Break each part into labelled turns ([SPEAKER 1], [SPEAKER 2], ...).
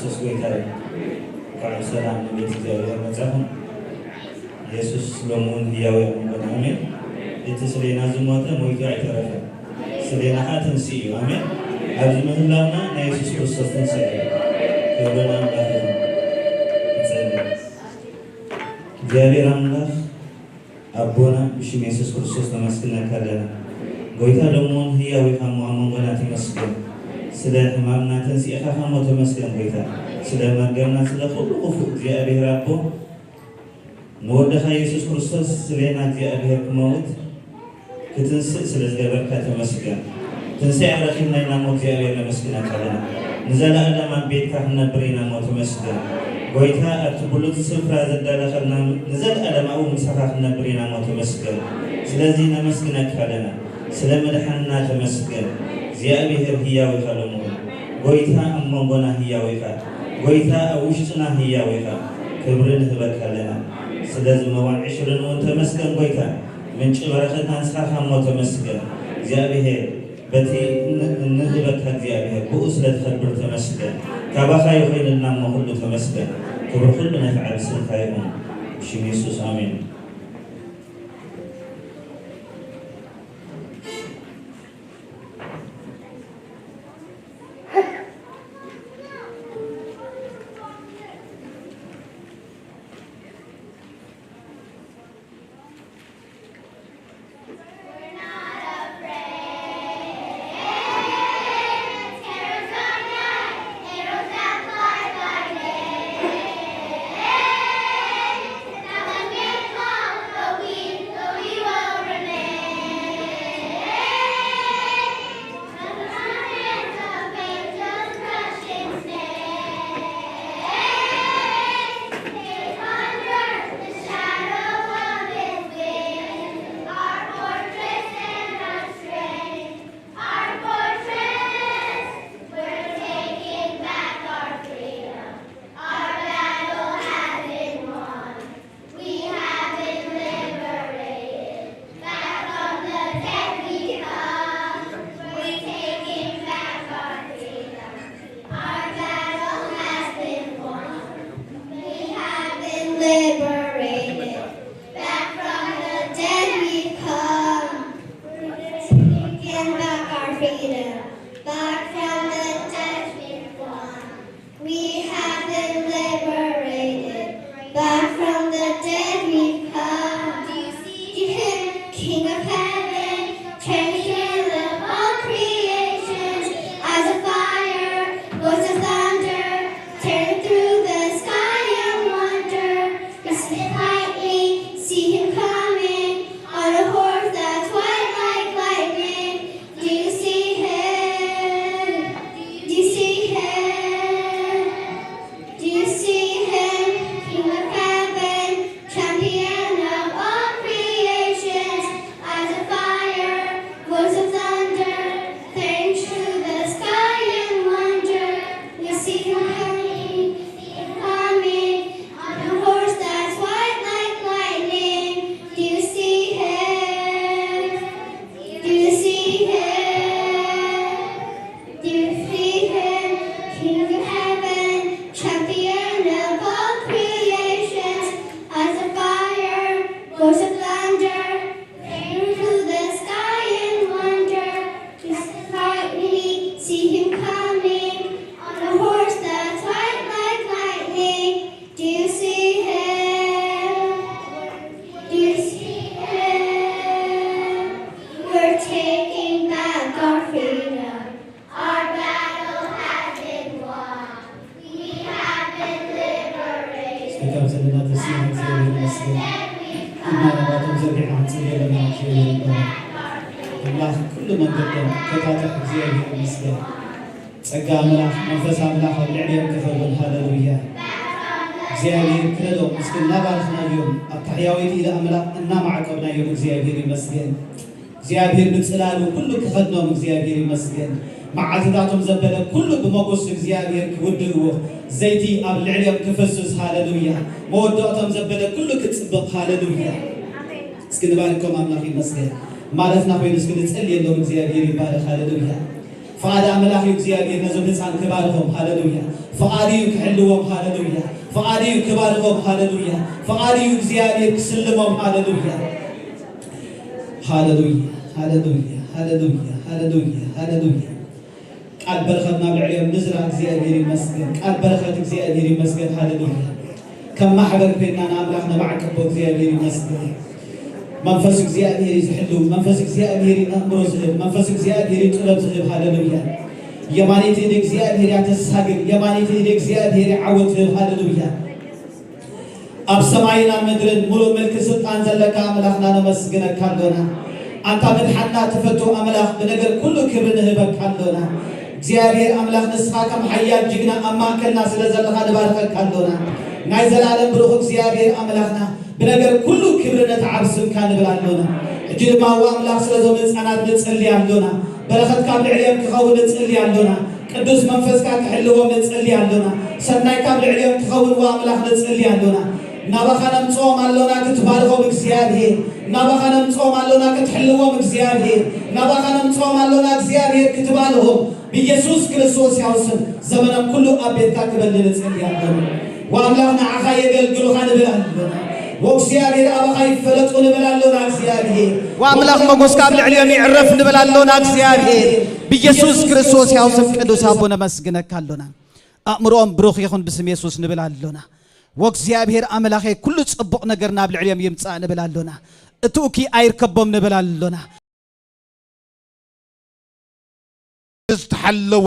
[SPEAKER 1] ክርስቶስ ጎይታዬ ቃል ሰላም ቤት እግዚአብሔር መጻሁን ኢየሱስ ለሙን ሕያው የሆነ አሜን። እትስሌና ዝሞተ ሞይቶ አይተረፈ ስለና አትንሲዩ አሜን። አብዚ ምህላውና ኢየሱስ ክርስቶስ ተንሰየ ከበና አምላክ ይጸልይ እግዚአብሔር አምላክ አቦና ብሽም ኢየሱስ ክርስቶስ ተመስገነ ካለና ጎይታ ለሙን ሕያው የሆነ አሞንገናት ይመስገን ስለ ሕማምና ተንሲእኻ ኸሞ ተመስገን ጎይታ ስለ መርገምና ስለ ሁሉ ክፉ እግዚአብሔር አቦ ንወድኻ ኢየሱስ ክርስቶስ ስለና እግዚአብሔር ክመውት ክትንስእ ስለ ዝገበርካ ተመስገን ትንሣኤ ረኺብና ኢና ሞ እግዚአብሔር ነመስግነካ ኣለና ንዘለኣለማ ቤትካ ክንነብር ኢና ሞ ተመስገን ጎይታ ኣብቲ ብሉፅ ስፍራ ዘዳለኸልና ንዘለኣለማ እውን ምሳኻ ክንነብር ኢና ሞ ተመስገን ስለዚ ነመስግነካ ኣለና ስለ መድሓንና ተመስገን እግዚአብሔር ሕያው ኢኻ ሎሙ ጎይታ ኣብ መንጎና ሕያው ኢኻ ጎይታ ኣብ ውሽጥና ሕያው ኢኻ ክብሪ ንህበካ ኣለና ስለዚ መዋዕዒ ሽርን እውን ተመስገን ጎይታ ምንጭ በረኸትና ንስኻ ሞ ተመስገን እግዚአብሔር በቲ ንህበካ እግዚአብሔር ብኡ ስለትኸብር ተመስገን ካባኻ ይኾይንልና ሞ ሁሉ ተመስገን ክብሪ ኩሉ ነፍዓል ስምካ ይኹን ብሽም ኢየሱስ አሜን። ጸጋ አምላክ መንፈስ አምላክ ልዕልዮም ከፈርብን ሃሌሉያ እግዚአብሔር ክረዶ ምስክና ባርክናዮም አታሕያዊት ኢለ አምላክ እና ማዕቀብናዮም እግዚአብሔር ይመስገን እግዚአብሔር ብጽላሉ ሁሉ ክኸድኖም እግዚአብሔር ይመስገን መዓልትታቶም ዘበለ ኩሉ ብመጎስ እግዚአብሔር ክውድእዎ ዘይቲ ኣብ ልዕልዮም ክፈስስ ሃሌሉያ መወደቕቶም ዘበለ ኩሉ ክጽብቕ ሃሌሉያ እስኪ ንባርኮም አምላክ ይመስገን ማለትና ኮይኑ እስኪ ንጸልየሎም እግዚአብሔር ይባረክ ሃሌሉያ
[SPEAKER 2] فقاد أملاخ እግዚአብሔር ነዞም ህፃን ክባርኾም ሃሌሉያ فقادዩ ክሕልዎም ሃሌሉያ فقادዩ ክባርኾም ሃሌሉያ فقادዩ እግዚአብሔር ክስልሞም ሃሌሉያ ሃሌሉያ ሃሌሉያ ሃሌሉያ ሃሌሉያ ሃሌሉያ ቃል በረኸትና ልዕልዮም ንዝራ እግዚአብሔር ይመስገን ቃል በረኸት እግዚአብሔር ይመስገን ሃሌሉያ كم حبر بيننا ناملاخ نبعكب እግዚአብሔር ይመስገን መንፈስ እግዚአብሔር ይዝሕሉ መንፈስ እግዚአብሔር ይናምሮዝ መንፈስ እግዚአብሔር ይጥለብ ዝህብ ሃሌሉያ የማኔት እግዚአብሔር ያተሳግብ የማኔት እግዚአብሔር ያወት ሃሌሉያ አብ ሰማይና ምድርን ሙሉ መልክ ስልጣን ዘለካ አምላኽና ነመስግነካለና አንተ መድሐና ተፈቶ አምላኽ በነገር ሁሉ ክብር ንህበካለና እግዚአብሔር አምላኽ ንስኻ ከም ሐያል ጅግና አማከልና ስለዘለኻ ንባርከካለና ናይ ዘላለም ብሩኽ እግዚአብሔር አምላኽና بنجر كل كبرنا تعبسم كان بلادنا أجل ما هو أملاك سلزم الإنسانات نتسلي عندنا برخت كابل عليهم كخول نتسلي عندنا قدوس منفس كحلوهم نتسلي عندنا سناي كابل عليهم كخول وأملاك نتسلي عندنا نبخنا نصوم علونا كتبارهم بزياده نبخنا نصوم علونا كتحلوهم بزياده نبخنا نصوم علونا بزياده كتبارهم بيسوع كريستوس يوسف زمنا كله أبيت كقبل نتسلي عندنا وأملاكنا عخايا يقلقلو خان بلادنا وكسيابير أبغى يفلت ونبلالون أكسيابير وأملاك مقص قبل عليهم يعرف نبلالون أكسيابير بيسوع كريستوس يوسف كدوس أبونا مسجنا كلنا أمرهم بروخ يخون باسم يسوع نبلالون وكسيابير أملاك كل صبق نجرنا قبل عليهم يمسع نبلالون توكي أير كبهم نبلالون
[SPEAKER 3] استحلوا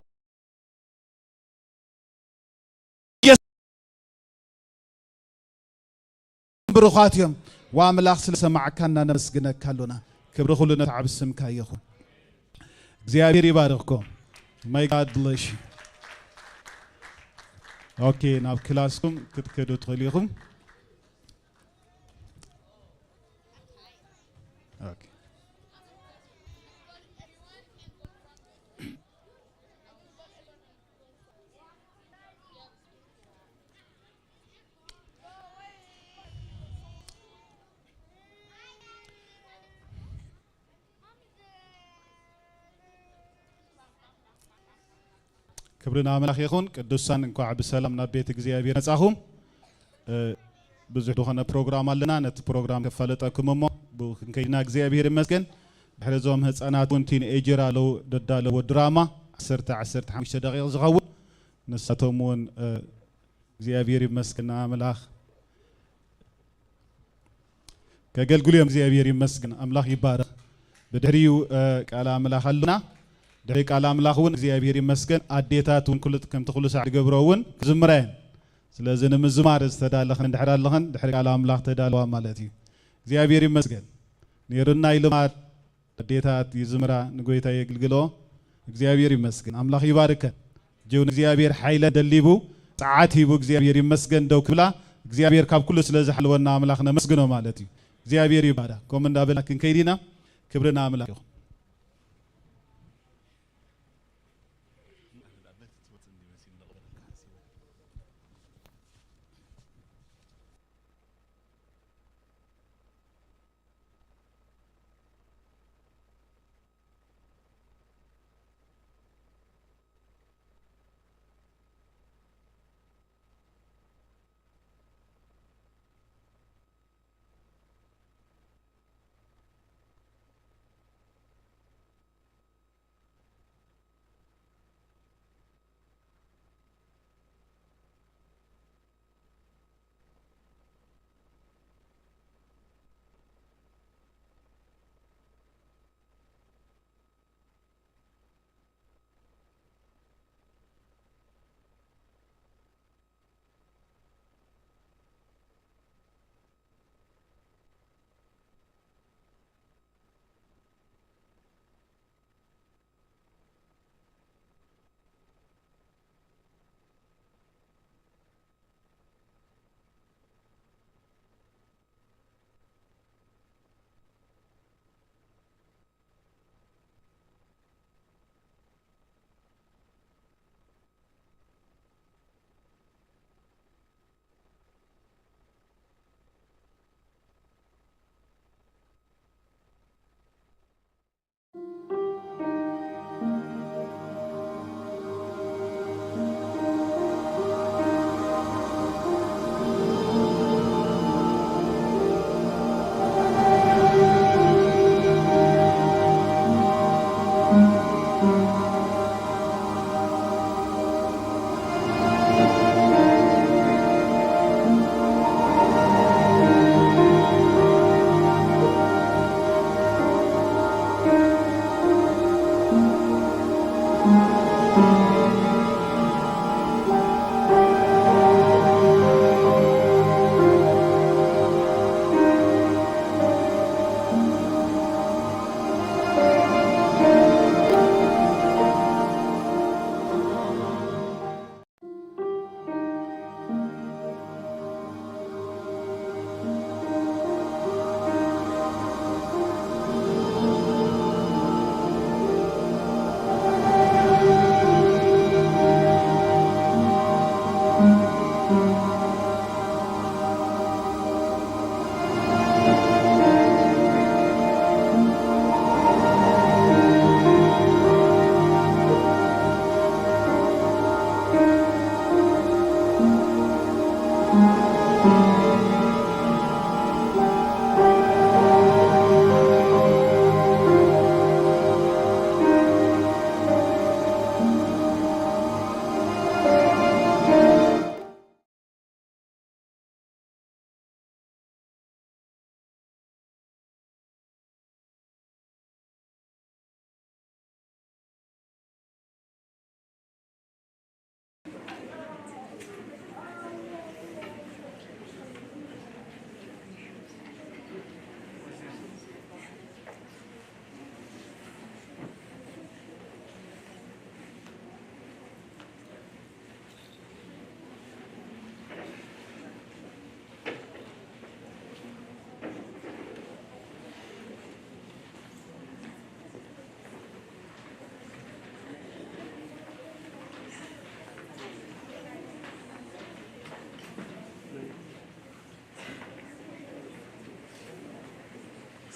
[SPEAKER 3] بروخاتهم واملاخ سلسمع كنا نمسجنا كلنا كبر خلنا تعب السم كايخون እግዚአብሔር ይባርክኩም ማይ ጋድ ብለሽ ኦኬ ናብ ክላስኩም ክትከዱ ትኸሊኹም ኦኬ كبرنا أملاك يخون كدوسان إنكوا عبد السلام نبيت እግዚአብሔር ነጻኹም ብዙ ደሆነ ፕሮግራም አለና ነት ፕሮግራም ከፈለጠኩም ሞ ከይና እግዚአብሔር ይመስገን ድሕረዞም ህፃናት ወንቲን ኤጀር አለው ደዳለው ድራማ 10 ደቂቃ ዝኸውን ነሳቶም ወን እግዚአብሔር ይመስገን አምላክ ከገልግሉም እግዚአብሔር ይመስገን አምላክ ይባረክ በድሪው ቃል አምላክ አለና دريك على أملاخون እግዚአብሔር ይመስገን አዴታቱን ኩልት ከም ተኹሉ ሰዓት ገብረውን ዝምራን ስለዚህ ንምዝማር ዝተዳለኸን እንድሕራለኸን ድሕሪ ቃል አምላክ ተዳለዋ ማለት እዩ እግዚአብሔር ይመስገን ነርና ይልማት አዴታት ይዝምራ ንጎይታ የግልግሎ እግዚአብሔር ይመስገን አምላክ ይባርከን ጀውን እግዚአብሔር ኃይለ ደሊቡ ጻዓት ይቡ እግዚአብሔር ይመስገን ደው ክብላ እግዚአብሔር ካብ ኩሉ ስለዚህ ሐልወና አምላክ ነመስግኖ ማለት እዩ እግዚአብሔር ይባዳ ኮመንዳ በላክን ከይዲና ክብርና አምላክ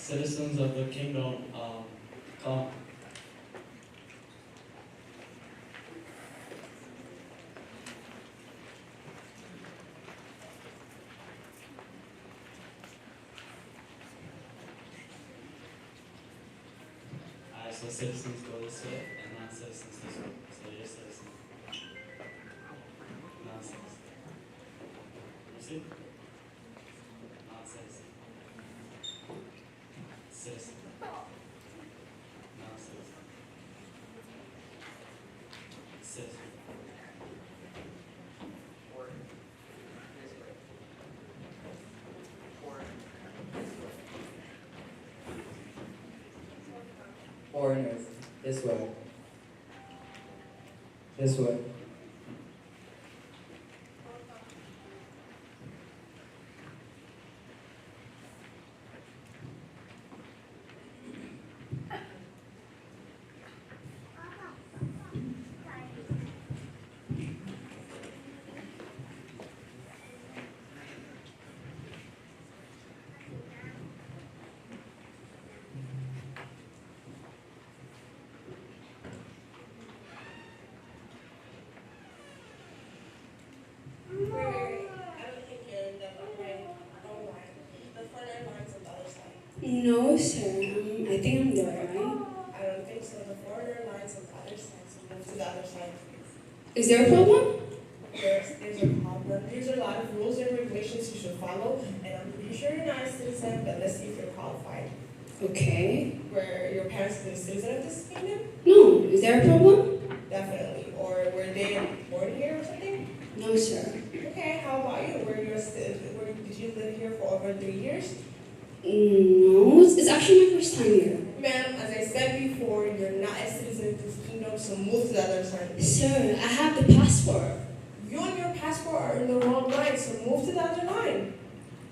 [SPEAKER 4] citizens of the kingdom come. So citizens go this way and non-citizens this way. So you're citizen. Non-citizen. You see? Non-citizen. Citizen. Non-citizen. Citizen.
[SPEAKER 5] Foreigners, this way. This way.
[SPEAKER 6] No, sir. I think I'm there, right?
[SPEAKER 7] I don't think so. The foreigner lines on the other side, so move to the other side.
[SPEAKER 6] Is there a problem?
[SPEAKER 7] There's a problem. There's a lot of rules and regulations you should follow, and I'm pretty sure you're not a citizen, but let's see if you're qualified.
[SPEAKER 6] Okay.
[SPEAKER 7] Were your parents a citizen of this kingdom?
[SPEAKER 6] No. Is there a problem?
[SPEAKER 7] Definitely. Or were they born here or something?
[SPEAKER 6] No, sir.
[SPEAKER 7] Okay, how about you? Did you live here for over 3 years?
[SPEAKER 6] No, it's actually my first time here.
[SPEAKER 7] Ma'am, as I said before, you're not a citizen of this kingdom, so move to the other side.
[SPEAKER 6] Sir, I have the passport.
[SPEAKER 7] You and your passport are in the wrong line, so move to the other line.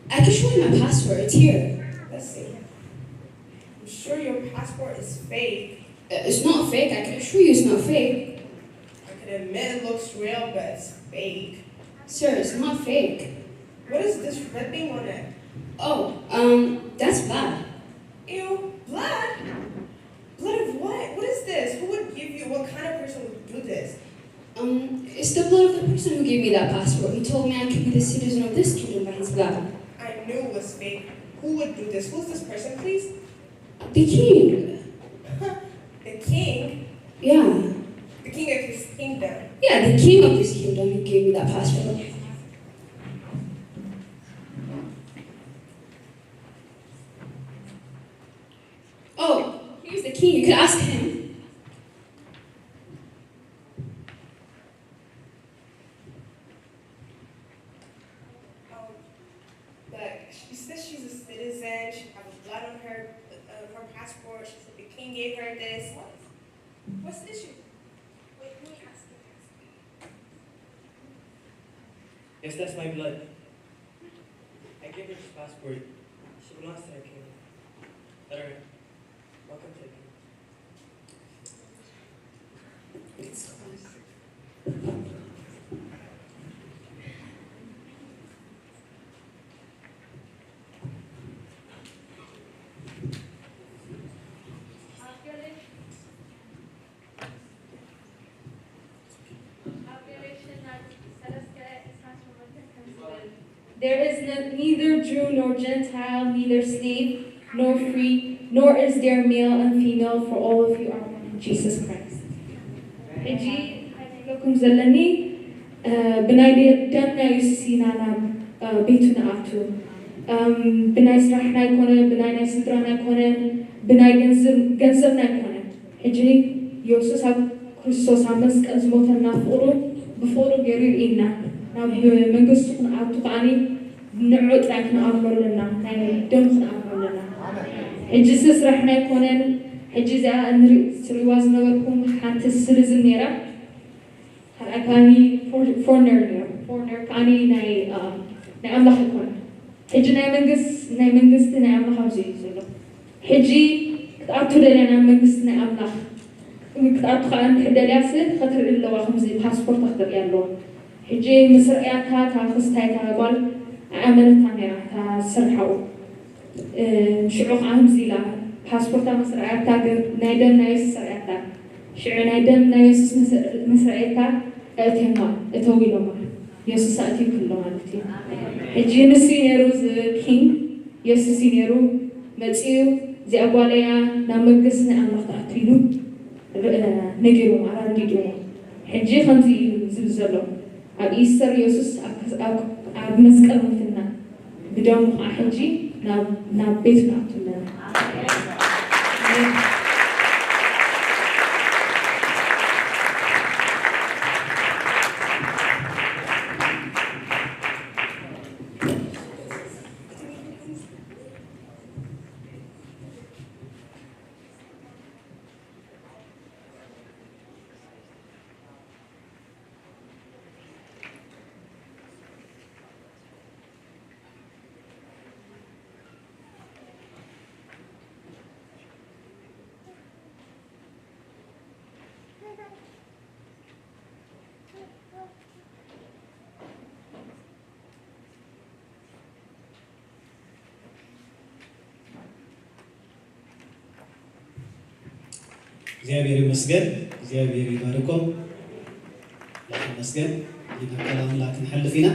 [SPEAKER 6] I can show you my passport. It's here.
[SPEAKER 7] Let's see. I'm sure your passport is fake.
[SPEAKER 6] It's not fake. I can assure you it's not fake.
[SPEAKER 7] I can admit it looks real, but it's fake.
[SPEAKER 6] Sir, it's not fake.
[SPEAKER 7] What is this red thing on it?
[SPEAKER 6] Oh, that's blood.
[SPEAKER 7] Ew, blood? Blood of what? What is this? Who would give you, what kind of person would do this?
[SPEAKER 6] It's the blood of the person who gave me that passport. He told me I could be the citizen of this kingdom by his blood.
[SPEAKER 7] I knew it was fake. Who would do this? Who's this person, please?
[SPEAKER 6] The king.
[SPEAKER 7] The king?
[SPEAKER 6] Yeah.
[SPEAKER 7] The king of his kingdom.
[SPEAKER 6] Yeah, the king of this kingdom who gave me that passport. Oh, here's the king. You could ask him.
[SPEAKER 7] But she says she's a citizen. She has blood on her passport. She said the king gave her this. What's the issue? Wait, let me ask you.
[SPEAKER 5] Yes, that's my blood. I gave her this passport. She belongs to the kingdom. Let her in. Welcome to the kingdom.
[SPEAKER 8] There is neither Jew nor Gentile, neither slave nor free, nor is there male and female, for all of you are one in Jesus Christ. ሕጂ ሓይለኩም ዘለኒ ብናይ ደምና ዩሲሲና ናብ ቤቱ ንኣቱ ብናይ ስራሕና ኣይኮነን ብናይ ስድራና ኣይኮነን ብናይ ገንዘብና ኣይኮነን ሕጂ ኢየሱስ ኣብ ክርስቶስ ኣብ መስቀል ዝሞተና ፍቕሩ ብፍቕሩ ገይሩ ይርኢና ናብ መንግስቱ ክንኣቱ ከዓኒ ንዕኡ ጥራይ ክንኣምኖ ኣለና ናይ ደም ክንኣምኖ ኣለና ሕጂ ስራሕና ኣይኮነን ሕጂ እዚኣ ትሪእዋ ዝነበርኩም ሓንቲ ስልዝን ነይራ ካልኣይ ከዓኒ ፎርነር ነይሩ ፎርነር ከዓኒ ናይ ኣምላኽ ኣይኮነን ሕጂ ናይ መንግስቲ ናይ ኣምላኽ ኣብዚ እዩ ዘሎ ሕጂ ክትኣቱ ደልያ ናብ መንግስቲ ናይ ኣምላኽ ክትኣቱ ከዓ ንሕደልያስ ክትርኢ ኣለዋ ከምዚ ፓስፖርት ክትርኢ ኣለዋ ሕጂ ምስ ርአያታ እታ ክስታይታ ጓል ኣመነታ ነይራ እታ ዝሰርሓው شعوق عام زيلا باسبورتا مسرعيتا نايدم نايس سرعيتا شعو نايدم نايس مسرعيتا اتهما اتوي لما يسوس اتي كله مالتي حجي نسي نيرو كين يسوس نيرو مصيو زي أقواليا نامجسنا أملاك تأكلو نجرو على نجرو حجي خنزي زلزلو أبيسر يسوس أب مسكر مثلنا بدون حجي ناب بيت نعتنا
[SPEAKER 2] እግዚአብሔር ይመስገን እግዚአብሔር ይባርኮም ላክ መስገን ይተካላ አምላክ ንሐልፊና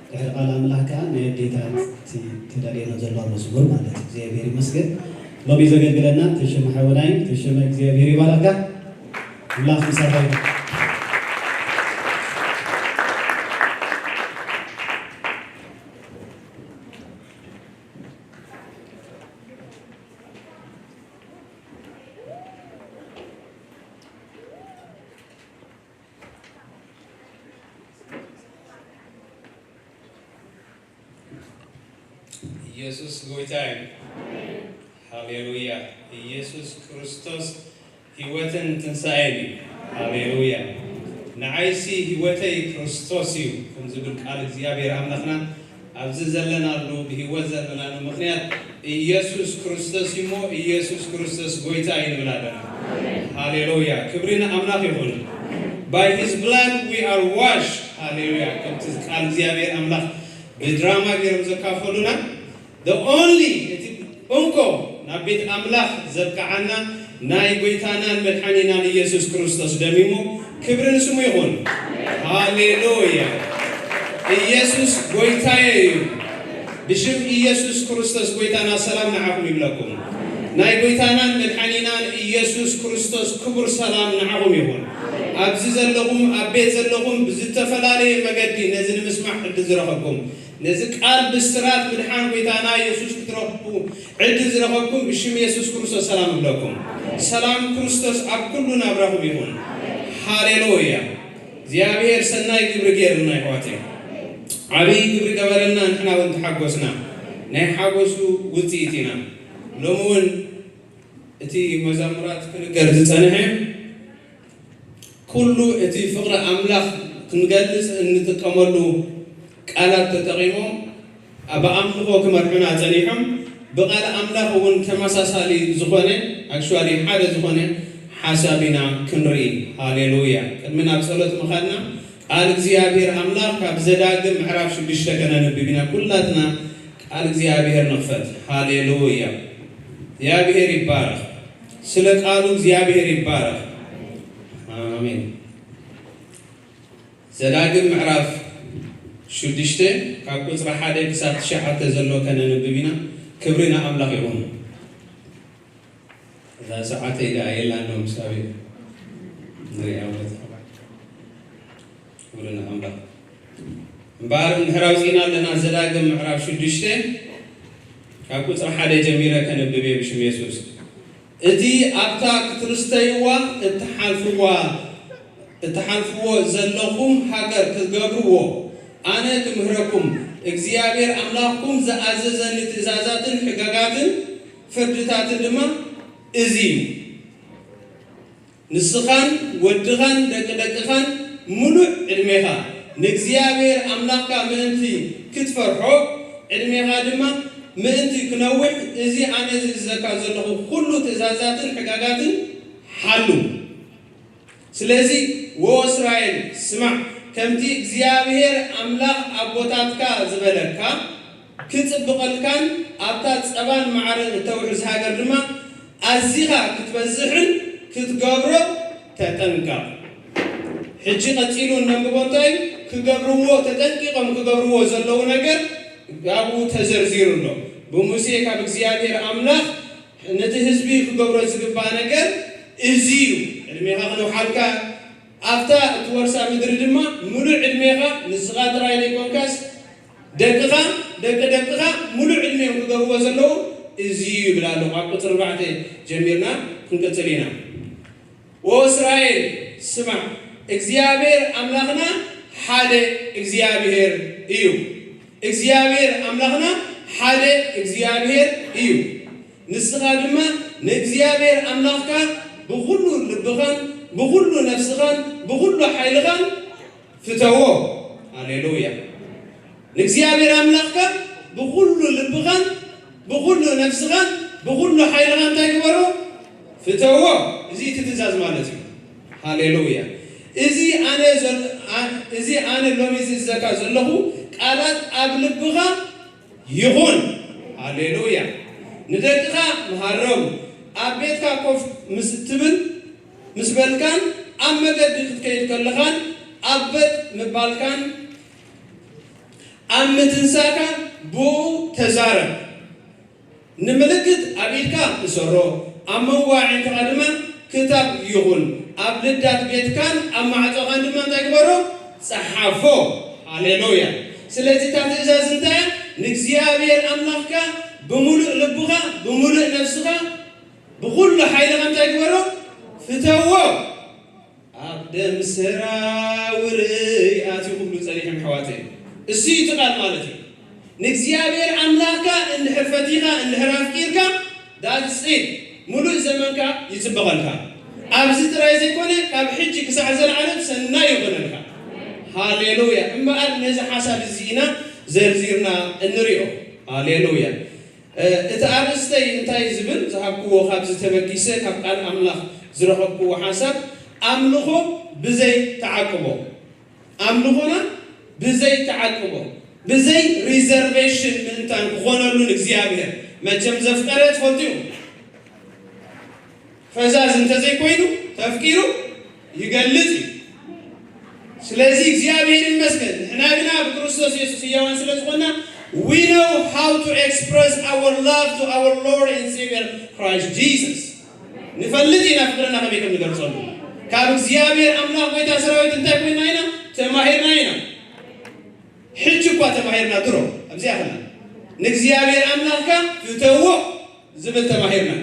[SPEAKER 2] ድሕሪ ቃል አምላክ ንዴታት ተዳልየና ዘሎ መዝሙር ማለት እግዚአብሔር ይመስገን ሎሚ ዘገልግለና ተሸመ ሓወናይ ተሸመ እግዚአብሔር ይባርካ አምላክ ምሳታይ
[SPEAKER 4] ኢየሱስ ጌታ ነው። ሃሌሉያ። ኢየሱስ ክርስቶስ ህይወትን ትንሣኤን ሃሌሉያ። ንዓይሲ ህይወተይ ክርስቶስ እዩ ከም ዝብል ቃል እግዚአብሔር አምላክና ኣብዚ ዘለናሉ ብህይወት ዘለናሉ ምክንያት ኢየሱስ ክርስቶስ እሞ ኢየሱስ ክርስቶስ ጌታ እዩ ንብል ኣለና። ሃሌሉያ። ክብሪ ንኣምላክ ይኹን። By his blood we are washed. ሃሌሉያ። ከምቲ ቃል እግዚአብሔር አምላክ ብድራማ ገይሮም ዘካፈሉና the only እንኮ ናብ ቤት አምላክ ዘብቃዓና ናይ ጎይታናን መድሓኒናን ኢየሱስ ክርስቶስ ደሚሙ ክብሪ ንስሙ ይኹን። ሃሌሉያ። ኢየሱስ ጎይታዬ እዩ። ብሽም ኢየሱስ ክርስቶስ ጎይታና ሰላም ንዓኹም ይብለኩም። ናይ ጎይታናን መድሓኒናን ኢየሱስ ክርስቶስ ክቡር ሰላም ንዓኹም ይኹን። ኣብዚ ዘለኹም ኣብ ቤት ዘለኹም ብዝተፈላለየ መገዲ ነዚ ንምስማዕ ዕድል ዝረኸብኩም ነዚ ቃል ብስራት ምድሓን ጎይታና ኢየሱስ ክትረኽቡ ዕድል ዝረኸብኩም ብሽም ኢየሱስ ክርስቶስ ሰላም ይብለኩም። ሰላም ክርስቶስ ኣብ ኩሉ ናብራኹም ይኹን። ሃሌሉያ። እግዚአብሔር ሰናይ ግብሪ ገይርና ይሕዋተይ ዓብይ ግብሪ ገበረልና ንሕና እውን ተሓጎስና ናይ ሓጎሱ ውፅኢት ኢና። ሎሚ እውን እቲ መዛሙራት ክንገር ዝፀንሐ ኩሉ እቲ ፍቕሪ ኣምላኽ ክንገልጽ እንጥቀመሉ ቃላት ተጠቂሞም ብኣምልኾ ክመርሑና ፀኒሖም ብቃል ኣምላኽ እውን ተመሳሳሊ ዝኾነ ኣክቹዋሊ ሓደ ዝኾነ ሓሳብ ኢና ክንርኢ። ሃሌሉያ። ቅድሚ ናብ ጸሎት ምኻድና ቃል እግዚአብሔር አምላክ ካብ ዘዳግም ምዕራፍ 6 ከነንብብ ኢና። ኩላትና ቃል እግዚአብሔር ንኽፈት። ሃሌሉያ። እግዚአብሔር ይባረክ። ስለ ቃሉ እግዚአብሔር ይባረክ። አሜን። ዘዳግም ምዕራፍ 6 ካብ ቁፅሪ 1 ክሳብ 9 ዘሎ ከነንብብ ኢና። ክብሪ ንኣምላኽ ይኹን። እዛ ሰዓት ኢዳ የላኖም ሳቢ ንሪኣ ማለት ክብሪ ንኣምላኽ እምበር ንሕራዊ ዜና ኣለና። ዘዳግም ምዕራፍ 6 ካብ ቁፅሪ 1 ጀሚረ ከነብብ ብሽም ኢየሱስ እቲ ኣብታ ክትርስተይዋ እትሓልፍዎ ዘለኹም ሃገር ክትገብርዎ ኣነ ክምህረኩም እግዚአብሔር አምላክኩም ዝኣዘዘኒ ትእዛዛትን ሕግጋትን ፍርድታትን ድማ እዚ እዩ። ንስኻን ወድኻን ደቂ ደቅኻን ሙሉእ ዕድሜኻ ንእግዚአብሔር አምላክካ ምእንቲ ክትፈርሖ ዕድሜኻ ድማ ምእንቲ ክነውሕ እዚ ኣነ ዝእዘካ ዘለኹ ኩሉ ትእዛዛትን ሕግጋትን ሓሉ። ስለዚ ወእስራኤል ስማዕ ከምቲ እግዚአብሔር አምላክ አቦታትካ ዝበለካ ክጽብቀልካን أبتات أبان معرض التوحيد هاجر لما أزيها كتبزحن كتجبره تتنكر حجي قتيلون نمبوتاي كجبروه تتنكيقهم كجبروه زلوا نجر قابو تزرزير له بموسى كاب እግዚአብሔር አምላክ ነቲ ህዝቢ ክገብሮ ዝግባ ነገር እዚዩ ዕድሜኻ ነው ሓልካ ኣፍታ ትወርሳ ምድሪ ድማ ሙሉእ ዕድሜኻ ንስኻ ጥራይ ዘይኮንካስ ደቅኻ ደቅኻ ሙሉእ ዕድሜኦም ክገብርዎ ዘለዉ እዚዩ ይብላ ኣሎ ኣብ ቁፅሪ 4 ጀሚርና ክንቀፅል ኢና ወእስራኤል ስማዕ እግዚአብሔር አምላኽና ሓደ እግዚአብሔር እዩ እግዚአብሔር አምላኽና ሓደ እግዚአብሔር እዩ ንስኻ ድማ ንእግዚአብሔር አምላኽካ ብኩሉ ልብኻን ብኩሉ ነፍስኻን ብኩሉ ሓይልኻን ፍተዎ ሃሌሉያ ንእግዚአብሔር አምላኽካ ብኩሉ ልብኻን ብኩሉ ነፍስኻን ብኩሉ ሓይልኻን እንታይ ግበሮ ፍተዎ እዚ ትእዛዝ ማለት እዩ ሃሌሉያ እዚ ኣነ ሎሚ ዝዘካ ዘለኹ ቃላት ኣብ ልብኻ ይኹን ሃሌሉያ ንደቅኻ መሃረቡ ኣብ ቤትካ ኮፍ ምስ ትብል ምስ በልካን ኣብ መገዲ ክትከይድ ከለኻን ኣብ ቤት ምባልካን ኣብ ምትንሳካ ብኡ ተዛረብ ንምልክት ኣብ ኢድካ እሰሮ ኣብ መዋዕንካ ድማ ክታብ ይኹን ኣብ ልዳት ቤትካን ኣብ ማዕፆኻን ድማ እንታይ ግበሮ ፀሓፎ ሃሌሉያ ስለዚ እታ ትእዛዝ እንታይ ንእግዚአብሔር አምላኽካ ብሙሉእ ልብኻ ብሙሉእ ነፍስኻ ብኩሉ ሓይልኻ እንታይ ግበሮ ፍተዎ ኣብ ደም ሰራውር ኣትዩ ኩሉ ፀኒሖም ኣሕዋተይ እሱ ይትቃል ማለት እዩ ንእግዚአብሔር አምላኽካ እንድሕር ፈቲኻ እንድሕር ኣፍቂርካ ዳትስዒድ ሙሉእ ዘመንካ ይፅበቐልካ ኣብዚ ጥራይ ዘይኮነ ካብ ሕጂ ክሳዕ ዘለዓለም ሰናይ ይኾነልካ ሃሌሉያ እምበኣር ነዚ ሓሳብ እዚ ኢና ዘርዚርና እንሪኦ ሃሌሉያ እቲ ኣርእስተይ እንታይ ዝብል ዝሃብክዎ ካብዚ ተበጊሰ ካብ ቃል ኣምላኽ ዝረኸብክዎ ሓሳብ ኣምልኾ ብዘይ ተዓቅቦ ኣምልኾና ብዘይ ተዓቅቦ ብዘይ ሪዘርቬሽን ምእንታን ክኾነሉን እግዚአብሔር መቸም ዘፍቀረ ትፈልጥዩ ፈዛዝ እንተዘይኮይኑ ተፍቂሩ ይገልጽ ስለዚህ እግዚአብሔር ይመስገን ንሕና ግና ብክርስቶስ ኢየሱስ ሕያዋን ስለዝኾና we know how to express our love to our Lord and Savior Christ Jesus ንፈልጥ ኢና ፍቅርና ከመይ ከም ንገልጸሉ ካብ እግዚአብሔር አምላክ ጎይታ ሰራዊት እንታይ ኮይና ኢና ተማሂርና ኢና ሕጂ እኳ ተማሂርና ድሮ ኣብዚያ ኸና ንእግዚአብሔር አምላክካ ፍተዎ ዝብል ተማሂርና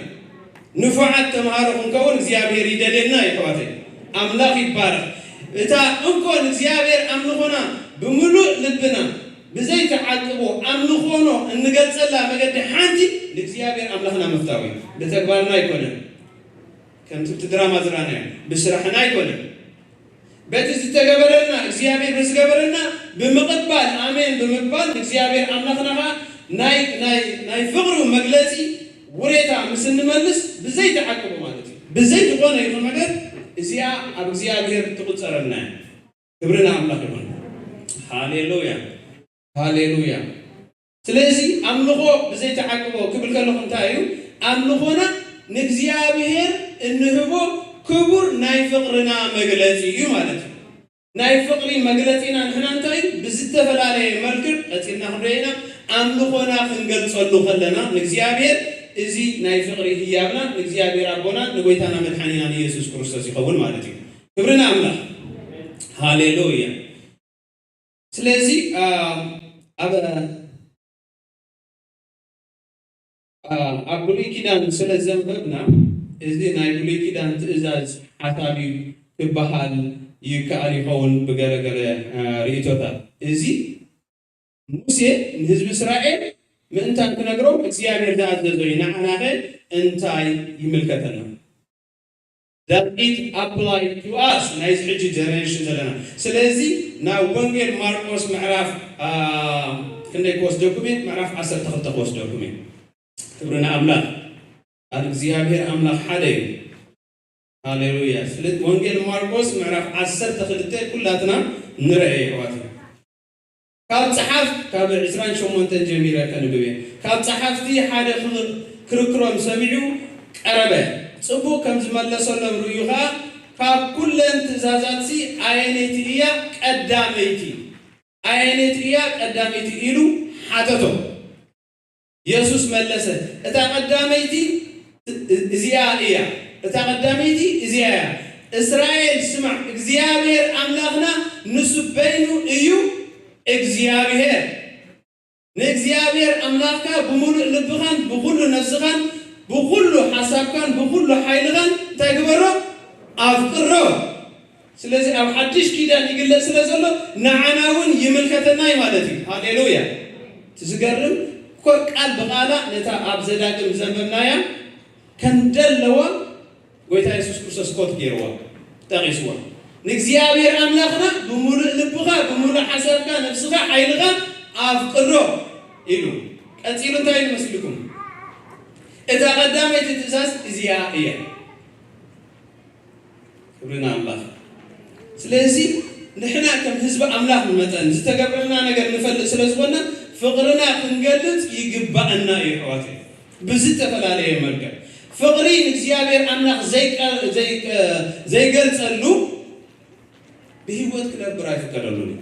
[SPEAKER 4] ንፉዓት ተምሃሮ ክንከውን እግዚአብሔር ይደልየልና ይሕዋተይ አምላኽ ይባረክ እታ እንኮን እግዚአብሔር አምልኾና ብሙሉእ ልብና ብዘይ ተዓቅቦ አምልኾኖ እንገልጸላ መገዲ ሓንቲ ንእግዚአብሔር አምላኽና መፍታዊ ብተግባርና ኣይኮነን ከምቲ ድራማ ዝራና ብስራሕና ኣይኮነን በቲ ዝተገበረልና እግዚአብሔር ብዝገበረና ብምቕባል ኣሜን ብምባል እግዚአብሔር አምላኽና ናይ ፍቅሩ መግለፂ ውሬታ ምስ እንመልስ ብዘይ ተዓቅቦ ማለት እዩ ብዘይ ዝኾነ ይኹን ነገር እዚኣ ኣብ እግዚአብሔር ትቁፀረልና ክብርና አምላኽ ይሁን ሃሌሉያ ሃሌሉያ ስለዚ ኣምልኾ ብዘይ ተዓቅቦ ክብል ከለኹ እንታይ እዩ ኣምልኾና ንእግዚአብሔር እንህቦ ክቡር ናይ ፍቅርና መግለፂ እዩ ማለት እዩ ናይ ፍቅሪ መግለፂና ንሕና እንታይ ብዝተፈላለየ መልክዕ ቀፂልና ክንሪአና ኣምልኾና ክንገልፀሉ ከለና ንእግዚአብሔር እዚ ናይ ፍቅሪ ህያብና ንእግዚአብሔር ኣቦና ንጎይታና መድሓኒና ንኢየሱስ ክርስቶስ ይኸውን ማለት እዩ ክብርና አምላኽ ሃሌሉያ ስለዚ ኣብ ብሉይ ኪዳን ስለ ዘንበብና እዚ ናይ ብሉይ ኪዳን ትእዛዝ ሓሳቢ ክበሃል ይከኣል ይኸውን ብገለገለ ርእቶታት እዚ ሙሴ ንህዝቢ እስራኤል ምእንታን ክነግሮም እግዚአብሔር ዝኣዘዞ እዩ ንዓናኸ እንታይ ይምልከተና that it apply to us ናይዚ ሕጂ ጀነሬሽን ዘለና ስለዚ ናብ ወንጌል ማርቆስ ምዕራፍ ክንደይ ክወስደኩም እየ ምዕራፍ 12 ክወስደኩም እየ ክብርና አምላኽ ኣብ እግዚአብሔር አምላኽ ሓደ እዩ ሃሌሉያ ስለዚ ወንጌል ማርቆስ ምዕራፍ 12 ኩላትና ንርአ ይሕዋት ካብ ጸሓፍ ካብ 28 ጀሚረ ከንብብ ካብ ጸሓፍቲ ሓደ ክርክሮም ሰሚዑ ቀረበ ጽቡቕ ከም ዝመለሰሎም ርዩ ኸዓ ካብ ኩለን ትእዛዛት ኣየነይቲ እያ ቀዳመይቲ ኢሉ ሓተቶ ኢየሱስ መለሰ እታ ቀዳመይቲ እዚኣ እያ እስራኤል ስማዕ እግዚአብሔር አምላክና ንሱ በይኑ እዩ እግዚአብሔር ንእግዚአብሔር አምላክካ ብሙሉእ ልብኻን ብኩሉ ነፍስኻን ብኩሉ ሓሳብካን ብኩሉ ሓይልኻን ተግበሮ አፍቅሮ ስለዚህ ኣብ ሓድሽ ኪዳን ይግለጽ ስለዘሎ ንዓናውን ይምልከተናይ ማለት እዩ ሃሌሉያ ትዝገርም ቃል በቃላ ነታ ኣብ ዘዳግም ዘንበብናያ ከንደለዋ ጎይታ ኢየሱስ ክርስቶስ ኮት ገይርዋ ጠቂስዋ ንእግዚአብሔር አምላክና ብሙሉእ ልብኻ ብሙሉእ ሓሳብካ ነፍስኻ ሓይልኻ አፍቅሮ ኢሉ ቀፂሉ እንታይ ይመስልኩም እታ ቀዳመይቲ ትእዛዝ እዚኣ እያ ክብርና አምላክ ስለዚህ ንሕና ከም ህዝቢ አምላክ መጠን ዝተገብረልና ነገር ንፈልጥ ስለዝኾነ ፍቅርና ክንገልጽ ይግባአና እዩ ሕዋት ብዝተፈላለየ መልክዕ ፍቅሪ ንእግዚአብሔር አምላክ ዘይገልጸሉ ብህይወት ክነብር አይፈቀደሉን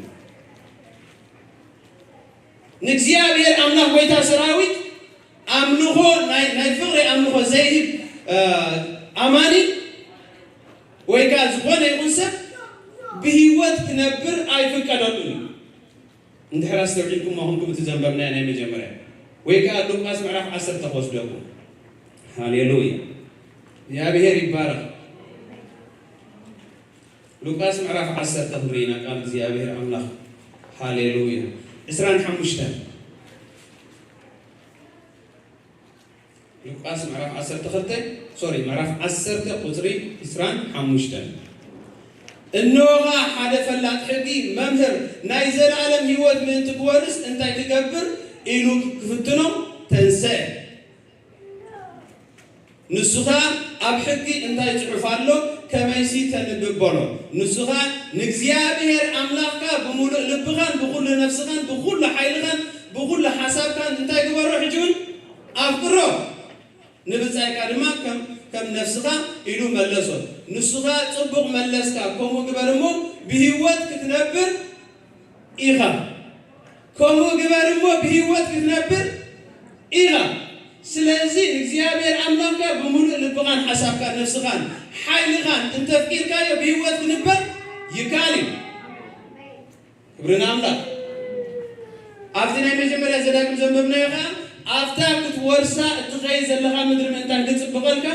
[SPEAKER 4] ንእግዚአብሔር አምላክ ጎይታ ሰራዊት አምልኾ ናይ ፍቅሪ አምልኾ ዘይህብ አማኒ ወይ ከዓ ዝኾነ ይኹን ሰብ ብህይወት ክነብር አይፈቀደሉን እንድሕር አስተውዒልኩም አሁንኩም ትዘንበብና ናይ መጀመርያ ወይ ከዓ ሉቃስ ምዕራፍ 10 ተወስደኩም ሃሌሉያ እግዚአብሔር ይባረክ ሉቃስ ምዕራፍ 10 ተፍሪና ቃል እግዚአብሔር አምላክ ሃሌሉያ 25 ሉቃስ ምዕራፍ 10 ምዕራፍ 10 ቁጥሪ 25 እነሆ ሓደ ፈላጥ ሕጊ መምህር ናይ ዘላለም ህይወት ምእንቲ ክወርስ እንታይ ትገብር ኢሉ ክፍትኖ ተንስአ ንሱኻ ኣብ ሕጊ እንታይ ጽሑፍ ኣሎ ከመይሲ ተንብበሎ ንሱኻ ንእግዚአብሔር አምላክካ ብሙሉእ ልብኻን ብኩሉ ነፍስኻን ብኩሉ ሓይልኻን ብኩሉ ሓሳብካን እንታይ ግበሮ ሕጂውን አፍቅሮ ንብጻይካ ድማ ከም ነፍስኻ ኢሉ መለሶ ንሱኻ ጽቡቕ መለስካ ከምኡ ግበር እሞ ብህይወት ክትነብር ኢኻ ስለዚህ እግዚአብሔር አምላክካ ብሙሉእ ልብኻን ሓሳብካን ነፍስኻን ሓይልኻን እንተፍቂርካዮ ብህይወት ክንበር ይካል እዩ ክብርና አምላክ ኣብቲ ናይ መጀመርያ ዘዳግም ዘንበብናዮ ከዓ ኣብታ ክትወርሳ እትኸይድ ዘለኻ ምድሪ ምእንታን ክፅብቐልካ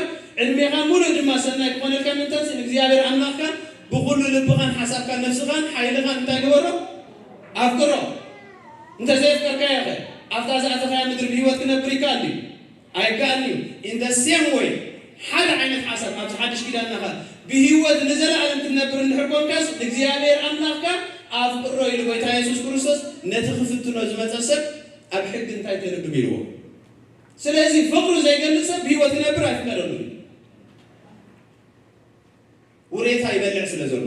[SPEAKER 4] ዕድሜኻ ሙሉእ ድማ ሰናይ ክኾነልካ ምእንታን እግዚአብሔር አምላክካ ብኩሉ ልብኻን ሓሳብካን ነፍስኻን ሓይልኻን እንታይ ግበሮ አፍቅሮ እንተዘይፍቀርካዮ ኸ ኣብታ ዝኣተኻያ ምድሪ ብህይወት ክነብር ይካል እዩ አይካልኒ in the same way ሓደ ዓይነት ሓሳብ ኣብ ሓድሽ ኪዳንና ብህይወት ንዘላለም ክትነብር እንድሕር ኮንካስ እግዚአብሔር አምላክካ አፍቅሮ ኢሉ ጎይታ ኢየሱስ ክርስቶስ ነቲ ክፍትኖ ዝመፀ ሰብ ኣብ ሕጊ እንታይ ተንብብ ኢልዎ ስለዚህ ፍቅሩ ዘይገልጽ ሰብ ብህይወት ክነብር አይፈቀደሉን ውሬታ ይበልዕ ስለ ዘሎ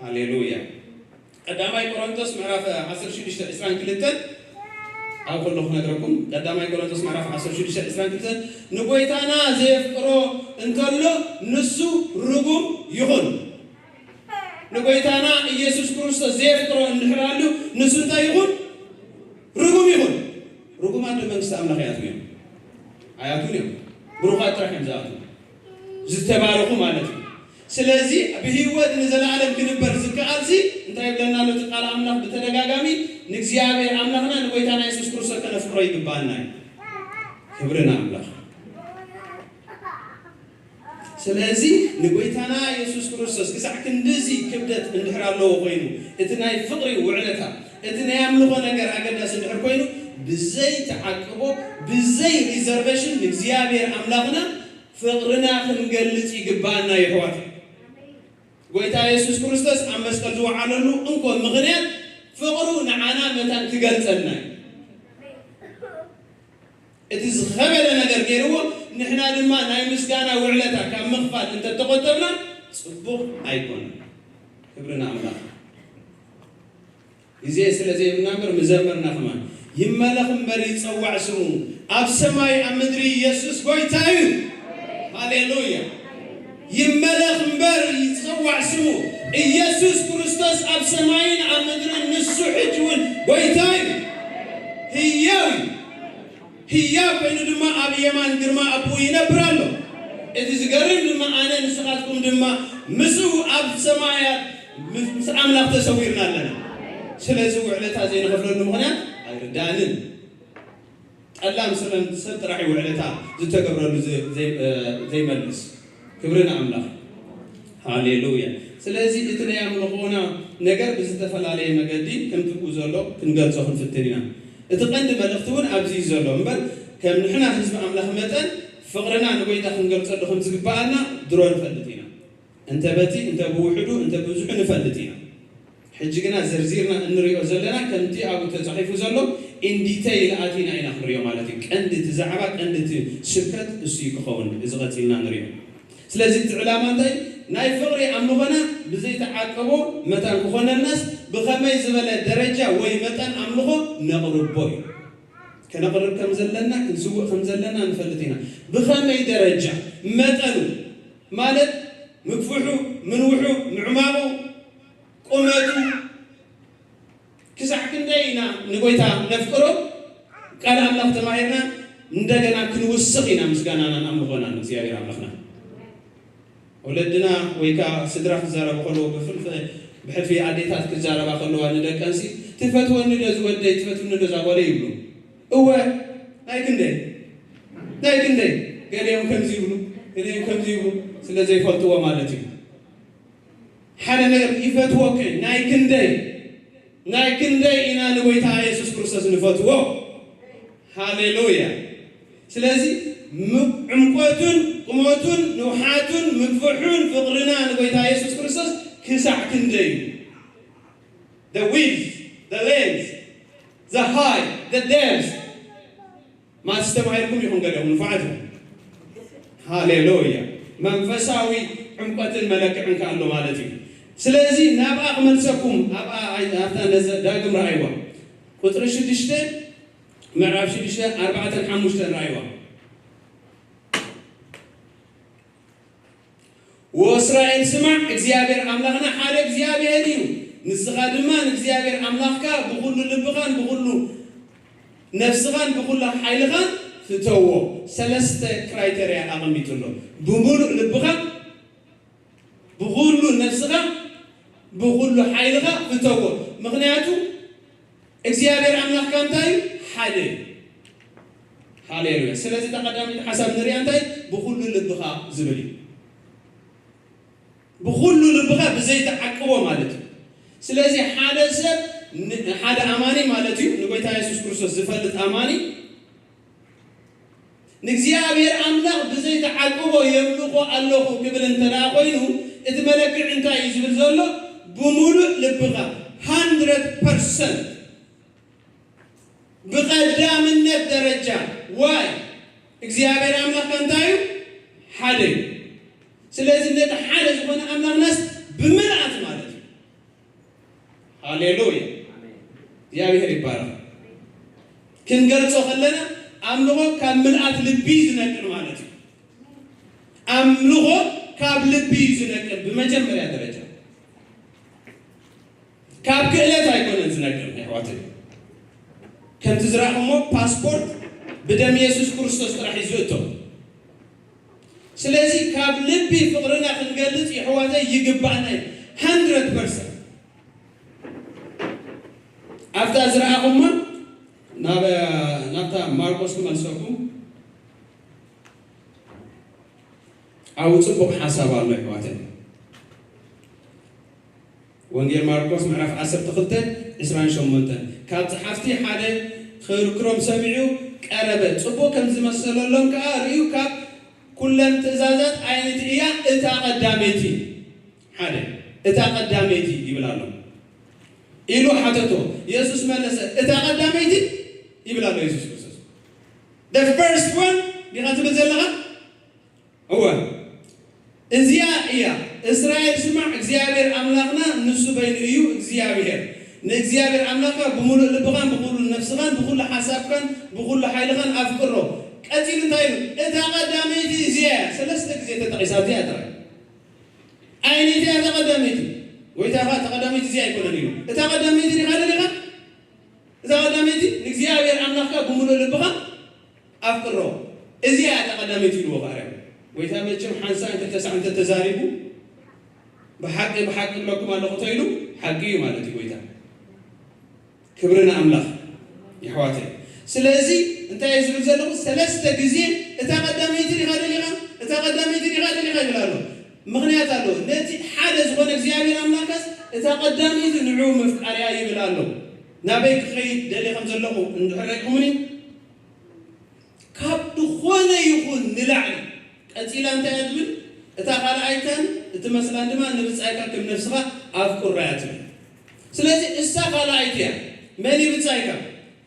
[SPEAKER 4] ሃሌሉያ ቀዳማይ ቆሮንቶስ ምዕራፍ 16:22 ኣብ ኩሉ ነግረኩም ቀዳማይ ቆሮንቶስ ምዕራፍ 16:22 ንጎይታና ዘየፍቅሮ እንተሎ ንሱ ርጉም ይኹን ንጎይታና ኢየሱስ ክርስቶስ ዘየፍቅሮ እንድሕራሉ ንሱ እንታይ ይኹን ርጉም ይኹን ርጉማን መንግስቲ አምላክ አያቱን እዮም ብሩኻት ጥራሕ እዮም ዝኣቱ ዝተባረኹ ማለት እዩ ስለዚህ ብህይወት ንዘላለም ክንበር ዝከኣልሲ እንታይ ብለና ኣሎ ቃል አምላክ በተደጋጋሚ ንእግዚአብሔር አምላክና ንጎይታና ኢየሱስ ክርስቶስ ከነፍቅሮ ይግባና ክብርና አምላክ ስለዚህ ንጎይታና ኢየሱስ ክርስቶስ ክሳዕ ክንድዚ ክብደት እንድሕር ኣለዎ ኮይኑ እቲ ናይ ፍቅሪ ውዕለታ እቲ ናይ አምልኾ ነገር ኣገዳሲ እንድሕር ኮይኑ ብዘይ ተዓቅቦ ብዘይ ሪዘርቬሽን ንእግዚአብሔር አምላክና ፍቅርና ክንገልጽ ይግባና ይሕዋት ጎይታ ኢየሱስ ክርስቶስ ኣብ መስቀል ዝወዓለሉ እንኮ ምክንያት ፍቅሩ ንዓና መታን ክገልጸልና እቲ ዝኸበለ ነገር ገይርዎ ንሕና ድማ ናይ ምስጋና ውዕለታ ካብ ምኽፋል እንተተቆጠብና ጽቡቕ ኣይኮነን ክብርና አምላክ إذا سلزي منامر مزمر نخمان يملخ مري تصوع سمو أب سماي أمدري يسوس قويتايو هاليلويا يملخ مري تصوع سمو يسوس كريستوس أب سماين أمدري نسو حجون قويتايو هياو بينو دما أب يمان درما أبوي نبرالو إذا زقرن دما أنا نسقاتكم دما مسو أب سمايات أملاك تسويرنا لنا سلازو علتا زين غفلو مخنا አይርዳንን ጠላም ሰለም ሰጥራይ ወዕለታ ዝተገብረሉ ዘይመልስ ክብርና አምላክ ሃሌሉያ ስለዚህ እትለያ ምልኾና ነገር ብዝተፈላለየ መገዲ ከምትቁ ዘሎ ክንገልጾ ክንፍትንና እቲ ቀንዲ መልእኽቲውን ኣብዚ ዘሎ እምበር ከም ንሕና ህዝቢ አምላክ መጠን ፍቅርና ንጎይታ ክንገልጸሉ ከም ዝግባአና ድሮ ንፈልጥ ኢና እንተ በቲ እንተ ብውሕዱ እንተ ብዙሕ ንፈልጥ ኢና حجنا زرزيرنا نريو زلنا كنتي أبو تزحيف زلو إن ديتيل آتينا إنا نريو مالتك عندت زعبك عندت شركة السيق خون إزغتينا نريو سلازم تعلمان داي ناي فقري أملغنا بزيت عاقبو متى نخون الناس بخميز ولا درجة وي متى أملغو نقرب بوي كنقرب كم زلنا كنسوق خم زلنا نفلتينا بخمي درجة متى مالت مكفوحو منوحو معمامو قومتو كسح كندينا نقولتا نفكرو قال الله تماهرنا ندغنا كنوسخينا مسغانانا نامغونا نزيابير املخنا ولدنا ويكا سدرا زارب خلو بحفي عديتات كزاربا خلو ندكنسي تفتو ندز ودي تفتو ندز اولي يبلو هو ناي كندي قال يوم كم زيبلو سلازي فلتو مالتي حنا نغير يفتوك نايكندي إنا نبويتا يسوس كريستوس نفتوه هاليلويا سلازي عمقوتون قموتون نوحاتون مكفوحون فقرنا نبويتا يسوس كريستوس كسع كندي the width the length the height the depth ما تستمع لكم يكون قدهم نفعتهم هاليلويا منفساوي عمقوتون ملك عنك الله مالتي سلازي نابا أمنسكم أبا أفتان داقم رأيوا قطر شدشته معرف شدشته 4 رأيوا وإسرائيل سمع إخزيابير أملاخنا حال إخزيابير ديو نسخادمان إخزيابير أملاخكا بقولو لبغان بقولو نفسغان بقولو حيلغان فتوو 3 كرايتيريا أغميتولو بمولو لبغان بقولو نفسغان بقولو حيلغا فتوو مغنياتو إخزيابير أملاخ كانتاي حالي هاليلويا سلازي تقدامي حسب نريانتاي بقولو لبغا زبلي بقولو لبغا بزيت عقبو مالتي سلازي حدا سب حدا أماني مالتي نقولتا يسوس كريستوس زفلت أماني نخزيابير أملاخ بزيت عقبو يملقو اللوخو قبل انتنا خوينو اتملكع انتا يزبل زولو بمولو لبغا 100% بقدام النت درجة واي اكزيابير أملاخ كنتايو حالي سلازم نت حالي زبونا أملاخ ناس بملعات مالتي هاليلويا يا بيهر يبارك كن قرصو خلنا أملغو كملعات لبيز نكر مالتي أملغو كاب لبيز نكر بمجمع درجة كاب كإلات هيكون نزنكر نحواتي كنت زرعهم باسبورت بدم يسوس كريستوس راح يزوتو سلازي كاب لبي فقرنا خنقلت يحواتي يقبعنا 100% أفتى زرعهم نبتا ماركوس كمالسوكم أو تصبح حساب الله يحواتي وانجيل ماركوس معرف 10 تخلتين إسرائيل شمونتين كانت حفتي حالي خير كروم سمعوا قربت صبو كم زمسلو لهم كاريو كاب كلن تزازات عينت إياه إتا قداميتي حالي إتا قداميتي يبلالهم إلو حتتو يسوس ملسة إتا قداميتي يبلالو يسوس كريستوس the first one بيغاتب الزلغة هو إزياء إياه إسرائيل سمع إخزيابير أملاخنا نسو بين إيو إخزيابير نجزيابير أملاك بمول لبغان بقول نفسغان بقول حسابكان بقول حيلغان أفكره قتيل انتايلو إذا قداميتي زيا سلسلة زيا تتعيساتي أدري أيني زيا تقداميتي وإذا تقداميتي زيا يكون ليلو إذا قداميتي لغاية لغاية إذا قداميتي نجزيابير أملاك بمول لبغان أفكره إزيا تقداميتي الوغارة وإذا متشم حنسا أنت تسعى أنت تزاربه بحق لكم على قتيلو حقي مالتي وإذا كبرنا أملاخ يحواتي سلازي أنت يزول زلوا ثلاثة جزين أتقدميتي لغاية له مغنيات له نتي حادث غنى زيابير أملاكس أتقدميتي نعوم في عليها يبلاله نبيك خيد دلي خمسة لقو نحرقهمني كابتو خوانا يكون نلعني أتيلا أنت يدبل أتقال عيتان أتمثل عندما نبس عيكا كم نفسها أذكر رأيتي سلازي استقال عيتيا ماني بتسايكا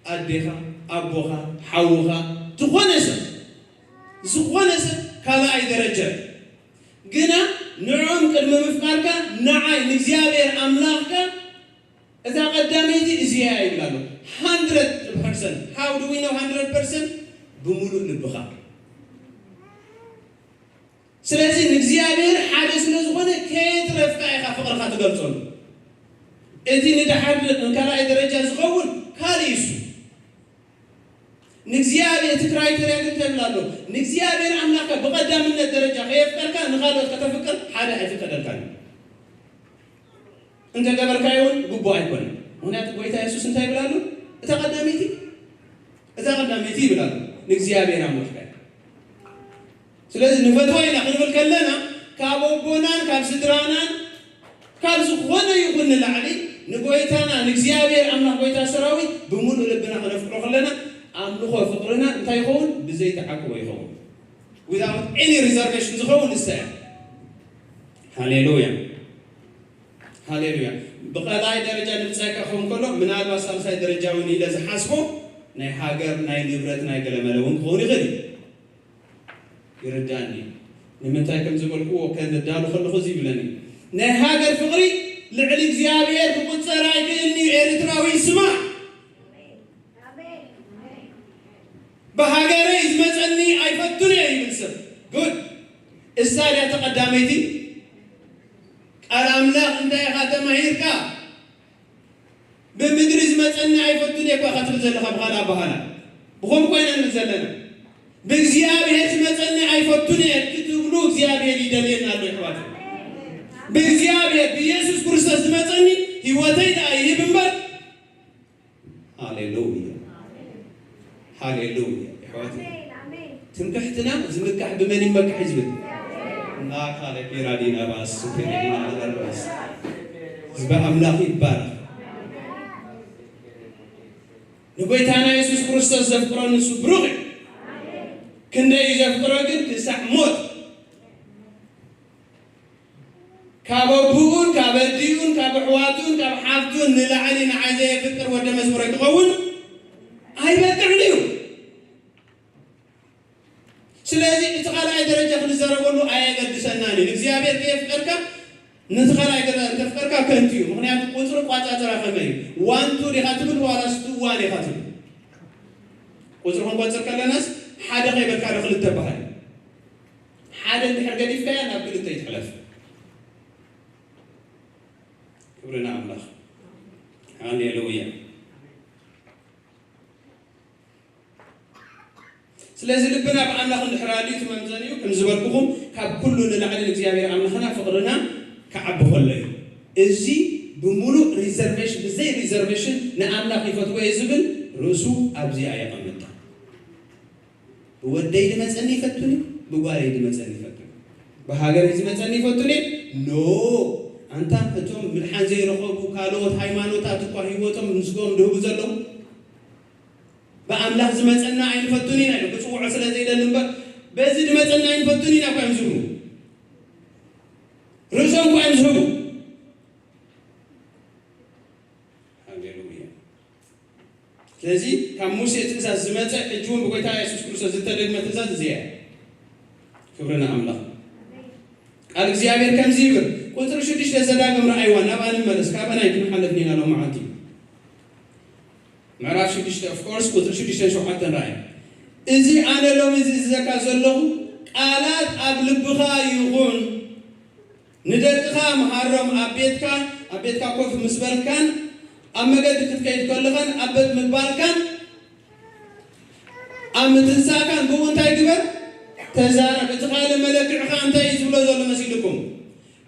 [SPEAKER 4] أديها أبوها حوها تخونسا كلا أي درجة قنا نعم كلمة مفقاركا نعاي نزيابير أملاكا إذا قداميتي إزياء يبلالو 100%. How do we know 100%? بمولو نبخا سلازي نزيابير حادث نزغوني كيت رفقايخا فقرخا تقلصون إذن ندحر كلا أي درجة زغول كاليسو نجزيابير تكراي تريد تبلالو نجزيابير أملاك بقدام من الدرجة خيف كركا نغالو كتفكر حدا حيفكر الكلام أنت قبل كايون قبوا أيكون هنا تقويتا يسوس انت يبلالو أتقدميتي بلالو نجزيابير أملاك سلازي نفتوينا خنبل كلنا كابوبونان كاب سدرانان كاب زخوانا يقولنا لعلي نقويتانا نجزيابير أملاك قويتا سراوي بمولو لبنا خنفقرو خلنا أملوخو فقرنا انتا يخون بزيت عكو يخون without any reservation زخون الساعة هاليلويا بقضاء درجة نبتساكا خون كله من عالبا سالساي درجة وني لازم حاسبه ناي حاجر ناي نبرت ناي قلمالون خوني غري يرداني نمنتا كم زبالكو وكان الدالو خلو خزي بلاني ناي حاجر فقري لعليك زيابير بقود سرايك إني إرتراوي سمع بهاجري إزمتني أيفتني أي منسب good السالة تقدميتي الأملاك عند خاتم هيركا بمدري إزمتني أيفتني أكوا خاتم زلها بغلا بهلا بخم كوينا نزلنا بزيابي إزمتني أيفتني كتبلو زيابي يدلينا الحواتي بزيابي بيسوس كريستوس إزمتني هواتين أيه بمبر هاليلويا حواتي تنكحتنا زمكح بمن يمكح حزب لا خالق يرادينا باس سفيرينا على الراس زبا أملاك يبارك نقولتانا يسوس كريستوس زفقرون نسبروغي كندا يزفقروغن تسع موت كابوبون كابديون كابحواتون كابحافتون نلعني نعزي فكر ودى مزورة تغون هاي بتعنيو سلازي اتقال أي درجة في الزرق له أي قد سناني نزيابير كيف فركا نتقال أي قد فركا كنتيو مخنيات قصر قاطع ترى خمي وان تو لخاتبل ورستو وان خاتبل قصر هم قصر كلناس حدا غير كارخ للتبهاي حدا اللي حرقني فيها أنا بقول تيتحلف كبرنا أملاخ هاليلويا سلازي لبنا بأملاخ الحرالي ثم مزانيو كم زبالكم كاب كلنا لعلي الإجابير أملاخنا فقرنا كعب خلي إزي بمولو ريزرفيشن بزي ريزرفيشن نأملاخ يفتوى يزبل رسو أبزي آية قمتا بودي لمسأني فتوني بوالي لمسأني فتوني بهاجر لمسأني فتوني نو أنت أنتم من حنزي رخبو كالوت هايمانوتا تقوى هيوتهم نسقون دهو زلو بأملاك زمتنا عين فتونين أيوة بس هو عسل زي اللمبة بزيد زمتنا عين فتونين أكو يمزحوا رسوم أكو يمزحوا هاليلويا لذي كم موسى تنسى زمتة الجون بقيتها يسوع كريستوس زتدق متنسى زيها كبرنا أملاك الإجابير كم زيبر قلت له شو ديش لزداق امرأة أيوة نبأ نملس كابنا يكون حلفني على معاتي 6 of course ቁጥር 6 ሸውዓተ ራእይ እዚ ኣነ ሎሚ ዝዘካ ዘለኹ ቃላት ኣብ ልብኻ ይኹን ንደቅኻ መሃሮም ኣብ ቤትካ ኮፍ ምስ በልካን ኣብ መገዲ ክትከይድ ከለኻን ኣብ ቤት ምባልካን ኣብ ምትንሳእካን ብኡ እንታይ ግበር ተዛረብ እቲ ካለ መለክዕኻ እንታይ ዝብሎ ዘሎ መሲልኩም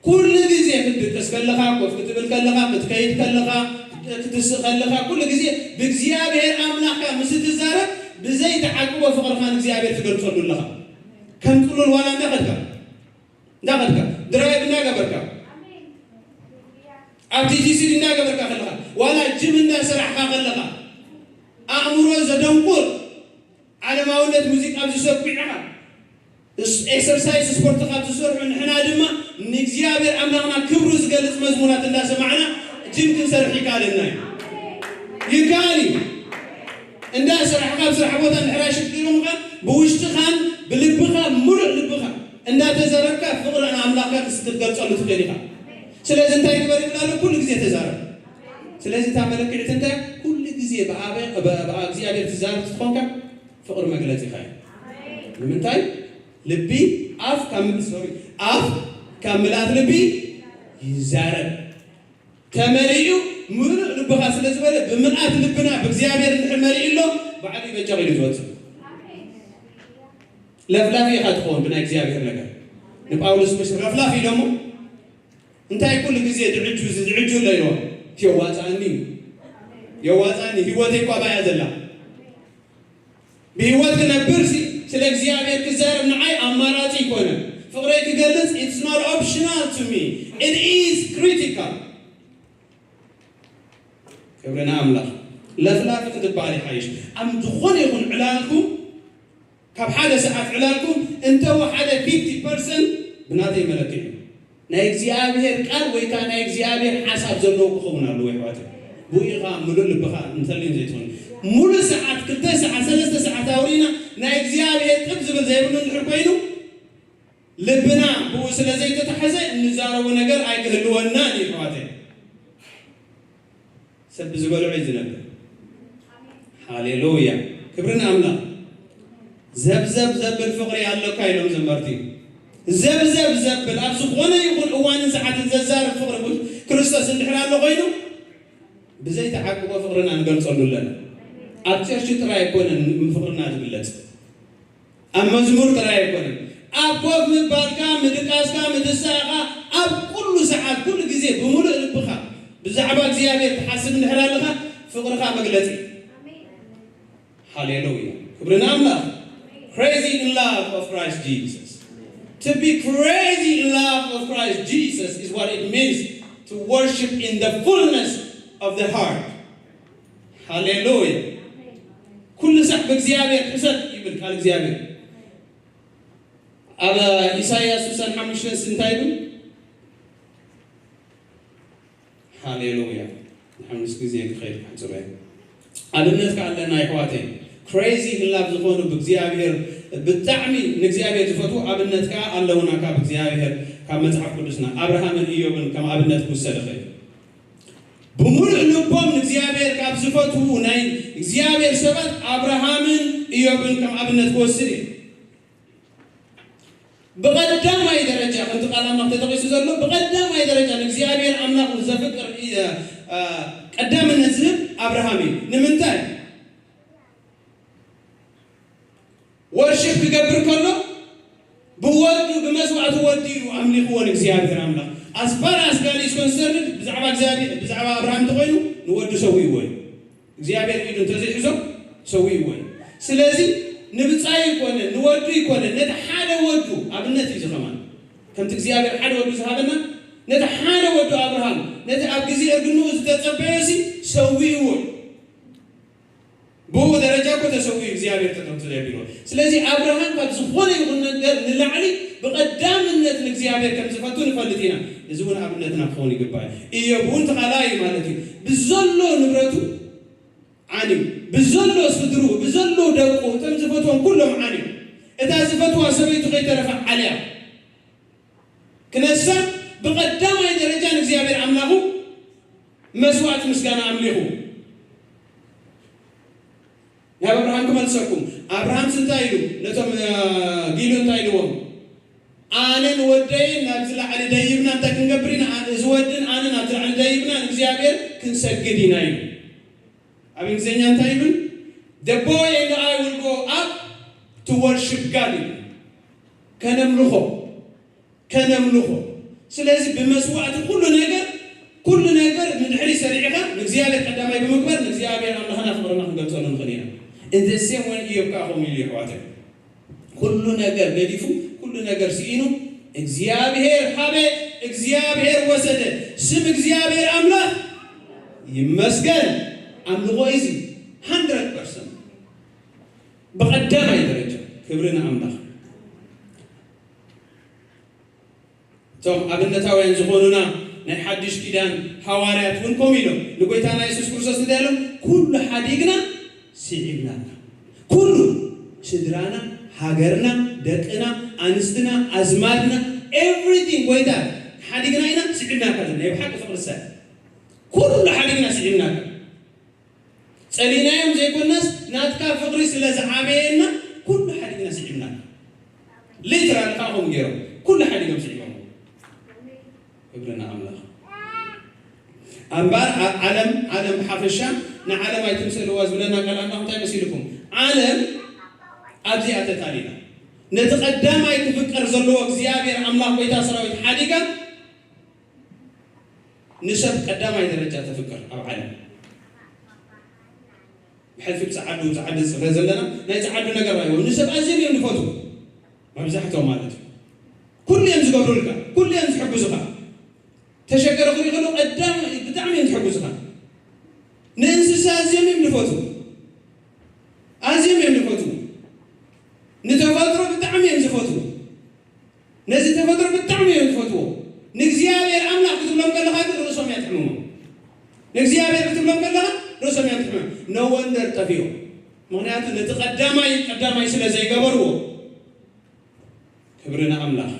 [SPEAKER 4] ኩሉ ግዜ ክትድቅስ ከለኻ ኮፍ ክትብል ከለኻ ክትከይድ ከለኻ ክትስእ ከለኻ ኩሉ ግዜ ብእግዚአብሔር ኣምላኽካ ምስ ትዛረብ ብዘይ ተዓቅቦ ፍቕርኻን እግዚአብሔር ትገልጸሉ ኣለኻ ከም ጥሉል ዋላ እንዳኸድካ ድራይቭ እንዳገበርካ ኣብ ቲቲሲ እንዳገበርካ ከለኻ ዋላ ጅም እንዳሰራሕካ ከለኻ ኣእምሮ ዘደንቁር ዓለማውነት ሙዚቃ ዝሰኩዕኻ ኤክሰርሳይዝ ስፖርት ካብ ዝሰርሑ ንሕና ድማ ንእግዚአብሔር ኣምላኽና ክብሩ ዝገልጽ መዝሙራት እንዳሰማዕና ጅም ክንሰርሕ ይካለና ይካሊ እንዳ ስራሕካ ብስራሕ ቦታ ንሕራሽ ክኢሉምካ ብውሽጥኻን ብልብኻ ሙሉእ ልብኻ እንዳተዛረብካ ፍቕሪ ኣምላኽካ ክትገልጸሉ ትኽእል ኢኻ ስለዚ እንታይ ግበር ይብላሉ ኩሉ ግዜ ተዛረብ ስለዚ እታ መለክዕቲ እንታይ ኩሉ ግዜ ብእግዚአብሔር ትዛረብ ትኾንካ ፍቕሪ መግለፂ ኢኻ ንምንታይ ልቢ ኣፍ ካብ ምልኣት ልቢ ይዛረብ ተመሪኡ ሙሉእ ልብኻ ስለ ዝበለ ብምልኣት ልብና ብእግዚአብሔር እንድሕር መሪኡሎ ባዕሉ ይበጨቕ ኢሉ ዝወፅእ ለፍላፊ ኢኻ ትኾን ብናይ እግዚአብሔር ነገር ንጳውሎስ ምሽ ረፍላፊ ደሞ እንታይ ኩሉ ግዜ ድዕጁ ሎ ኢልዎ የዋፃኒ ህይወተይ እኳ ባያ ዘላ ብህይወት ክነብርሲ ስለ እግዚአብሔር ክዛረብ ንዓይ ኣማራፂ ይኮነ ፍቕረይ ክገልጽ it's not optional to me it is critical ክብርና ኣምላኽ ለፍላፊ ክትበሃል ይሓይሽ ኣብ ዝኾነ ይኹን ዕላልኩም ካብ ሓደ ሰዓት ዕላልኩም እንተው ሓደ 50% ብናተይ መለክዕ ናይ እግዚአብሔር ቃል ወይ ከዓ ናይ እግዚአብሔር ሓሳብ ዘለዎ ክኸውን ኣለዎ ኣሕዋተይ ብኡ ኢኻ ሙሉእ ልብኻ እንተልዩን ዘይትኾን ሙሉእ ሰዓት 2 ሰዓት 3 ሰዓት ኣውሪና ናይ እግዚአብሔር ጥብ ዝብል ዘይብሉ እንድሕር ኮይኑ ልብና ብኡ ስለ ዘይተታሕዘ እንዛረቡ ነገር ኣይክህልወናን እዩ ኣሕዋተይ ሰብ ዝበልዑ ዝነብር ሃሌሉያ ክብርና ኣምላኽ ዘብዘብ ዘብል ፍቕሪ ኣለካ ኢሎም ዘመርቲ ዘብዘብ ዘብል ኣብ ዝኾነ ይኹን እዋንን ሰዓትን ዘዛርብ ፍቕሪ ክርስቶስ እንድሕር ኣሎ ኮይኑ ብዘይ ተዓቅቦ ፍቕርና ንገልጸሉ ኣለና ኣብ ቸርች ጥራይ ኣይኮነን ፍቕርና ዝግለጽ ኣብ መዝሙር ጥራይ ኣይኮነን ኣብ ኮፍ ምባልካ ምድቃስካ ምትሳእኻ ኣብ ኩሉ ሰዓት ኩሉ ግዜ ብሙሉእ ልብኻ ብዛዕባ እግዚአብሔር ተሓስብ እንድሕር ኣለኻ ፍቕርኻ መግለፂ ሃሌሉያ ክብርና ኣምላኽ crazy in love of Christ Jesus to be crazy in love of Christ Jesus is what it means to worship in the fullness of the heart hallelujah كل سحب እግዚአብሔር حسد ይብል ቃል እግዚአብሔር ኣብ ኢሳይያስ 65 እንታይ ይብል ሃሌሉያ ሓምስ ጊዜ ክኸይድ ሕጽበይ ኣብነት ካለና ይሕዋተይ crazy in love ዝኾኑ ብእግዚአብሔር ብጣዕሚ ንእግዚአብሔር ዝፈትዉ ኣብነት ከዓ ኣለውና ካብ እግዚአብሔር ካብ መጽሓፍ ቅዱስና አብርሃምን ኢዮብን ከም ኣብነት ክውሰድ ይኽእል بملء لبهم نجزيابير كاب زفتو ناين نجزيابير سبت أبراهامن إيوبن كم أبنت كوسري بقدام ما يدرجة أنت قال أملاك تتقيس زلوا بقدام ما يدرجة نجزيابير أملاك وزفكر قدام النزل أبراهامي نمنتاي ورشب كقبر كله بودو بمسوعة وديرو أملكوا نجزيابير أملاك as far as God is concerned بزعبا እግዚአብሔር بزعبا أبراهام تقولوا نودو سوي وين እግዚአብሔር إيدون تزيحزو سوي وين سلازي نبصاي يكون نودو يكون نتحاله ودو أبنت يجي كمان كم እግዚአብሔር حاله ودو زهابنا نتحاله ودو أبراهام نتأب جزء أرجنو زتتبعسي سوي وين بو درجة كده سوي እግዚአብሔር تتبعسي سلازي أبراهام قد زخونه يقول نلعلي بقدام النت እግዚአብሔር كم زفتون فلتينا يزون أبنتنا خوني قبائل إيابون تقلاي مالتي بزلوا نبرتو عني بزلوا صدرو بزلوا دقو تم زفتوهم كلهم عني إذا زفتوا سويت غير ترفع عليها كنسا بقدام أي درجة እግዚአብሔር أملاكو مسوعة مسكانة أمليه ናብ አብርሃም ክመልሰኩም አብርሃም ስንታይሉ ነቶም ጊሉ እንታይሉዎም አነን ወደይ ናብ ዝላዕሊ ደይብና እንታይ ክንገብርና ዝወድን አነ ናብ ዝላዕሊ ደይብና እግዚአብሔር ክንሰግድ ኢና ኢሉ ኣብ እንግሊዝኛ እንታይ ይብል the boy and I will go up to worship God ከነምልኾ ስለዚህ በመስዋዕት ኩሉ ነገር ምድሕሪ ሰሪዕኻ እግዚአብሔር ቀዳማይ በመግበር እግዚአብሔር አምላኽና ፍቅርና ክንገልጸሉ ንኽእል ኢና in the same way ይብቃኹም ኢሉ ይሕዋተይ ኩሉ ነገር ገዲፉ ኩሉ ነገር ሲኢኑ እግዚአብሔር ሀበ እግዚአብሔር ወሰደ ስም እግዚአብሔር አምላክ ይመስገን አምልኾ እዚ 100% በቀዳማይ ደረጃ ክብርና አምላክ ቶም አብነታውያን ዝኾኑና ናይ ሓድሽ ኪዳን ሐዋርያት ውን ኮም ኢሎም ንጎይታና ኢየሱስ ክርስቶስ እንዳሎም ኩሉ ሓዲግና ስዒብና ኩሉ ስድራና ሃገርና ደቅና አንስትና አዝማድና everything ጎይታ ሓዲግና ኢና ስዒብና ካለና ይብሓቅ ፍቅርሳ ኩሉ ሓዲግና ስዒብና ጸሊናዮም ዘይኮነስ ናትካ ፍቅሪ ስለዝዓበየና ኩሉ ሓዲግና ስዒብና ሊትራል ካኹም ገይሮም ኩሉ ሓዲጎም ስዒቦም እግርና አምላክ أمبار عالم حفشة نعالم يتمثل وازمنا كلامنا هم تمثيلكم عالم أبدي أتتالينا نتقدم يتفكر زلوا زيابير أملاك بيت أسراويت حادقة نشب قدام يدرجة تفكر أو عالم بحيث تعدد رزلنا نتعدد نقرأ ونشب أزيم يوم نفوتو ما بزحته مالته كل يوم زقبروا لك كل يوم تحبوا زخا تشكر أخوي قالوا قدام بتعمل تحبوا زخا ننسى أزيم يوم نفوتو أزيم يوم نفوتو نتفضروا بتعمل يوم نفوتو نزي تفضروا بتعمل يوم نفوتو نجزيابير أملاك كتب لهم قال لها كتب رسوم يتحمون نجزيابير كتب لهم قال لها رسوم يتحمون no wonder تفيو مغنيات قدامي سلا زي قبروا كبرنا أملاك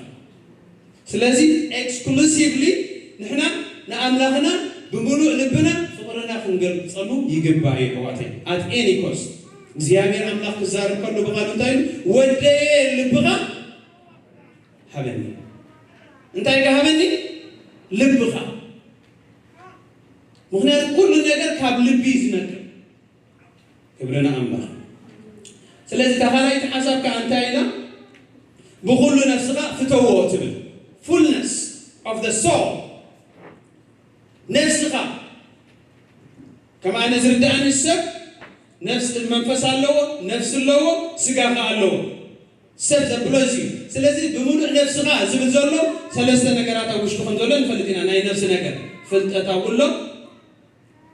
[SPEAKER 4] سلازي exclusively نحنا نأملاكنا بملوء لبنا فقرنا خنقل صلو يقبع يقواتي at any cost نجزيابير أملاك الزارب كله بغالون تايلو ودي لبغا هبني انت يقهبني لبخا مغنيات كل نجر كاب لبي زنكر كبرنا أملاك سلازي تخلايت حسب كأنتاينا بقول نفسها فتوه تبل fullness of the soul نفسها كما نزر دان السب نفس المنفس الله نفس الله سقاها الله سب زبلوزي سلازي بملوء نفسها زبل زلو ثلاثه نغرات وش كون زلو نفلتنا ناي نفس نغر فلطتا كله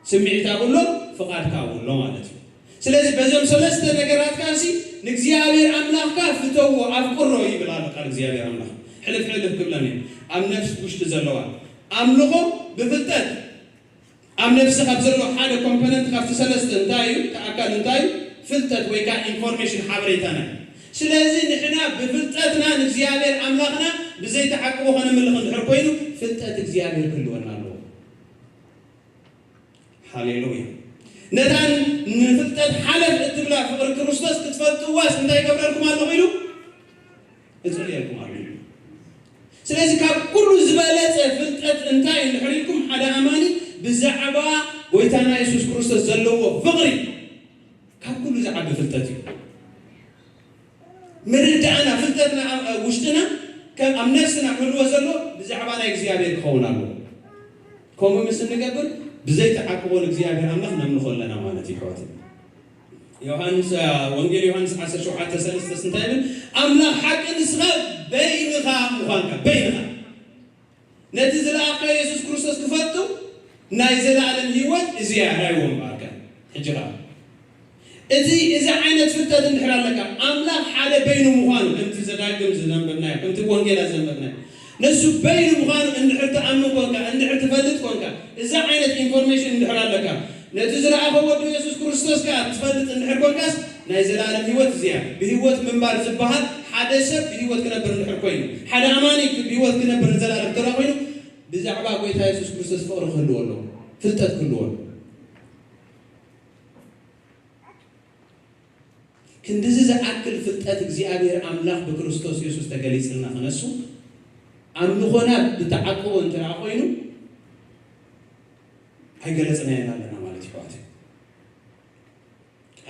[SPEAKER 4] سمعتا كله فقادكا كله معناته سلازي بزم ثلاثه نغرات كاسي نግዚአብሔር አምላክ ፍተው አፍቅሮ ይብላል ቃል እግዚአብሔር አምላክ حلف كلامي ام نفس وش تزلوا املغو بفلتت ام نفس خبزلو حاجه كومبوننت خفت ثلاثه انتايو تاكل انتايو فلتت ويكا انفورميشن حبريتنا ስለዚህ ንሕና بفلتتنا እግዚአብሔር አምላክና بزي تعقبو خن ملخ እንድሕር ኮይኑ ፍልጠት እግዚአብሔር ክልወና አለው ሃሌሉያ ነዳን ንፍልጠት ሓለፍ እትብላ ፍቅር ክርስቶስ ክትፈልጥዋስ እንታይ ይገብረልኩም ኣሎ ኢሉ እጽልየልኩም ኣሎ ስለዚህ ካብ ኩሉ ዝበለጸ ፍልጠት እንታይ እንድሕሪልኩም ሓደ ኣማኒ ብዛዕባ ጎይታና ኢየሱስ ክርስቶስ ዘለዎ ፍቅሪ ካብ ኩሉ ዝዓቢ ፍልጠት እዩ ምርዳእና ፍልጠትና ውሽጥና ከም ኣብ ነፍስና ክህልዎ ዘሎ ብዛዕባ ናይ እግዚአብሔር ክኸውን ኣለዎ ከምኡ ምስ ንገብር ብዘይ ተዓቅቦን እግዚአብሔር ኣምላኽ ነምልኾለና ማለት እዩ ሕዋት ዮሐንስ ወንጌል ዮሐንስ 17:3 እንታይ ኣምላኽ ሓቂ ንስኻ በይንኻ ምዃንካ በይንኻ ነቲ ዝለኣኸ ኢየሱስ ክርስቶስ ክፈልጡ ናይ ዘለዓለም ህይወት እዚያ ራይዎም ባርካ ሕጂኻ እዚ ዓይነት ፍልጠት እንድሕር ኣለካ ኣምላኽ ሓደ በይኑ ምዃኑ ከምቲ ዘዳግም ዝነበርናዮ ከምቲ ወንጌላት ዝነበርናዮ ነሱ በይኑ ምዃኑ እንድሕር ተኣምን ኮንካ እንድሕር ትፈልጥ ኮንካ እዚ ዓይነት ኢንፎርሜሽን እንድሕር ኣለካ ነቲ ዝለኣኸ ወዲ ኢየሱስ ክርስቶስ ከዓ ትፈልጥ እንድሕር ኮንካስ ናይ ዘለዓለም ህይወት እዚያ ብህይወት ምንባር ዝበሃል ሓደ ሰብ ብህይወት ክነብር እንድሕር ኮይኑ ሓደ ኣማኒ ብህይወት ክነብር ዘለዓለም ተራ ኮይኑ ብዛዕባ ጎይታ ኢየሱስ ክርስቶስ ፍቅሪ ክህልዎ ኣለዎ ፍልጠት ክህልዎ ክንድዚ ዝኣክል ፍልጠት እግዚአብሔር አምላክ በክርስቶስ ኢየሱስ ተገሊጽልና ከነሱ አምልኾና ብተዓቆ እንተራ ኮይኑ አይገለጽና ያለና ማለት ይዋት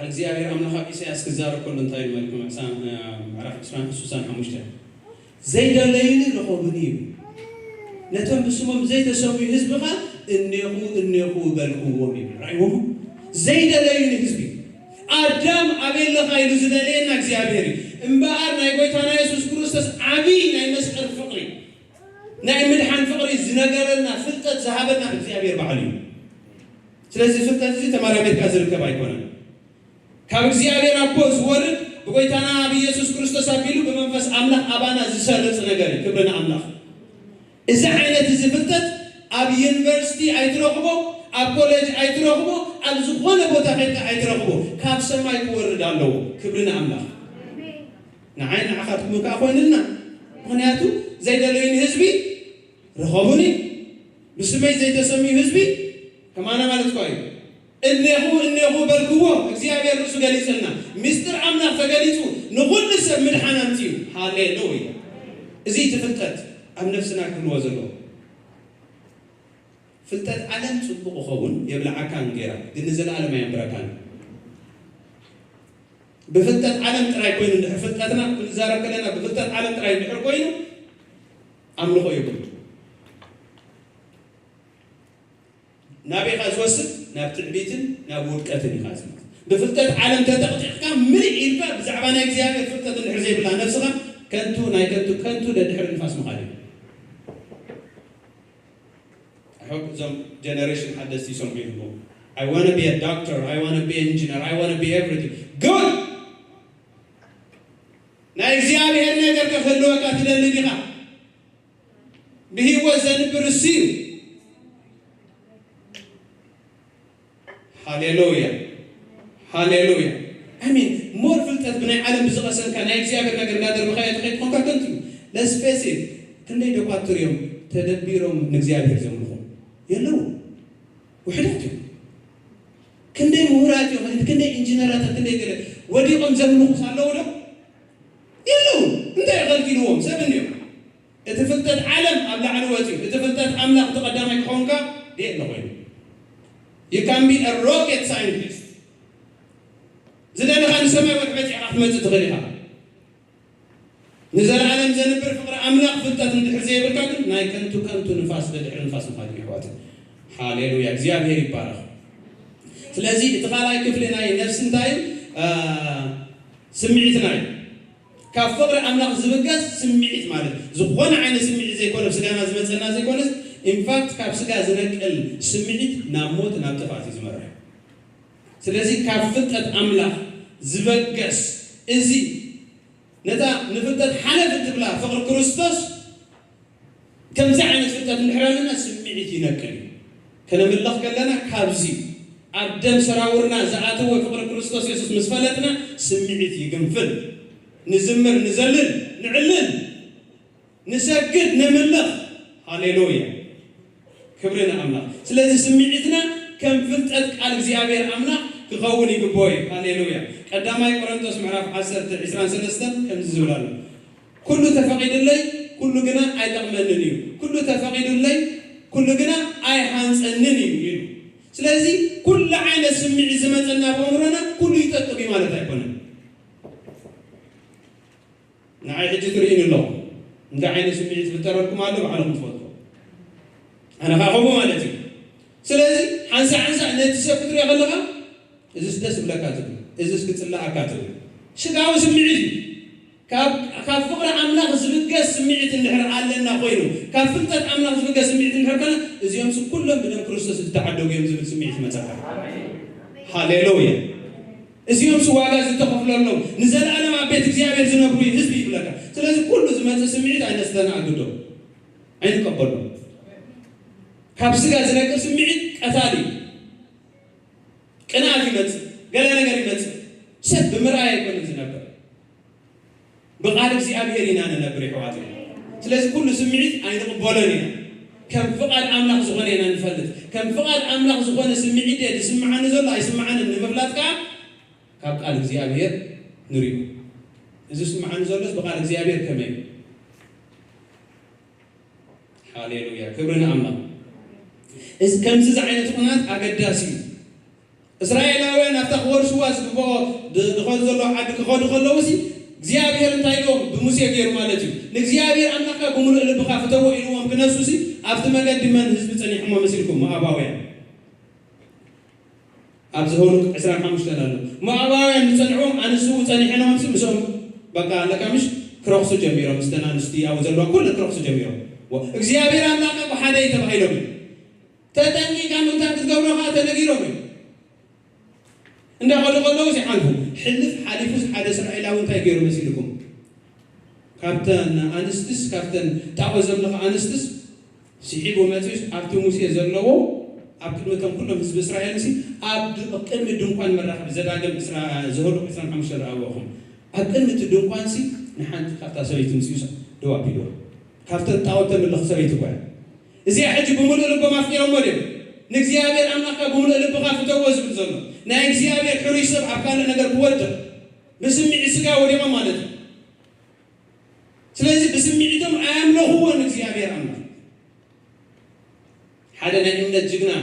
[SPEAKER 4] እግዚአብሔር አምላክ ኢሳይያስ ከዛር ኮል እንታይ መልኩ ምዕራፍ 25 ዘይደለይኒ ረኸቡኒ ነቶም ብስሞም ዘይተሰሙ ህዝብኻ እኔኹ በልዕዎም ይብል ራእይዎም ዘይደለይኒ ህዝቢ አዳም አቤል ለኻይሉ ዝደለየና እግዚአብሔር እምበኣር ናይ ጎይታና ኢየሱስ ክርስቶስ ዓብይ ናይ መስቀል ፍቅሪ ናይ ምድሓን ፍቅሪ ዝነገረና ፍልጠት ዝሃበና እግዚአብሔር በዓል እዩ ስለዚህ ፍልጠት እዚ ተማራቤትካ ዝርከብ ኣይኮነን ካብ እግዚአብሔር አቦ ዝወርድ በጎይታና በኢየሱስ ክርስቶስ አቢሉ በመንፈስ አምላክ አባና ዝሰርጽ ነገር ክብርና አምላክ እዚ ዓይነት እዚ ፍልጠት ኣብ ዩኒቨርሲቲ ኣይትረኽቦ ኣብ ኮሌጅ ኣይትረኽቦ ኣብ ዝኾነ ቦታ ከይድካ ኣይትረኽቦ ካብ ሰማይ ክወርድ ኣለዎ ክብርና አምላክ ንዓይ ንዓኻትኩም ከዓ ኮይንልና ምክንያቱ ዘይደለዩኒ ህዝቢ ረኸቡኒ ብስመይ ዘይተሰሚዩ ህዝቢ ከማና ማለት እዩ እኔኹ በልክዎ እግዚአብሔር ርሱ ገሊጽልና ምስጢር አምላክ ተገሊጹ ንኹሉ ሰብ ምድሓን ኣምፅኡ ሃሌሉያ እዚ ትፍልጠት ኣብ ነፍስና ክህልዎ ዘለዎ ፍልጠት ዓለም ጽቡቕ ኸውን የብልዓካን ጌራ ግን ዘለዓለም ኣየንብረካን ብፍልጠት ዓለም ጥራይ ኮይኑ እንድሕር ፍልጠትና ክንዛረብ ከለና ብፍልጠት ዓለም ጥራይ እንድሕር ኮይኑ ኣምልኾ ይብሉ ናቤኻ ዝወስድ ናብ ትዕቢትን ናብ ውድቀትን ኢኻ ዝመት ብፍልጠት ዓለም ተጠቕጢቕካ ምልእ ኢልካ ብዛዕባ ናይ እግዚአብሔር ፍልጠት እንድሕር ዘይብላ ነፍስኻ ከንቱ ደድሕር ንፋስ ምኻድ እዩ I hope some generation had this some people. I want to be a doctor, I want to be an engineer, I want to be everything. Good! Na እግዚአብሔር ነገር ከፈለወካ ትደልድኻ ብህይወት ዘንብር ሲል ሃሌሉያ ሃሌሉያ አሜን ሞር ፍልጠት ብናይ ዓለም ብዝቐሰንካ ናይ እግዚአብሔር ነገር እንዳደርብኻ የተኸይትኾንካ ከንቱ ለስፔሲ ክንደይ ዶክተር እዮም ተደቢሮም ንእግዚአብሔር ዘምልኹ የለው ውሕዳት እዮም ክንደይ ምሁራት እዮም ክንደይ ኢንጂነራት ክንደይ ገለ ወዲቖም ዘምልኹ ሳለዉ ዶ የለው እንታይ ኸልኪልዎም ሰብ እንዮም እቲ ፍልጠት ዓለም ኣብ ላዕሊ ወፂኡ እቲ ፍልጠት ኣምላኽ ተቐዳማይ ክኾንካ የለ ኮይኑ you can be a rocket scientist ዝደለኻ ንሰማይ ወድበፂዕኻ ክትመፅእ ትኽእል ኢኻ ንዘለዓለም ዘንብር ፍቅሪ አምላክ ፍልጠት እንድሕር ዘይብልካ ግን ናይ ከንቱ ንፋስ ደድሕር ንፋስ ምኻድ ይሕዋት ሃሌሉያ እግዚአብሔር ይባረክ ስለዚህ እቲ ካልኣይ ክፍሊ ናይ ነፍሲ እንታይ ስምዒት ናይ ካብ ፍቅሪ አምላክ ዝብገስ ስምዒት ማለት ዝኾነ ዓይነት ስምዒት ዘይኮነ ስጋና ዝመፀና ዘይኮነ ኢንፋክት ካብ ስጋ ዝነቅል ስምዒት ናብ ሞት ናብ ጥፋት ዝመርሕ ስለዚህ ካብ ፍልጠት አምላክ ዝበገስ እዚ ነታ ንፍልጠት ሓለፍ ትብላ ፍቅሪ ክርስቶስ ከምዚ ዓይነት ፍልጠት እንድሕረልና ስምዒት ይነቅል ከነምልኽ ከለና ካብዚ ኣብ ደም ሰራውርና ዝኣተወ ፍቅሪ ክርስቶስ ኢየሱስ ምስ ፈለጥና ስምዒት ይግንፍል ንዝምር ንዘልል ንዕልል ንሰግድ ንምልኽ ሃሌሉያ ክብርና አምላክ ስለዚህ ስምዒትና ከም ፍልጠት ቃል እግዚአብሔር አምላክ ክኸውን ይግባእ እዩ ሃሌሉያ ቀዳማይ ቆሮንቶስ ምዕራፍ 10:23 ከምዚ ዝብላሉ ኩሉ ተፈቂዱለይ ኩሉ ግና ኣይጠቕመንን እዩ ኩሉ ተፈቂዱለይ ኩሉ ግና ኣይሃንፀንን እዩ ኢሉ ስለዚህ ኩሉ ዓይነት ስምዒት ዝመፀና በእምሮና ኩሉ ይጠቅም ማለት ኣይኮነን ንዓይ ሕጂ ትርእይን ኣለኹ እንታይ ዓይነት ስምዒት ዝፍጠረልኩም ኣሎ ባዕልኩም ትፈልጡ ኣነ ካኸሙ ማለት እዩ ስለዚህ ሓንሳ ነቲ ሰብ ክትሪኦ ከለኻ እዚስ ደስ ብለካ ትብል እዚስ ክፅላኣካ ትብል ስጋዊ ስምዒት እዩ ካብ ፍቅሪ አምላክ ዝብገስ ስምዒት እንድሕር ኣለና ኮይኑ ካብ ፍልጠት አምላክ ዝብገስ ስምዒት እንድሕር ከለና እዚኦም ኩሎም ብደም ክርስቶስ ዝተዓደጉ እዮም ዝብል ስምዒት ይመፀካ ሃሌሉያ እዚኦም ዋጋ ዝተኸፍለሎም ንዘለዓለም ኣብ ቤት እግዚአብሔር ዝነብሩ ህዝቢ ይብለካ ስለዚ ኩሉ ዝመፅእ ስምዒት ኣይነስተናግዶ ኣይንቀበሎ ካብ ስጋ ዝነቅል ስምዒት ቀታሊ ቅንዓት ይመፅእ ገለ ነገር ይመፅእ ሰብ ብምርኣይ ኣይኮነን ዝነብር ብቃል እግዚአብሔር ኢና ንነብር ይሕዋት ስለዚ ኩሉ ስምዒት ኣይንቕበሎን ኢና ከም ፍቃድ አምላክ ዝኾነ ኢና ንፈልጥ ከም ፍቃድ አምላክ ዝኾነ ስምዒት ዝስምዓኒ ዘሎ ኣይስምዓንን ንምፍላጥ ከዓ ካብ ቃል እግዚአብሔር ንሪኡ እዚ ስምዓኒ ዘሎስ ብቃል እግዚአብሔር ከመይ ሃሌሉያ ክብርን ኣምላኽ እዚ ከምዚ ዓይነት ኩናት ኣገዳሲ እዩ እስራኤላውያን ኣብታ ክወርሽዋ ዝግብኦ ድኸዱ ዘሎ ዓዲ ክኸዱ ከለዉ እግዚአብሔር እንታይ ኢሎም ብሙሴ ገይሩ ማለት እዩ ንእግዚአብሔር ኣምላኽካ ብምሉእ ልብኻ ፍተዎ ኢልዎም ክነሱ ኣብቲ መገዲ መን ህዝቢ ፀኒሖሞ መሲልኩም ሞዓባውያን ኣብዚ ሁሉቅ 25 ኣሎ ሞዓባውያን ንፀንዕዎም ኣንስው ፀኒሕኖም ምስኦም በቃ ለካምሽ ክረኽሱ ጀሚሮም ምስተን ኣንስቲ ኣብኡ ዘለዋ ኩለን ክረኽሱ ጀሚሮም እግዚአብሔር ኣምላኽካ ብሓደይ ተባሂሎም እዩ ተጠንቂቃ ምንታይ ክትገብሮኻ ተነጊሮም እዩ እንዳኸዱ ከለዉ ይሓልፉ ሕልፍ ሓሊፉስ ሓደ እስራኤላዊ እንታይ ገይሩ መሲልኩም ካብተን ኣንስትስ ካብተን ጣዖት ዘምልኽ ኣንስትስ ስሒቡ መፂኡስ ኣብቲ ሙሴ ዘለዎ ኣብ ቅድሚቶም ኩሎም ህዝቢ እስራኤል ኣብ ቅድሚ ድንኳን መራኸቢ ዘዳግም ዘሁሉቅ 25 ረኣበኹም ኣብ ቅድሚ እቲ ድንኳን ንሓንቲ ካብታ ሰበይቲ መፂኡ ደው ኣቢልዎ ካብተን ጣዖት ተምልኽ ሰበይቲ ጓ እዚኣ ሕጂ ብምሉእ ልቦም ኣፍቂሮሞ ድዮም ንእግዚአብሔር ኣምላኽካ ብምሉእ ልብኻ ፍተዎ ዝብል ዘሎ ናይ እግዚአብሔር ሕሩይ ሰብ ኣብ ካልእ ነገር ክወድቕ ብስሚዒት ስጋ ወዲቖም ማለት እዩ ስለዚ ብስሚዒቶም ኣያምለኽዎን እግዚአብሔር ኣምላኽ ሓደ ናይ እምነት ጅግና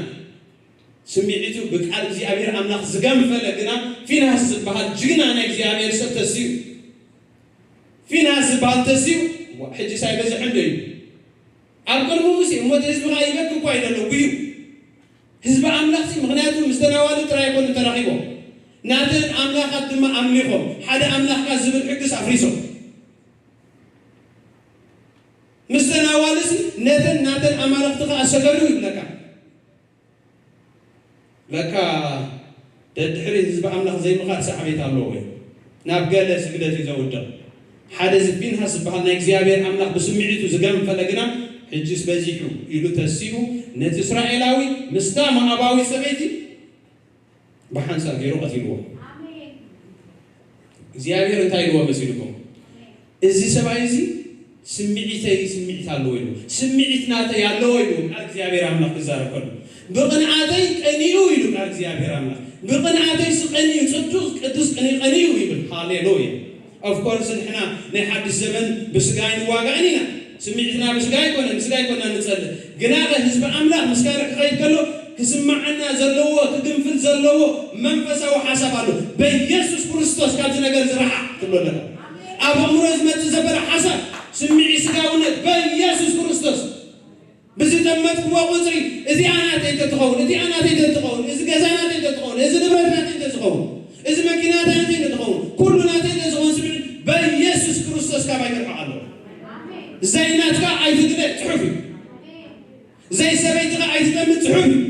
[SPEAKER 4] ስሚዒቱ ብቃል እግዚአብሔር ኣምላኽ ዝገንፈለ ግና ፊናስ ዝበሃል ጅግና ናይ እግዚአብሔር ሰብ ተስዩ ፊናስ ዝበሃል ተስዩ ሕጂ ሳይበዝሕ እንዶ እዩ ኣብ ቅድሚ ሙሴ እሞት ህዝብኻ ይበክ እኳ ይደሎ ጉዩ ህዝቢ ኣምላኽ ምክንያቱ ምስ ተናዋሉ ጥራይ ኮኑ ተረኺቦም ናተን ኣምላኻት ድማ ኣምሊኾም ሓደ ኣምላኽካ ዝብል ሕግስ ኣፍሪሶም ምስ ተናዋሉ ነተን ናተን ኣማልኽትኻ ኣሰገዱ ይብለካ ለካ ደድሕሪ ህዝቢ ኣምላኽ ዘይምኻድ ሳዕቤት ኣለዎ እዩ ናብ ገለ ስግደት እዩ ዘውድቕ ሓደ ፊንሃስ ዝበሃል ናይ እግዚአብሔር ኣምላኽ ብስሚዒቱ ዝገንፈለ ግና ሕጅስ በዚሑ ኢሉ ተሲቡ ነቲ እስራኤላዊ ምስታ ሞዓባዊ ሰበይቲ ብሓንሳር ገይሩ ቀቲልዎ እግዚአብሔር እንታይ ኢልዎ መሲልኩም እዚ ሰብኣይ እዚ ስምዒተይ ስምዒት ኣለዎ ኢሉ ስምዒት ናተይ ኣለዎ ኢሉ ቃል እግዚአብሔር ኣምላኽ ክዛረብ ከሎ ብቕንዓተይ ቀኒዩ ኢሉ ቃል እግዚአብሔር ኣምላኽ ብቕንዓተይ ቀኒዩ ቅዱስ ቅዱስ ቀኒዩ ይብል ሃሌሉያ ኦፍኮርስ ንሕና ናይ ሓድሽ ዘመን ብስጋ ንዋጋእን ኢና ስምዒትና ብስጋ ይኮነ ንጸልእ ግና ህዝቢ ኣምላኽ ምስካረ ክኸይድ ከሎ ክስማዓና ዘለዎ ክግንፍል ዘለዎ መንፈሳዊ ሓሳብ ኣሎ በኢየሱስ ክርስቶስ ካብዚ ነገር ዝረሓ ትብለለካ ኣብ ኣእምሮ ዝመፅእ ዘበለ ሓሳብ ስምዒት ስጋውነት በኢየሱስ ክርስቶስ ብዝጠመጥክዎ ቁፅሪ እዚኣ ናተይ ተትኸውን እዚኣ ናተይ ተትኸውን እዚ ገዛ ናተይ ተትኸውን እዚ ንብረት ናተይ ተትኸውን እዚ መኪና ናተይ ተትኸውን ኩሉ ናተይ ተዝኸውን ስምዒት በኢየሱስ ክርስቶስ ካባይ ይርሓቕ ኣለዎ زي ناتك عايز تقدر تحفي زي سبيتك عايز تعمل تحفي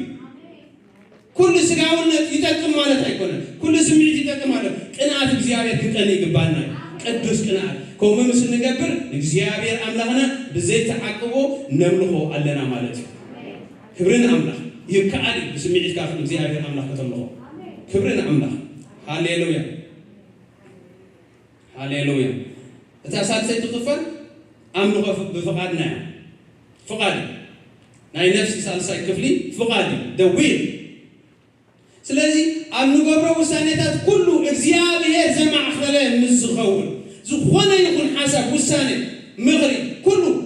[SPEAKER 4] كل سجاونا يتكلم مالك هيكونه كل سميت يتكلم مالك قناعة እግዚአብሔር كقني يقبلنا قدوس قناعة كوم مسن نقبر እግዚአብሔር أملاخنا بزي تعقبه نملخه علينا مالك كبرنا أملاخ يكعد بسميت كافر እግዚአብሔር أملاخ تملخه كبرنا أملاخ هاليلويا هاليلويا أتأسات سيتطفل أملغ بفقادنا فقادي ناي نفسي سالساي كفلي فقادي دويل سلازي أملغ وسانيتات كله እግዚአብሔር زمع خلاه مزخول زخونه يكون حسب وسانه مغري كله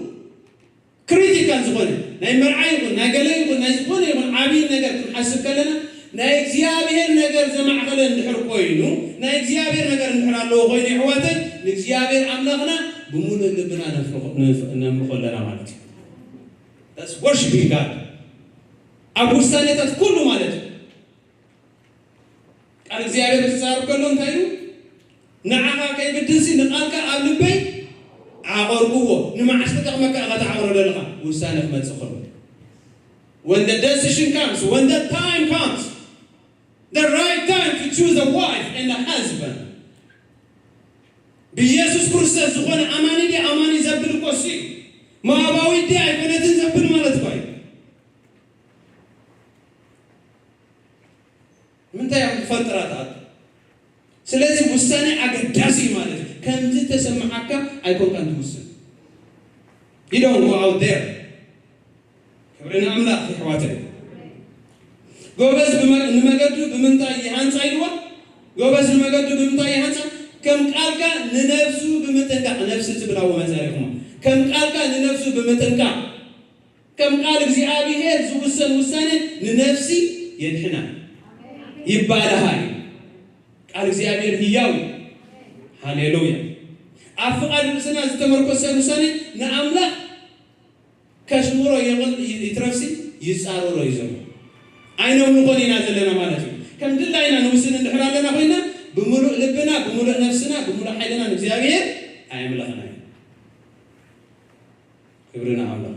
[SPEAKER 4] كريتيكال زخونه ناي مرعي يكون ناي قال يكون ناي زخونه يكون عابين ነገር حسب كلنا ناي እግዚአብሔር ነገር زمع خلاه ندحر كوينو ناي እግዚአብሔር ነገር ندحرالو ኮይኒ حواتي እግዚአብሔር أملاخنا بمون لبنا نملخ لنا مالك that's worshiping God أبو سانيتات كله مالك قال እግዚአብሔር بتصارب كله انتاينو نعاها كي بدنسي نقالك أبلبي عقرقوه نمعشتك أمك أغتا عقر للغا وسانك ما تسخر when the decision comes when the time comes the right time to choose a wife and a husband بيسوع كريستوس زخون أماني دي أماني زبل كوسي ما أباوي دي أيقونتين زبل مالت باي من تيام فترات هذا سلازم وسانة أقداسي مالت كم تسمعك أيقون كان توسن you don't go out there كبرنا أملا في حواتي قوبز نمجدو بمنتاي هانسا يدوا قوبز نمجدو بمنتاي هانسا كم قالك لنفسه بمتنقع نفس تبلاو مزاركم كم قالك لنفسه بمتنقع كم قال እግዚአብሔር ዝውሰን ውሳኔ ለነፍሲ የድህና ይባላል ቃል እግዚአብሔር ሕያው ሃሌሉያ አፍቃድ ልስና ዝተመርኮሰ ውሳኔ ለአምላክ ከሽሙሮ ይትረፍሲ ይጻሮሮ ይዘው አይነው ንቆኒና ዘለና ማለት ነው ከም ድላይና ንውስን እንድሕራለና ኮይና بملء لبنا بملء نفسنا بملء حيلنا እግዚአብሔር አይምለኸና ክብርና አምላክ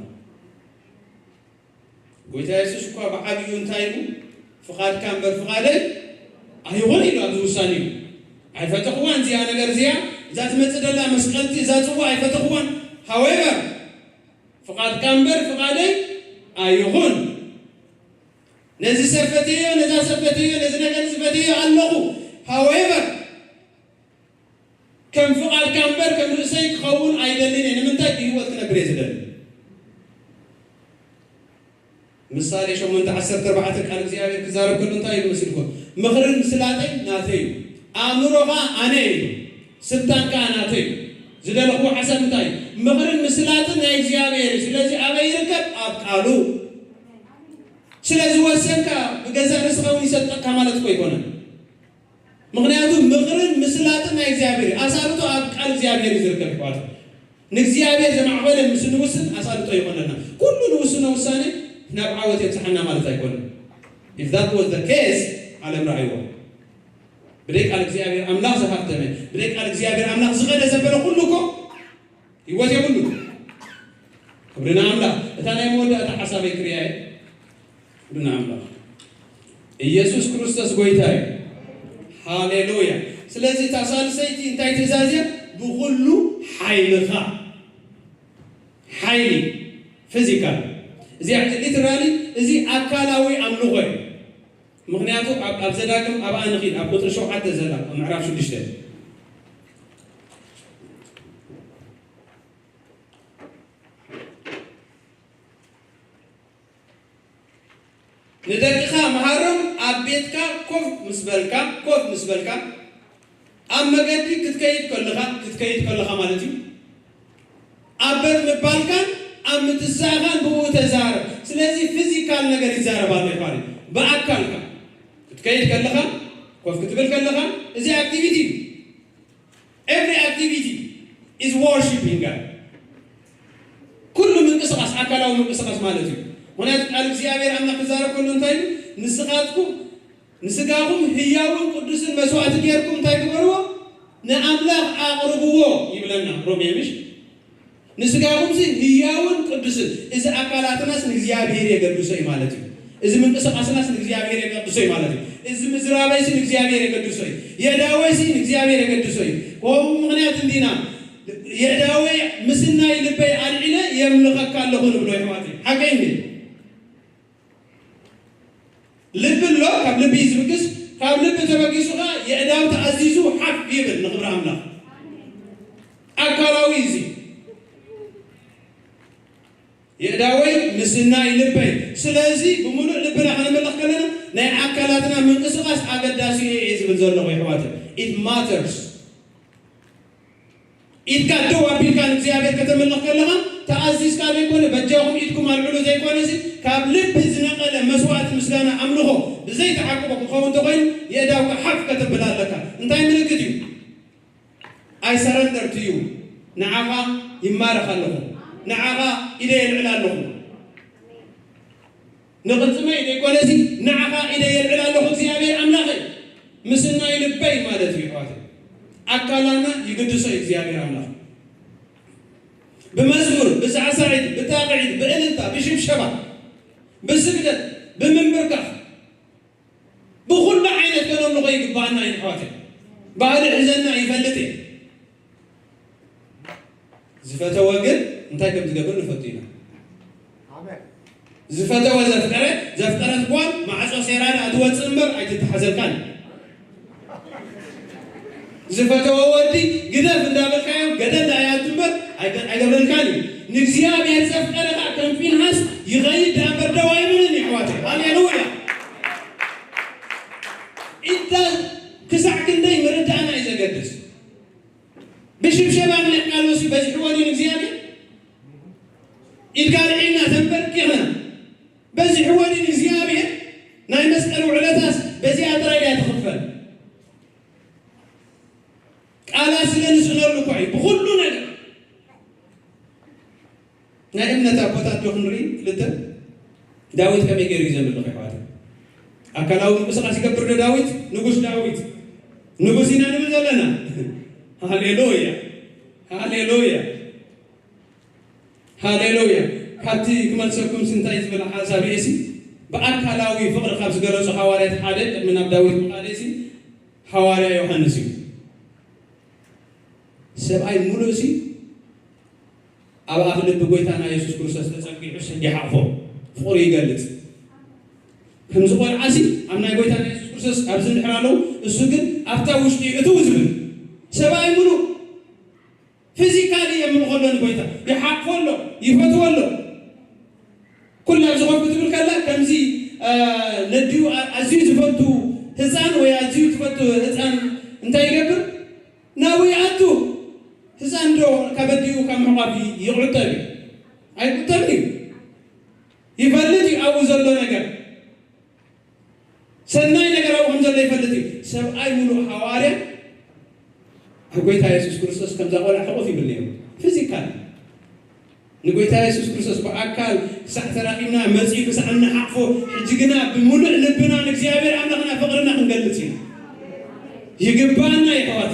[SPEAKER 4] ጎይታ ኢየሱስ እኮ በዓቢዩ እንታይሉ ፍቃድ ካንበር ፍቃደይ አይሆን ይላል ውሳኔ አይፈተኹዋን ዚያ ነገር ዚያ ዛት መጽደላ መስቀልቲ ዛጽዋ አይፈተኹዋን however ፍቃድ ካንበር ፍቃደይ አይሆን ነዚህ ሰፈተየ ነዛ ሰፈተየ ነዚህ ነገር ሰፈተየ አለኹ however كم فقال كامبر كم رئيسي خون عيدلين يعني من تاج هو كنا بريزيدنت مثال شو من تعسر تربعتك على زيادة كزارب كل نتاج مسلكم مخرج مسلاتي ناتي أمرها أنا سبتان كاناتي زد الأخوة حسن نتاج مخرج مسلاتي ناي زيادة سلازي أبي يركب أبقالو سلازي وسنكا بجزء رزقه يسد كمالات كويكونا ምክንያቱም ምክርን ምስላትና እግዚአብሔር አሳልጦ አብቃል እግዚአብሔር ይዝርከባል ንግዚአብሔር ዘማዕበለ ምስንውስን አሳልጦ ይሆነና ሁሉን ውስነ ውሳኔ ነብዓወት የጽሐና ማለት አይቆንም if that was the case ዓለም ራእይዎ ብደቃል እግዚአብሔር አምላክ ዘሃተመ ብደቃል እግዚአብሔር አምላክ ዝገደ ዘበለ ሁሉኮ ይወት ሁሉ ክብርና አምላክ እታናይ መወዳታ ሐሳበ ክሪያይ ክብርና አምላክ ኢየሱስ ክርስቶስ ጎይታዬ هاليلويا سلازي تصال سيتي انتي تزازيا بكل حيلها حيلي فيزيكال زي ليترالي زي اكالاوي امنوغي مغنياتو ابزداكم ابا انخيل اب قطر شو حتى زلاك ما نعرفش دشته ندقيقة مهارم أبيتك كوف مسبلك أما قدي كتكيد كلها مالتي أبد مبالكان أم تساغان بو تزار سلازي فيزيكال نجار يزار بالمفاري بأكلك كتكيد كلها كوف كتبل كلها is activity every activity is worshiping God كل من قصص أكله ومن قصص مالتي هناك قال እግዚአብሔር አምላክ ዛሬ ሁሉ እንታይ ንስኻትኩም ንስጋኩም ህያውን ቅዱስን መስዋዕት ጌርኩም እንታይ ግበርዎ ንአምላክ አቅርብዎ ይብለና ሮሜምሽ ንስጋኩም ህያውን ቅዱስን እዚ አካላትናስ እግዚአብሔር የገዱሰይ ማለት ነው እዚ መንቀሳቀስናስ እግዚአብሔር የገዱሰይ ማለት ነው እዚ ምዝራባይስ እግዚአብሔር የገዱሰይ የዳወይስ እግዚአብሔር የገዱሰይ ወው ምክንያት እንዲና የዳወይ ምስናይ ልበይ አልዒለ የምልከካለሁ ብሎ ይዋት ሐቀኝ ልብ ሎ ካብ ልብ ይዝብክስ ካብ ልብ ተበጊሱኻ የእዳው ተአዚዙ ሐፍ ይብል ንኽብር አምላክ አካላዊ እዚ የእዳወይ ምስናይ ልበይ ስለዚህ ብሙሉእ ልብና ክንመለኽ ከለና ናይ አካላትና ምንቅስቃስ አገዳሲ እዩ ዝብል ዘሎ ይሕዋት it matters ኢትካዶ አቢልካን እግዚአብሔር ከተመለኽ ከለኻ ተአዚዝ ካለ ይኮነ በጃኹም ኢትኩም አልዑሉ ዘይኮነሲ ካብ ልብ ዝነቀለ መስዋዕት ምስጋና አምልኾ ብዘይ ተዓቅቦ ክኸውን ተኮይኑ የእዳውካ ሓፍ ከተብላለካ እንታይ ምልክት እዩ አይ ሰረንደር ቱ ዩ ንዓኻ ይማረኽ ኣለኹ ንዓኻ ኢደ የልዕል ኣለኹ ንቕፅመ ኢደ ይኮነሲ ንዓኻ ኢደ የልዕል ኣለኹ እግዚአብሔር አምላኸ ምስናይ ልበይ ማለት እዩ ሕዋት አካላና ይቅድሶ እግዚአብሔር አምላክ بمزمور بسعسعيد بتاقعيد بإلنتا بشبشبة بسجدة بمنبركة بكل عينة كانوا نغيق بعنا عين حواتي بعد حزننا يفلتي زفتا وقل انتا كم تقبل نفتينا زفتا وزفترة زفترة بوان مع عصو سيرانا أدوات سنبر عيد تتحزل كان زفتا وودي قدف اندابل خيام قدف دعيات تنبر عيد الكاني نكسيها بيهزف أرغا كم فين هاس يغيد دعبر دواي منني حواتي هاليلويا إنت كسع كندي مرد أنا إذا قدس ምሳሌታት ዶ ክንርኢ ክልተ ዳዊት ከመይ ገይሩ ይዘምር ይሓዋት ኣካላዊ ምንቅስቃስ ይገብር ዳዊት ንጉስ ዳዊት ንጉስ ኢና ንብል ዘለና ሃሌሉያ ሃሌሉያ ሃሌሉያ ካብቲ ክመልሰኩም ስንታይ ዝብል ሓሳብ እሲ ብኣካላዊ ፍቅሪ ካብ ዝገለጹ ሓዋርያት ሓደ ቅድሚ ናብ ዳዊት ምቃደ እሲ ሓዋርያ ዮሃንስ እዩ ሰብኣይ ሙሉእ እሲ ኣብ ኣፍ ልቢ ጎይታና ኢየሱስ ክርስቶስ ተጸጊዑ ይሓቅፎ ፍቅሪ ይገልጽ ከምዚ ቆልዓሲ ኣብ ናይ ጎይታና ኢየሱስ ክርስቶስ ኣብዚ እንድሕር ኣለዉ እሱ ግን ኣብታ ውሽጢ እትው ዝብል ሰብኣይ ሙሉእ ፊዚካሊ የምልኾሎ ንጎይታ ይሓቅፎሎ ይፈትወሎ ኩላ ዝኸፍ ትብል ከላ ከምዚ ነድዩ ኣዝዩ ዝፈቱ ህፃን ወይ ኣዝዩ ትፈቱ ህፃን እንታይ ይገብር ናብኡ ይኣቱ ህፃን ዶ ካብ ኣዲኡ ካብ ምሕቋፍ ይቁጠብ እዩ ኣይቁጠብ እዩ ይፈልጥ እዩ ኣብኡ ዘሎ ነገር ሰናይ ነገር ኣብኡ ከም ዘሎ ይፈልጥ እዩ ሰብኣይ ሙሉእ ሓዋርያ ኣብ ጎይታ ኢየሱስ ክርስቶስ ከምዛ ቆልዓ ሕቑፍ ይብል ነይሩ ፊዚካል ንጎይታ ኢየሱስ ክርስቶስ ብኣካል ክሳዕ ተራኺብና መፂኡ ክሳዕ ንሓቅፎ ሕጂ ግና ብምሉእ ልብና ንእግዚኣብሔር ኣምላኽና ፍቅርና ክንገልጽ ኢና ይግባአና ይሕዋት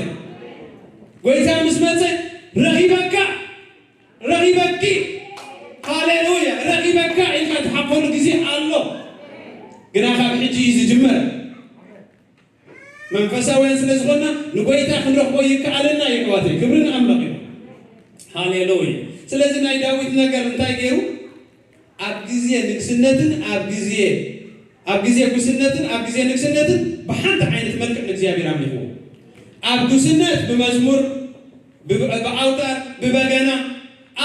[SPEAKER 4] ጎይታ ምስ መፀ ረኺበካ ረኺበኪ ሃሌሉያ ረኺበካ ኢልካ ትሓቆሉ ግዜ ኣሎ ግና ካብ ሕጂ እዩ ዝጅመር መንፈሳውያን ስለ ዝኾንና ንጎይታ ክንረኽቦ ይከኣለና ይሕዋት ክብሪ ንኣምላኽ እዩ ሃሌሉያ ስለዚ ናይ ዳዊት ነገር እንታይ ገይሩ ኣብ ግዜ ንግስነትን ኣብ ግዜ ጉስነትን ኣብ ግዜ ንግስነትን ብሓንቲ ዓይነት መልክዕ ንእግዚኣብሔር ኣምሊኽዎ ኣብ ጉስነት ብመዝሙር ብኣውታር ብበገና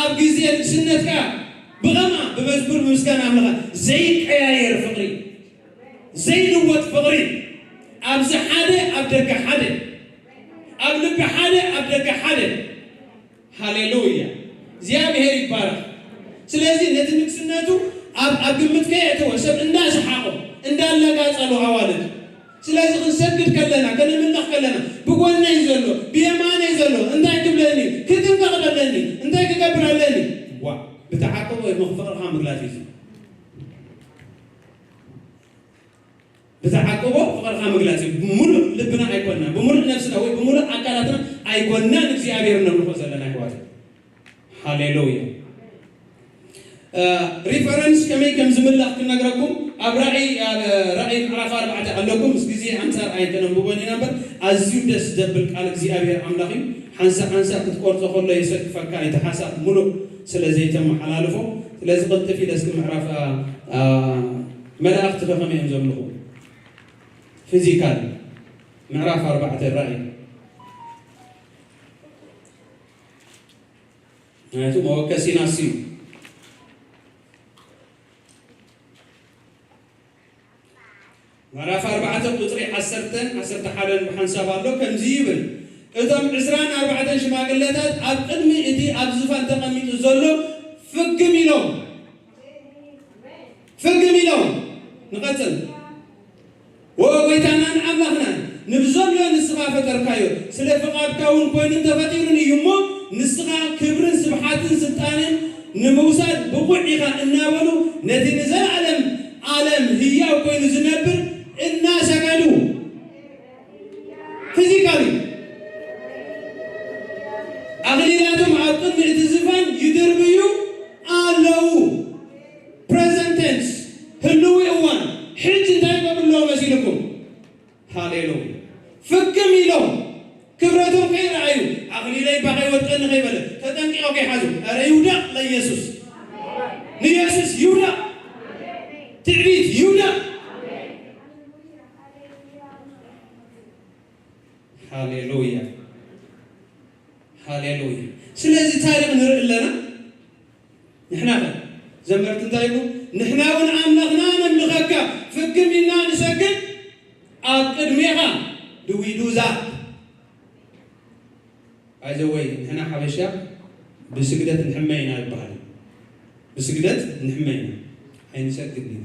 [SPEAKER 4] ኣብ ግዜ ንግስነት ከዓ ብቐማ ብመዝሙር ብምስጋና ኣምልኻ ዘይቀያየር ፍቅሪ ዘይልወጥ ፍቅሪ ኣብዚ ሓደ ኣብ ደገ ሓደ ኣብ ልቢ ሓደ ኣብ ደገ ሓደ ሃሌሉያ እግዚአብሔር ይባረክ ስለዚ ነቲ ንግስነቱ ኣብ ግምት ከየእተወ ሰብ እንዳሰሓቆ እንዳለጋጸሉ ኣዋልድ ስለዚ ክንሰግድ ከለና ክንምልኽ ከለና ብጎነይ ዘሎ ብየማነይ ዘሎ እንታይ ክብለኒ ክትንፈቕደለኒ እንታይ ክገብረለኒ ዋ ብተዓቅቦ ፍቅርካ ምግላፅ እዩ ብተዓቅቦ ፍቅርካ ምግላፅ እዩ ብሙሉእ ልብና ኣይኮንና ብሙሉእ ነፍስና ወይ ብሙሉእ ኣካላትና ኣይኮንናን እግዚኣብሔር ነምልኾ ዘለና ኣሕዋት ሃሌሉያ ሪፈረንስ ከመይ ከም ዝምላኽ ክነግረኩም ኣብ ራእይ ምዕራፍ 4 ኣለኩም ምስ ግዜ ኣንፃር ኣይተነብቦን ኢና እምበር ኣዝዩ ደስ ዘብል ቃል እግዚኣብሔር ኣምላኽ እዩ ሓንሳ ክትቆርፆ ከሎ የሰቅፈካ እቲ ሓሳብ ሙሉእ ስለ ዘይተመሓላልፎ ስለዚ ቅልጥፍ ኢለ እስኪ ምዕራፍ መላእኽቲ ከመይ እዮም ዘምልኹ ፊዚካል ምዕራፍ 4 ራእይ ምክንያቱ መወከሲና እዩ ምዕራፍ 4 ቁፅሪ 11 ብሓንሳብ ኣሎ ከምዚ ይብል እቶም 24 ሽማግለታት ኣብ ቅድሚ እቲ ኣብ ዝፋን ተቐሚጡ ዘሎ ፍግም ኢሎም ንቐፅል ወጎይታናን ኣምላኽናን ንብዘሎ ንስኻ ፈጠርካዮ ስለ ፍቓድካ እውን ኮይኑ ተፈጢሩን እዩ እሞ ንስኻ ክብርን ስብሓትን ስልጣንን ንምውሳድ ብቑዕ ኢኻ እናበሉ ነቲ ንዘለዓለም ዓለም ህያው ኮይኑ ዝነብር እናሰገዱ ፊዚካሊ ኣኽሊላቶም ኣብ ቅድሚ እቲ ዝፋን ይድርብዩ ኣለዉ ፕሬዘንት ቴንስ ህልዊ እዋን ሕጂ እንታይ ቀብሎ መሲልኩም ሃሌሉያ ፍግም ኢሎም ክብረቶም ከይረኣዩ ኣኽሊለይ ባኸይወድቀኒ ከይበለ ተጠንቂቆ ከይሓዙ ኧረ ይውዳቕ ለኢየሱስ ንኢየሱስ ይውዳቕ ትዕቢት ይውዳቕ ሃሌሉያ ሃሌሉያ ስለዚ ታሪክ ንርኢ ኣለና ንሕና ዘመርቲ እንታይ ይብሉ ንሕና እውን ኣምላኽና ነምልኸካ ፍግም ኢልና ንሰግድ ኣብ ቅድሜኻ ድዊዱዛ ኣይዘወይ ንሕና ሓበሻ ብስግደት ንሕመይ ኢና ይበሃል ብስግደት ንሕመይ ኢና ኣይንሰግድ ኢና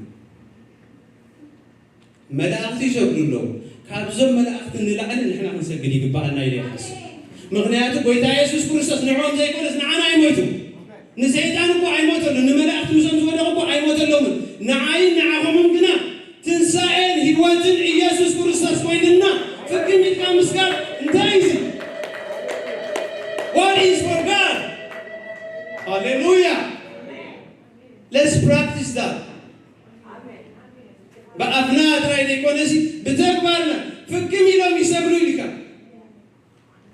[SPEAKER 4] መላእኽቲ ይሰግዱ ኣለዉ ካብዞም መላእኽቲ ንላዕሊ ንሕና ክንሰግድ ይግባአልና ኢለ ይሓስብ ምክንያቱ ጎይታ ኢየሱስ ክርስቶስ ንዕኦም ዘይኮነስ ንዓና ይሞይቱ ንሰይጣን እኮ አይሞተሉን ንመላእክት ምሰም ዝወደቁ እኮ አይሞተሎም ንዓይ ንዓኹም ግና ትንሣኤን ህይወትን ኢየሱስ ክርስቶስ ኮይንና ፍቅም ይጥቃ ምስጋር እንታይ እዩ What is for God? Hallelujah. Let's practice that. በአፍና ጥራይ ለኮነሲ በተግባርና ፍቅም ይለው ይሰብሉ ይልካ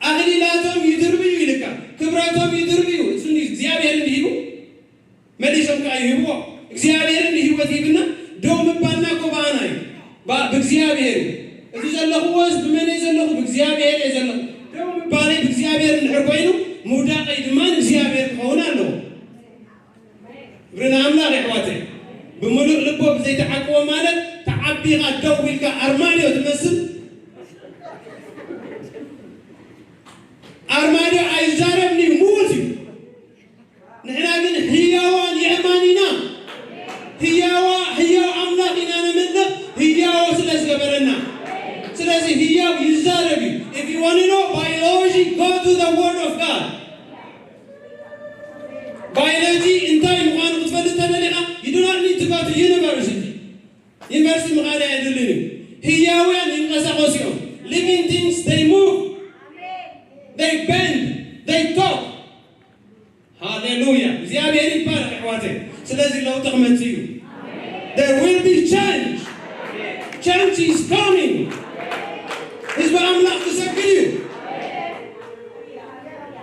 [SPEAKER 4] አግሊላቶም ይድርብዩ ይልካ ክብራቶም ይድርብዩ እሱን እግዚአብሔር እንዲሁ መልሰም ካይሁ እግዚአብሔር ህይወት ይብና ዶም ባና ቆባናይ በእግዚአብሔር እዚ ዘለኹ ወስ በመኔ ዘለኹ በእግዚአብሔር የዘለኹ ዶም ባኔ በእግዚአብሔር እንሕርቆይኑ ሙዳቀይ ድማን እግዚአብሔር ሆናለሁ ብረና አምላክ ይሕዋቴ بملؤ لبوب زي تحقوا مالك تعبي غدو بيلك أرمانيو تمثل أرمانيو أيزاربني موتي نحن قلنا هياوان يأمانينا هياو أملاقنا نمنا هياو سلس قبلنا سلس هياو يزاربي if you want to know biology go to the word of God biology in time وأنا قلت لك you do not need to go to university. University مغالي يدلني. هياوين ينقسقوسيهم. Living things they move. They bend. They talk. Hallelujah. زيابير يبارك إخواتي. سلازي لو تغمتيو. There will be change. Change is coming. حزب أملاك تسكريو.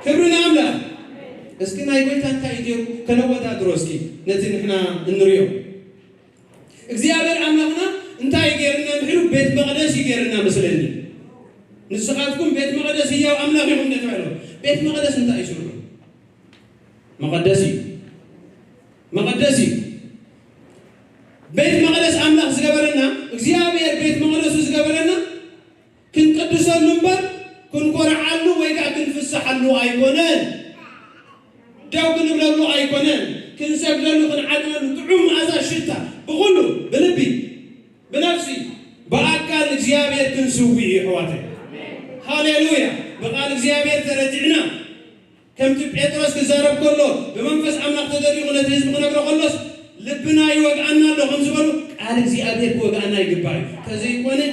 [SPEAKER 4] كبرنا أملاك. እስኪ ናይ ጎይታ እንታይ እዩ ከነወዳድሮ እስኪ ነቲ ንሕና እንሪዮ እግዚአብሔር አምላክና እንታይ ይገርና ምሕሉ ቤት መቅደስ ይገርና መስለኒ ንስኻትኩም ቤት መቅደስ ህያው አምላክ ይሁን እንደተባለ ቤት መቅደስ እንታይ ይሽሩ መቅደስ ቤት መቅደስ አምላክ ዝገበረና እግዚአብሔር ቤት መቅደሱ ዝገበረና ክንቅድሰሉ እምበር ክንኮርዓሉ ወይ ከዓ ክንፍስሓሉ አይኮነን داو كنبلو أيقونن كنسبلو كنعدلو طعم هذا الشتاء بقوله بلبي بنفسي بأكل زيابير كنسوي حواتي هاليلويا بقال زيابير ترجعنا كم تبعترس كزارب كله بمنفس أملاك تدري ولا تهز بقنا كلش لبنا يوقعنا لو خمس بلو قال زيابير يوقعنا يقبل كذي يكونه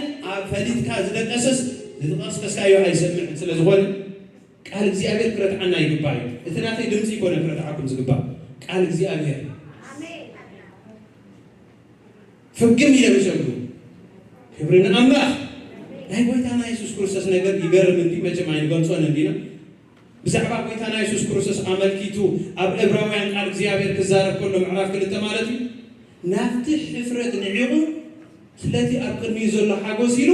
[SPEAKER 4] فديت كاز للأساس للقاس كسايو هيسمع سلزقول قال እግዚአብሔር ክረታና ይግባይ እተናተ ድምጽ ይኮነ ክረታኩም ዝግባ ቃል እግዚአብሔር አሜን ፍቅም ይለብሰሉ ክብርን አምላክ ናይ ጎይታና ኢየሱስ ክርስቶስ ነገር ይገርም እንዲ መቼም አይገልጾን እንዲ ነው ብዛዕባ ጎይታና ኢየሱስ ክርስቶስ አመልኪቱ አብ ዕብራውያን ቃል እግዚአብሔር ክዛረብ ከሎ ምዕራፍ 2 ማለት ናፍቲ ሕፍረት ንዒቁ ስለቲ ኣብ ቅድሚ ዘሎ ሓጎስ ኢሉ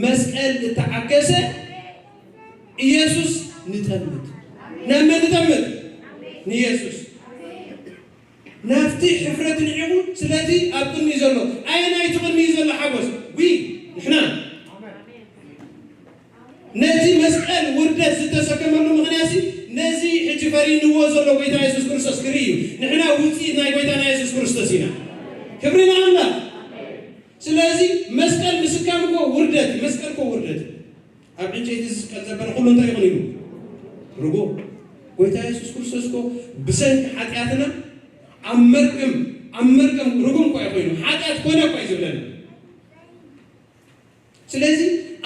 [SPEAKER 4] መስቀል ተዓገሰ ኢየሱስ ንተምት ነመን ንተምት ንኢየሱስ ናፍቲ ሕፍረት ንዒቁ ስለቲ ኣብ ቅድሚ ዘሎ ኣይናይ ቅድሚ ዘሎ ሓጎስ ዊ ንሕና ነቲ መስቀል ውርደት ዝተሰከመሉ ምክንያት ነዚ ሕጂ ፈሪንዎ ዘሎ ጎይታ ኢየሱስ ክርስቶስ ክርዩ ንሕና ውፅኢት ናይ ጎይታና ኢየሱስ ክርስቶስ ኢና ክብርና አምላክ ስለዚ መስቀል ምስካምኮ ውርደት መስቀልኮ ውርደት ኣብ እንጨይቲ ዝስቀል ዘበለ ኩሉ እንታይ ይኹን ኢሉ ርጎ ጎይታ ኢየሱስ ክርስቶስ ኮ ብሰንኪ ሓጢኣትና ኣብ መርቅም ርጉም እኳ ይኮይኑ ሓጢኣት ኮነ እኳ ይዝብለና ስለዚ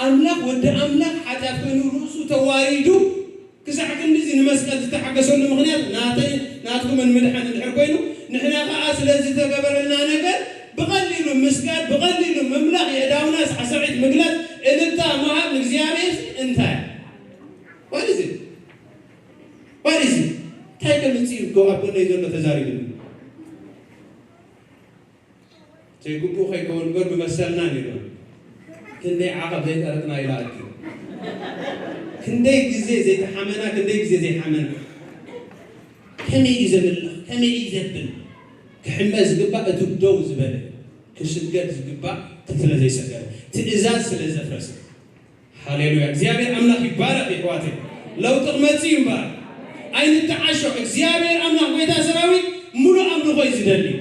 [SPEAKER 4] አምላክ ወደ አምላክ ኃጢአት ኮይኑ ሩሱ ተዋሪዱ ክሳዕ ክንዲዚ ንመስቀል ዝተሓገሰሉ ምክንያት ናትኩም እንምድሓን እንድሕር ኮይኑ ንሕና ከዓ ስለዚ ተገበረልና ነገር ብቐሊሉ ምስጋድ ብቐሊሉ መምላኽ የዕዳውና ሳዕሳዒት ምግላፅ እልልታ መሃብ ንእግዚአብሔር እንታይ What is it? እንታይ ከምፅኡ ጎ ኣብ ጎነይ ዘሎ ተዛሪብኒ ዘይግቡእ ከይከውን እምበር ብመሰልና ነይሩ كندي عقب زي ترتنا إلى أكل كندي جزء زي تحمنا كندي جزء زي حمنا كم يزبل كم يزبل كحماس جبا تبدو زبالة كشجر جبا تطلع زي سجارة تإزاز سلز فرس هاليلويا زيابير أملاك يبارك إخواتي لو تغمتين بار أين التعشق زيابير أملاك ويدا سراوي ملو أملاك يزدلي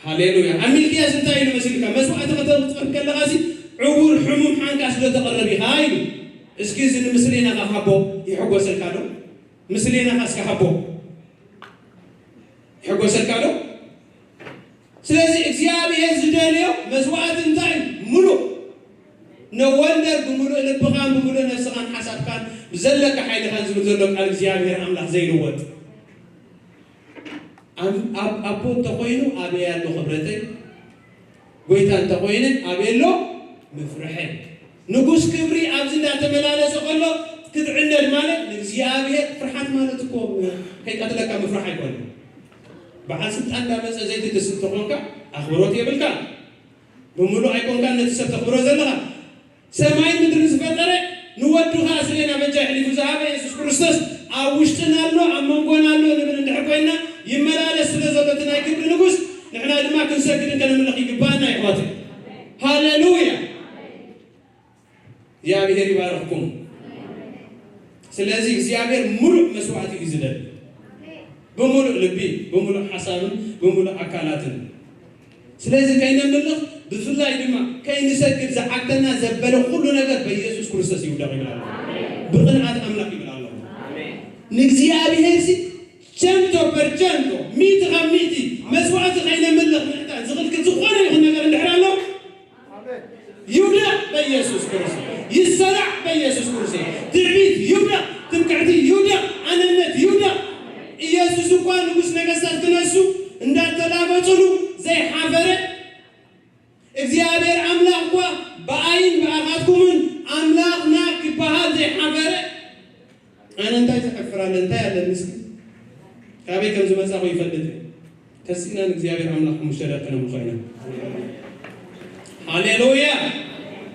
[SPEAKER 4] هاليلويا أميلكيا سنتاي المسيلك مسوء أتقدر كالغازي عبور حموم حانك أسلو تقربي هايلو اسكيز المسلين أغا حبو يحقو سلكالو مسلينا خاسك حبو حقو سلكالو سلازي اكزيابي يزداليو مسوعات انتاي ملو نوندر بملو لبغان بملو نفسغان حساب كان بزلك حيلي خان زلوك على اكزيابي املاح زي الوت أبو تقوينو أبي له خبرتين قويتان تقوينن أبي له مفرحين نقص كبري أبزنا تملالة سقله كدعنا المالك نجزي أبي فرحات مالتكم هي قتلك مفرح يكون بعد ست أنت بس زيت تسد تقولك أخبروتي بالكا بملو أيكون كان نتسد تخبرو زلها سماين مدرس فترة نودوها سلينا بنجاح لفزها يسوع كريستوس أوشتنا له أممقنا له نبنا نحكينا يملالس لزلتنا يكبر نقص نحن ما كنسكر كنا من لقي قبانا يا إخواتي هاللويا يا بهري باركم سلازي زيابير ملء مسوعتي يزدل بملء لبي بملء حساب بملء أكلات سلازي كاين ملخ بفلا يدما كاين سكر زعقتنا زبلوا كل نجار بيسوع كريستوس يودع من الله بقناعة أملاك من الله نجزي أبي هيسي 100% ميت غميتي مسوعات غينا ملخ محتاج زغل كتزخونه يخون نجار نحرالو يودع بيسوع كريستوس يسرع بيسوع كريستوس تعبيد يودع تمكعتي يودع أنا النت يودع يسوع سبحان نقص نجاسات تنسو ندار تلابطلو زي حفرة እግዚአብሔር አምላክ ዋ በአይን በአኻትኩምን አምላክና ክባሃል ዘይ ሓበረ አነ እንታይ ተሐፍራለ እንታይ ያለ ምስኪ ካበይ ከም ዝመጻኹ ይፈልጥ ከሲናን እግዚአብሔር አምላክ ሙሽተዳቀነ ምኾይና ሃሌሉያ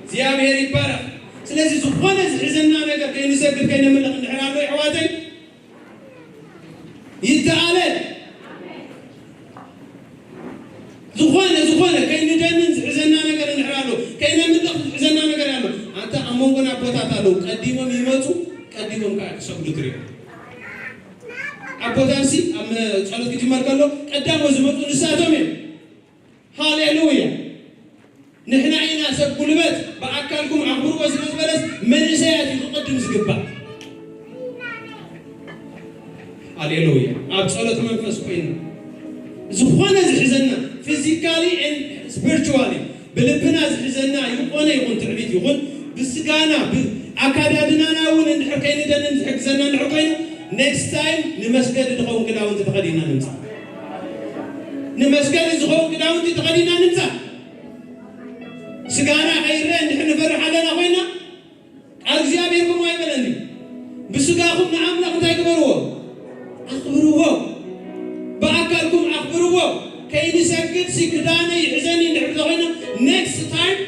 [SPEAKER 4] እግዚአብሔር ይባረክ ስለዚህ ዝኾነ ዝሕዝና ነገር ከይንሰግድ ከይነምልኽ እንድሕራሎ ይሕዋተይ ይተኣለ ዝኾነ ከይንደንን ዝሕዘና ነገር እንሕራሎ ከይነምልኽ ዝሕዘና ነገር ያሎ አንተ አሞንጎና ቦታት አለው ቀዲሞም ይመጹ ቀዲሞም ካሰግዱ ትሪዮ አቦታንሲ አም ጸሎት ግጅመር ከሎ ቀዳሞ ዝመጹ ንሳቶም ሃሌሉያ ንሕና ኢና ሰብ ጉልበት በአካልኩም አኽብሩ ወስበለስ መንእሰያት ይቅድም ዝግባ ሃሌሉያ አብ ጸሎት መንፈስ ኮይና ዝኾነ ዝሕዘና physically and spiritually በልብና ዝሕዘና ይቆነ ይኹን ትዕቢት ይኹን ብስጋና አካዳድናና እውን እንድሕር ከይንደንን ዝሕግዘና እንድሕር ኮይኑ next time ንመስገድ ዝኸውን ክዳውንቲ ተኸዲና ንምፃ ንመስገድ ዝኸውን ክዳውንቲ ተኸዲና ንምፃ ስጋና ከይርአ እንድሕር ንፈርሕ ኣለና ኮይና ቃል እግዚአብሔርኩም አይበለኒ ብስጋኹም ንአምላኽ እንታይ ግበርዎ አኽብርዎ በአካልኩም አኽብርዎ ከይንሰግድ ሲክዳነ ይሕዘኒ እንድሕር ተኾይና next time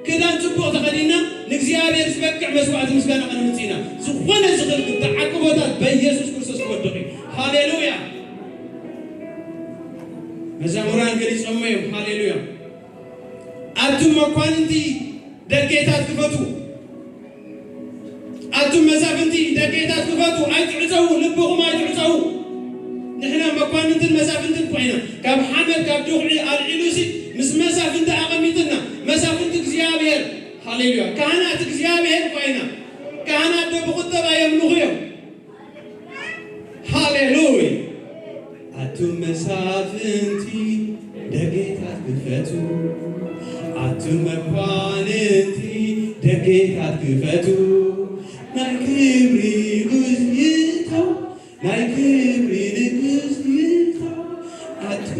[SPEAKER 4] ክዳን ጽቡቕ ተኸዲና ንእግዚአብሔር ዝበቅዕ መስዋዕት ምስጋና ኸነምፅኢና ዝኾነ ዝኽልክል ተዓቅቦታት በኢየሱስ ክርስቶስ ክወድቕ እዩ ሃሌሉያ መዛሙራን ገሊፆሞ እዮም ሃሌሉያ አቱም መኳንንቲ ደጌታት ክፈቱ አቱም መሳፍንቲ ደጌታት ክፈቱ ኣይትዕፀው ልብኹም ኣይትዕፀው نحن مكواننت المسافنت كوينا كاب حمل كاب دوغعي العلوسي مس مسافنت أقميتنا مسافنت እግዚአብሔር هاليلويا كهنات እግዚአብሔር كوينا كهنات بقطبة يملغيهم هاليلويا أتوم مسافنتي دقيقات بفتو أتوم مكواننتي دقيقات بفتو نكبري لزيتو نكبري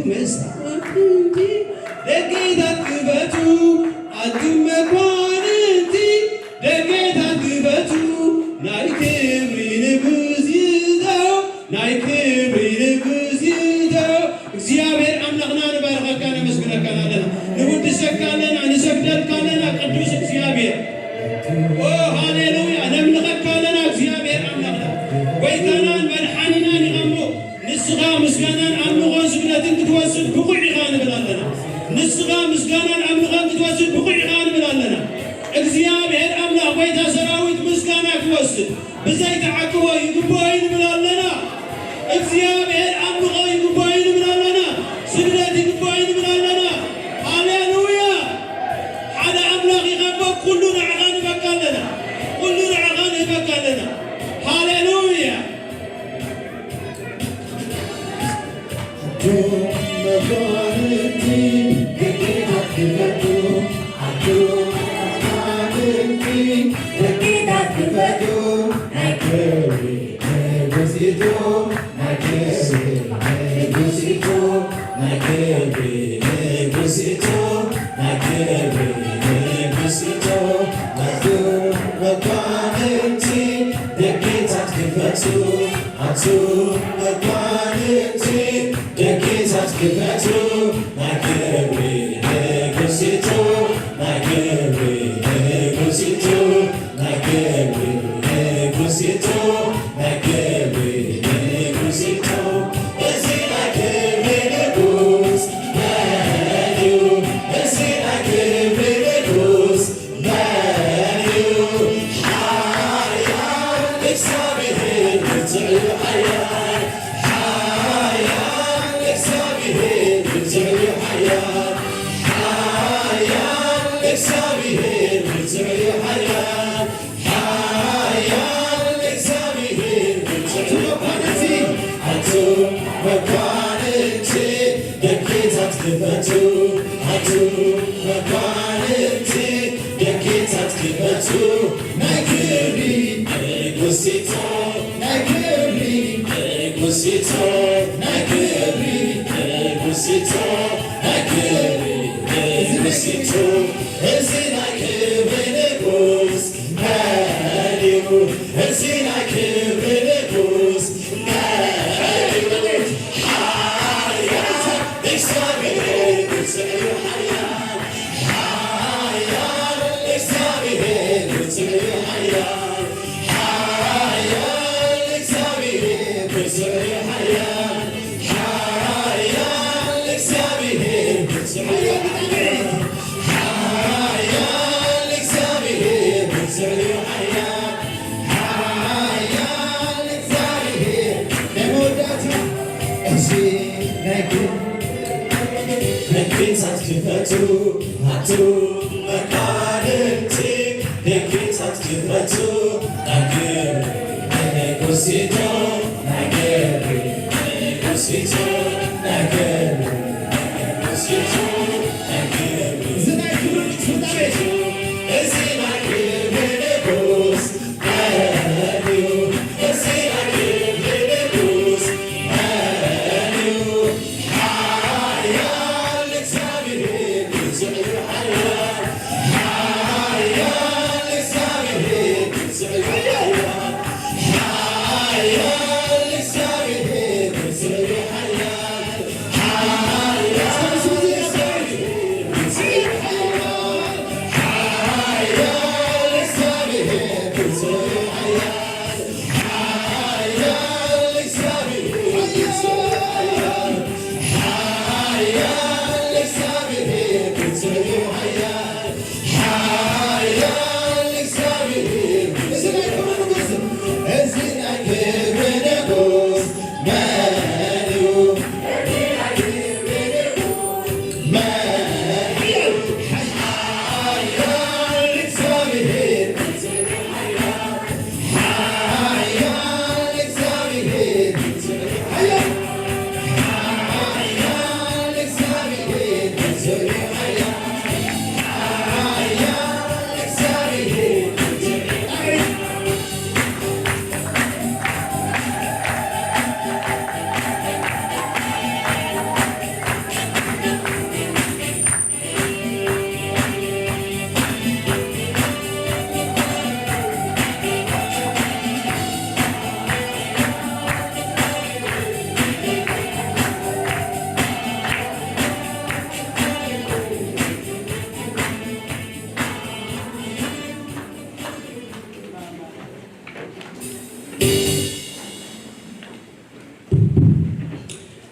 [SPEAKER 4] مسافنتي دقيقات كفتو أتوم مكواننتي دقيقات كفتو نايكبري نبوزيدو نايكبري نبوزيدو እግዚአብሔር አምላክና ንባርኸካ ነመስግነካ ኣለና ንውድሰካ ኣለና ንሰግደልካ ኣለና ቅዱስ እግዚአብሔር ኦ ሃሌሉያ ነምልኸካ ኣለና እግዚአብሔር አምላክና ጎይታናን መድሓኒናን ይኸሞ ንስኻ ምስጋናን ኣምልኾን ስግደትን ክትወስድ ብቑዕ ኢኻ ንብል ኣለና ንስኻ ምስጋናን ኣምልኾን ክትወስድ ብቑዕ ኢኻ ንብል ኣለና እግዚአብሔር ኣምላኽ ጎይታ ሰራዊት ምስጋና ክወስድ ብዘይተዓቅቦ ይግብኦ ንብል ኣለና እግዚአብሔር ኣምልኾ ይግብኦ ንብል ኣለና ስግደት ይግብኦ ንብል ኣለና ሃሌሉያ ሓደ ኣምላኽ ይኸሞ ኩሉ ንዓኻ ንበካ ኣለና ኩሉ ንዓኻ ንበካ ኣለና ሃሌሉያ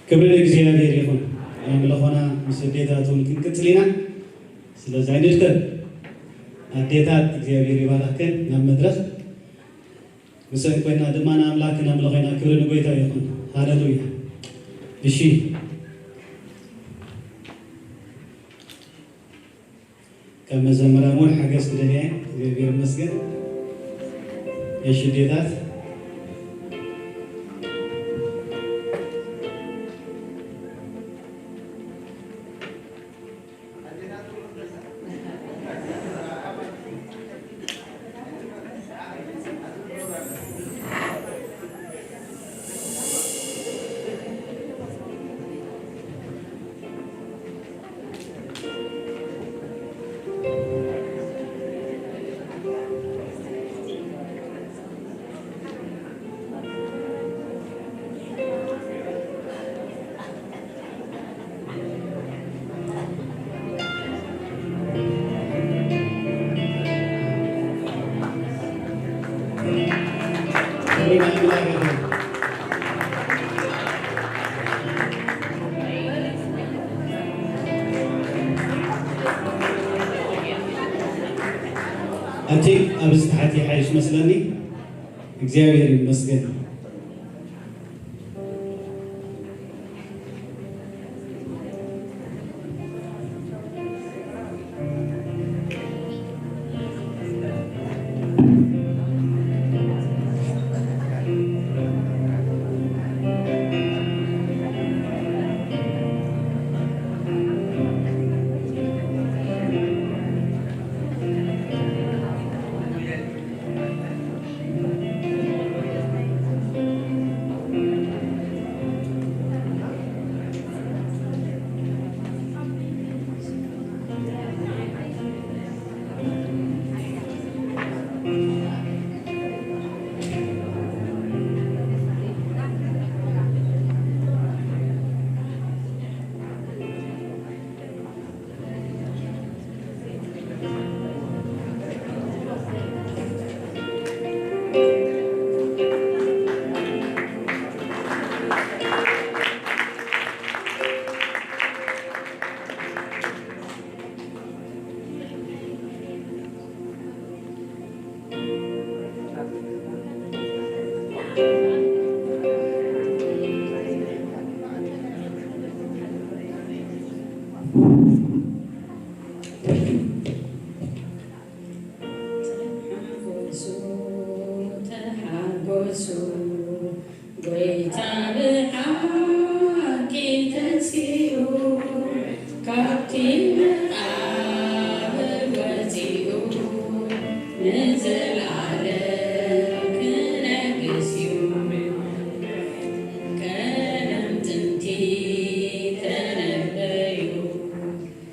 [SPEAKER 2] ክብር ለእግዚአብሔር ይሁን። አምልኾና ምስ ኣዴታቱን ክንቅፅል ኢና። ስለዚ ኣይንድከም ኣዴታት እግዚአብሔር ይባረክን። ናብ መድረክ ምስአን ኮይና ድማ ንኣምላክ ነምልኾ ኢና። ክብሪ ንጎይታ ይኹን። ሃሌሉያ። እሺ ከም መዘምራን እውን ሓገዝ ክደልያ እግዚአብሔር ይመስገን። እሺ ኣዴታት أنتي أبز تحتي حيش مسلني እግዚአብሔር ይመስገን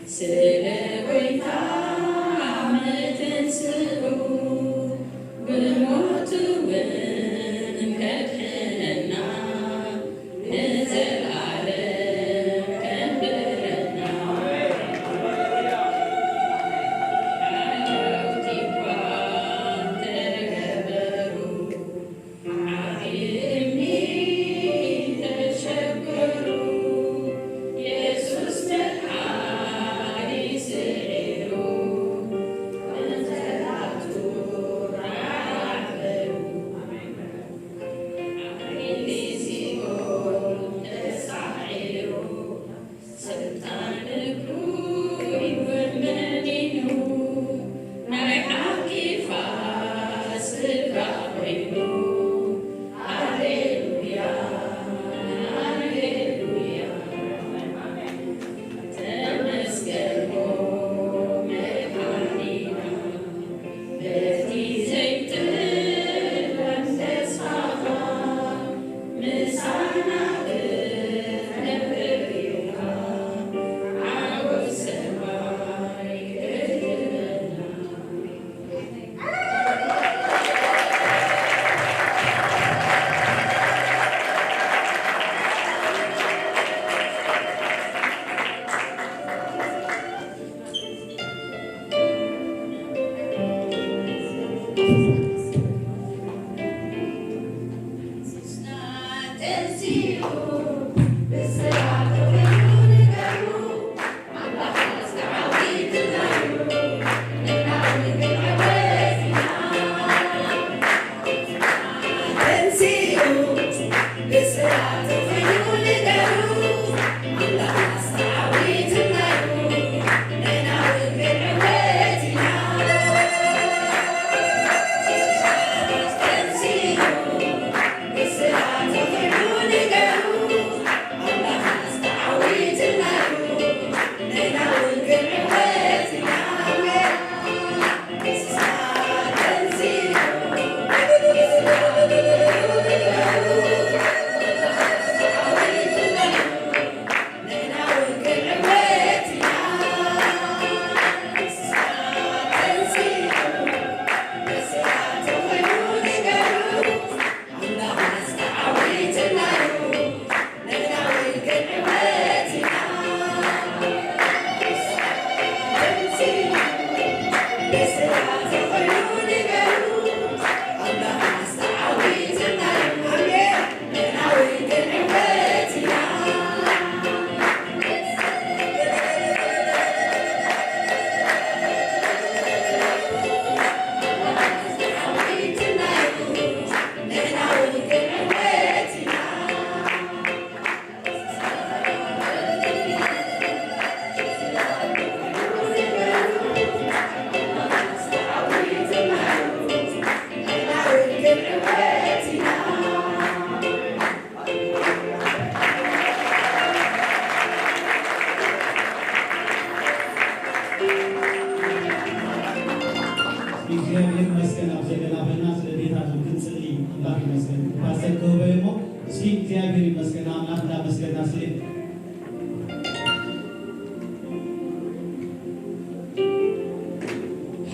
[SPEAKER 9] Se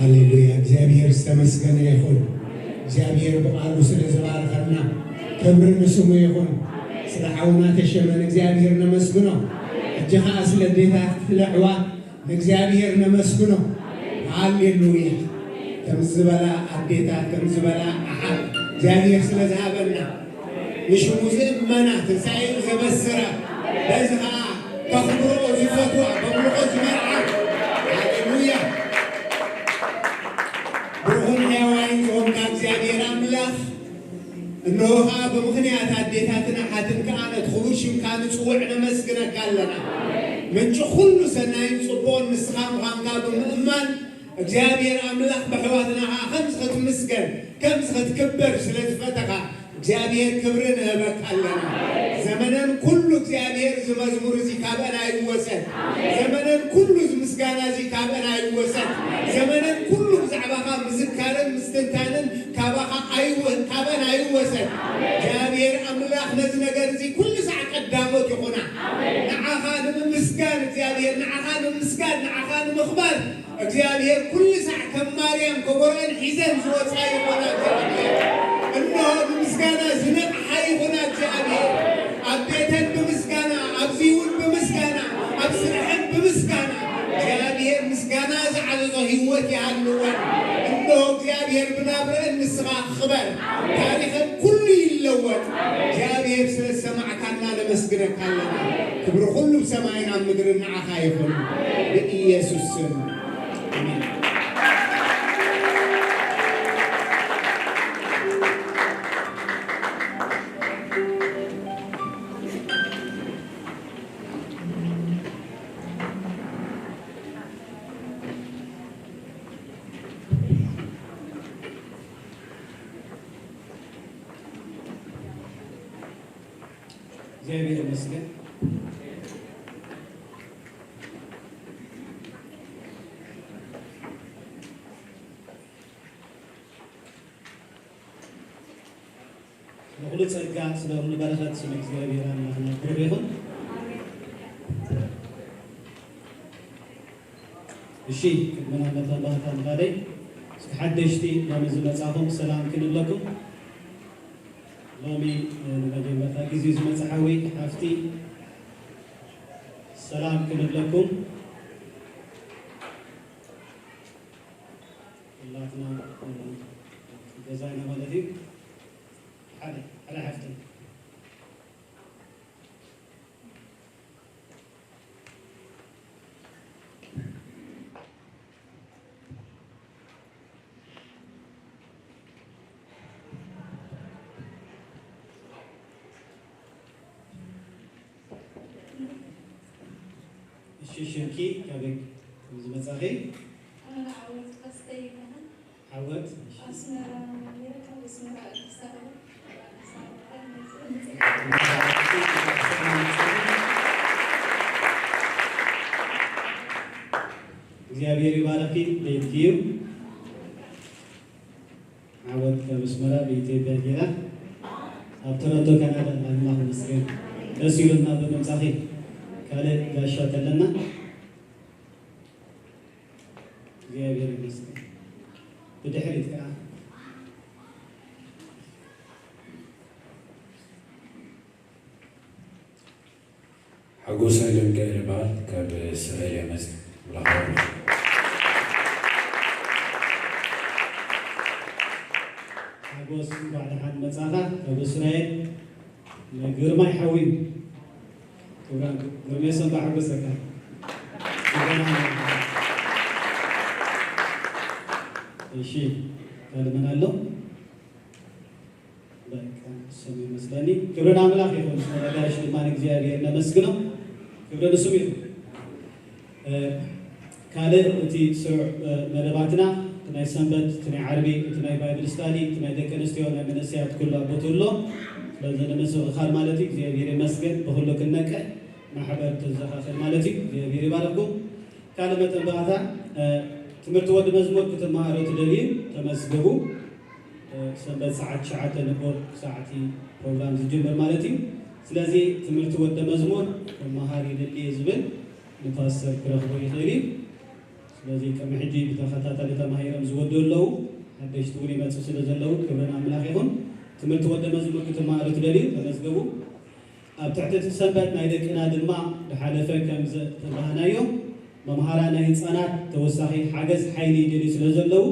[SPEAKER 9] ሃሌሉያ እግዚአብሔር ተመስገነ ይሁን። እግዚአብሔር በቃሉ ስለዘባረከና ክብር ንስሙ ይሁን። ስለ ዓውና ተሸመን እግዚአብሔር ነመስግኖ እጅኻ ስለ ዴታት ለዕዋ እግዚአብሔር ነመስግኖ ሃሌሉያ ከምዝበላ አዴታት ከምዝበላ አሓብ እግዚአብሔር ስለዝሃበና ንሽሙ ዝእመና ትንሣኤ ዘበስራ በዝኻ ከኽብሮ ዝፈትዋ በምልኾ ዝመርዓ ሃሌሉያ ብርኹን ሕያዋይን ዝኾንካ እግዚአብሔር አምላኽ እነሆኻ ብምኽንያት አዴታትና ሓትን ከኣነት ክቡር ሽምካ ንፅውዕ ነመስግነካ ኣለና ምንጭ ኩሉ ሰናይን ጽቡቕን ንስኻ ምዃንካ ብምእማን እግዚአብሔር አምላኽ በሕዋትናኻ ከምዚ ክትምስገን ከምዚ ክትክበር ስለ ዝፈተኻ እግዚአብሔር ክብርን ንህበካ ኣለና ዘመነን ኩሉ እግዚአብሔር ዝመዝሙር እዚ ካብአና ይወሰድ ዘመነን ኩሉ ዝምስጋና እዚ ካብአና ይወሰድ ዘመነን ኩሉ ብዛዕባኻ ምዝካርን ምስትንታንን ካብአና ይወሰድ እግዚአብሔር አምላኽ ነዚ ነገር እዚ ኩሉ ሰዓት ቀዳሞት ይኹና ንዓኻ ንምምስጋን እግዚአብሔር ንዓኻ ንምስጋን ንዓኻ ንምኽባር እግዚአብሔር ኩሉ ሰዓት ከም ማርያም ከጎረአን ሒዘን ዝወፃ ይኹና እግዚአብሔር እነሆ ብምስጋና ዝነቕሓ ይኹና እግዚአብሔር ኣብ ቤተን ብምስጋና ኣብዚውን ብምስጋና ኣብ ስርሐን ብምስጋና እግዚአብሔር ምስጋና ዝዓዘዞ ህይወት ይሃልወን እነሆ እግዚአብሔር ብናብረአን ንስኻ ክኽበር ታሪኽን ኩሉ ይለወጥ እግዚአብሔር ስለ ሰማዕካና ለመስግነካ ኣለና ክብሪ ኩሉ ብሰማይን ኣብ ምድርን ንዓኻ ይኹን ብኢየሱስ ስም አሜን።
[SPEAKER 2] እግዚአብሔር ይመስገን። ለሁሉ ጸጋ ስለሁሉ በረከት ስለ እግዚአብሔር አምላክና ክብር ይሁን። እሺ ቅድመና መተባታ ታዲያ እስከ ሓደሽቲ ሎሚ ዝመጻኹም ሰላም ክንብለኩም ሎሚ ንመጀመርታ ጊዜ ዝመጽሓዊ ሓፍቲ ሰላም ክንብለኩም ሁላትና ገዛይና ማለት እዩ ሓደ ሓፍቲ ሽርኪ ከበግ ዝመጻኺ
[SPEAKER 10] أنا عودت قصدي كمان
[SPEAKER 2] ዓወት
[SPEAKER 10] أسمع أمريكا وأسمع الإسرائيل
[SPEAKER 2] እግዚአብሔር ይባርክ ለኢትዮ ዓወት ከመስመራ በኢትዮጵያ ጌራ ኣብ ቶሮንቶ ካናዳ አላህ ይመስገን ደስ ይሉና በመምጻኺ ካለ ጋሻ ከለና እግዚአብሔር ይመስገን ብድሕሪት ከዓ
[SPEAKER 11] ሓጎስ ኃይለም ገብረ ይበሃል ካብ እስራኤል መጽ ብላኻዊ
[SPEAKER 2] ሓጎስ ባዕድ ሓድ መጻኻ ካብ እስራኤል ግርማይ ሓዊ ግርማይ ሰንባ ሓጎሰካ እሺ ካልመናለሁ በቃ ስሙ ይመስለኒ ክብርን አምላክ ይሁን ስለነገርሽ ልማን እግዚአብሔር ነመስግነው ክብርን ስሙ ይሁን ካልእ እቲ ስሩዕ መደባትና እቲ ናይ ሰንበት እቲ ናይ ዓርቢ እቲ ናይ ባይብል ስታዲ እቲ ናይ ደቂ ኣንስትዮ ናይ መንእሰያት ኩሉ ኣቦትሎ ስለዘነመስኽኻል ማለት እዩ እግዚአብሔር ይመስገን ብኩሉ ክንነቅሕ ማሕበር ተዘኻኽል ማለት እዩ እግዚአብሔር ይባረኩም ካልእ መጠንባታ ትምህርቲ ወዲ መዝሙር ክትመሃሮ ትደልዩ ተመዝገቡ ሰንበት ሰዓት 9 ንቦር ሰዓቲ ፕሮግራም ዝጅምር ማለት እዩ ስለዚ ትምህርቲ ወዲ መዝሙር መሃሪ ይደልየ ዝብል ንፓስተር ክረኽቦ ይኽእል እዩ ስለዚህ ከም ሕጂ ብተኸታታሊ ተማሂሮም ዝወዱ ኣለዉ ሓደሽቲ እውን ይመፁ ስለ ዘለዉ ክብረን ኣምላኽ ይኹን ትምህርቲ ወደመ ዝምልኩ ተማሃሮ ትደልዩ ተመዝገቡ ኣብ ትሕቲ እቲ ሰንበት ናይ ደቅና ድማ ዝሓለፈ ከም ዝተባህናዮ መምሃራን ናይ ህፃናት ተወሳኺ ሓገዝ ሓይሊ ይደልዩ ስለ ዘለዉ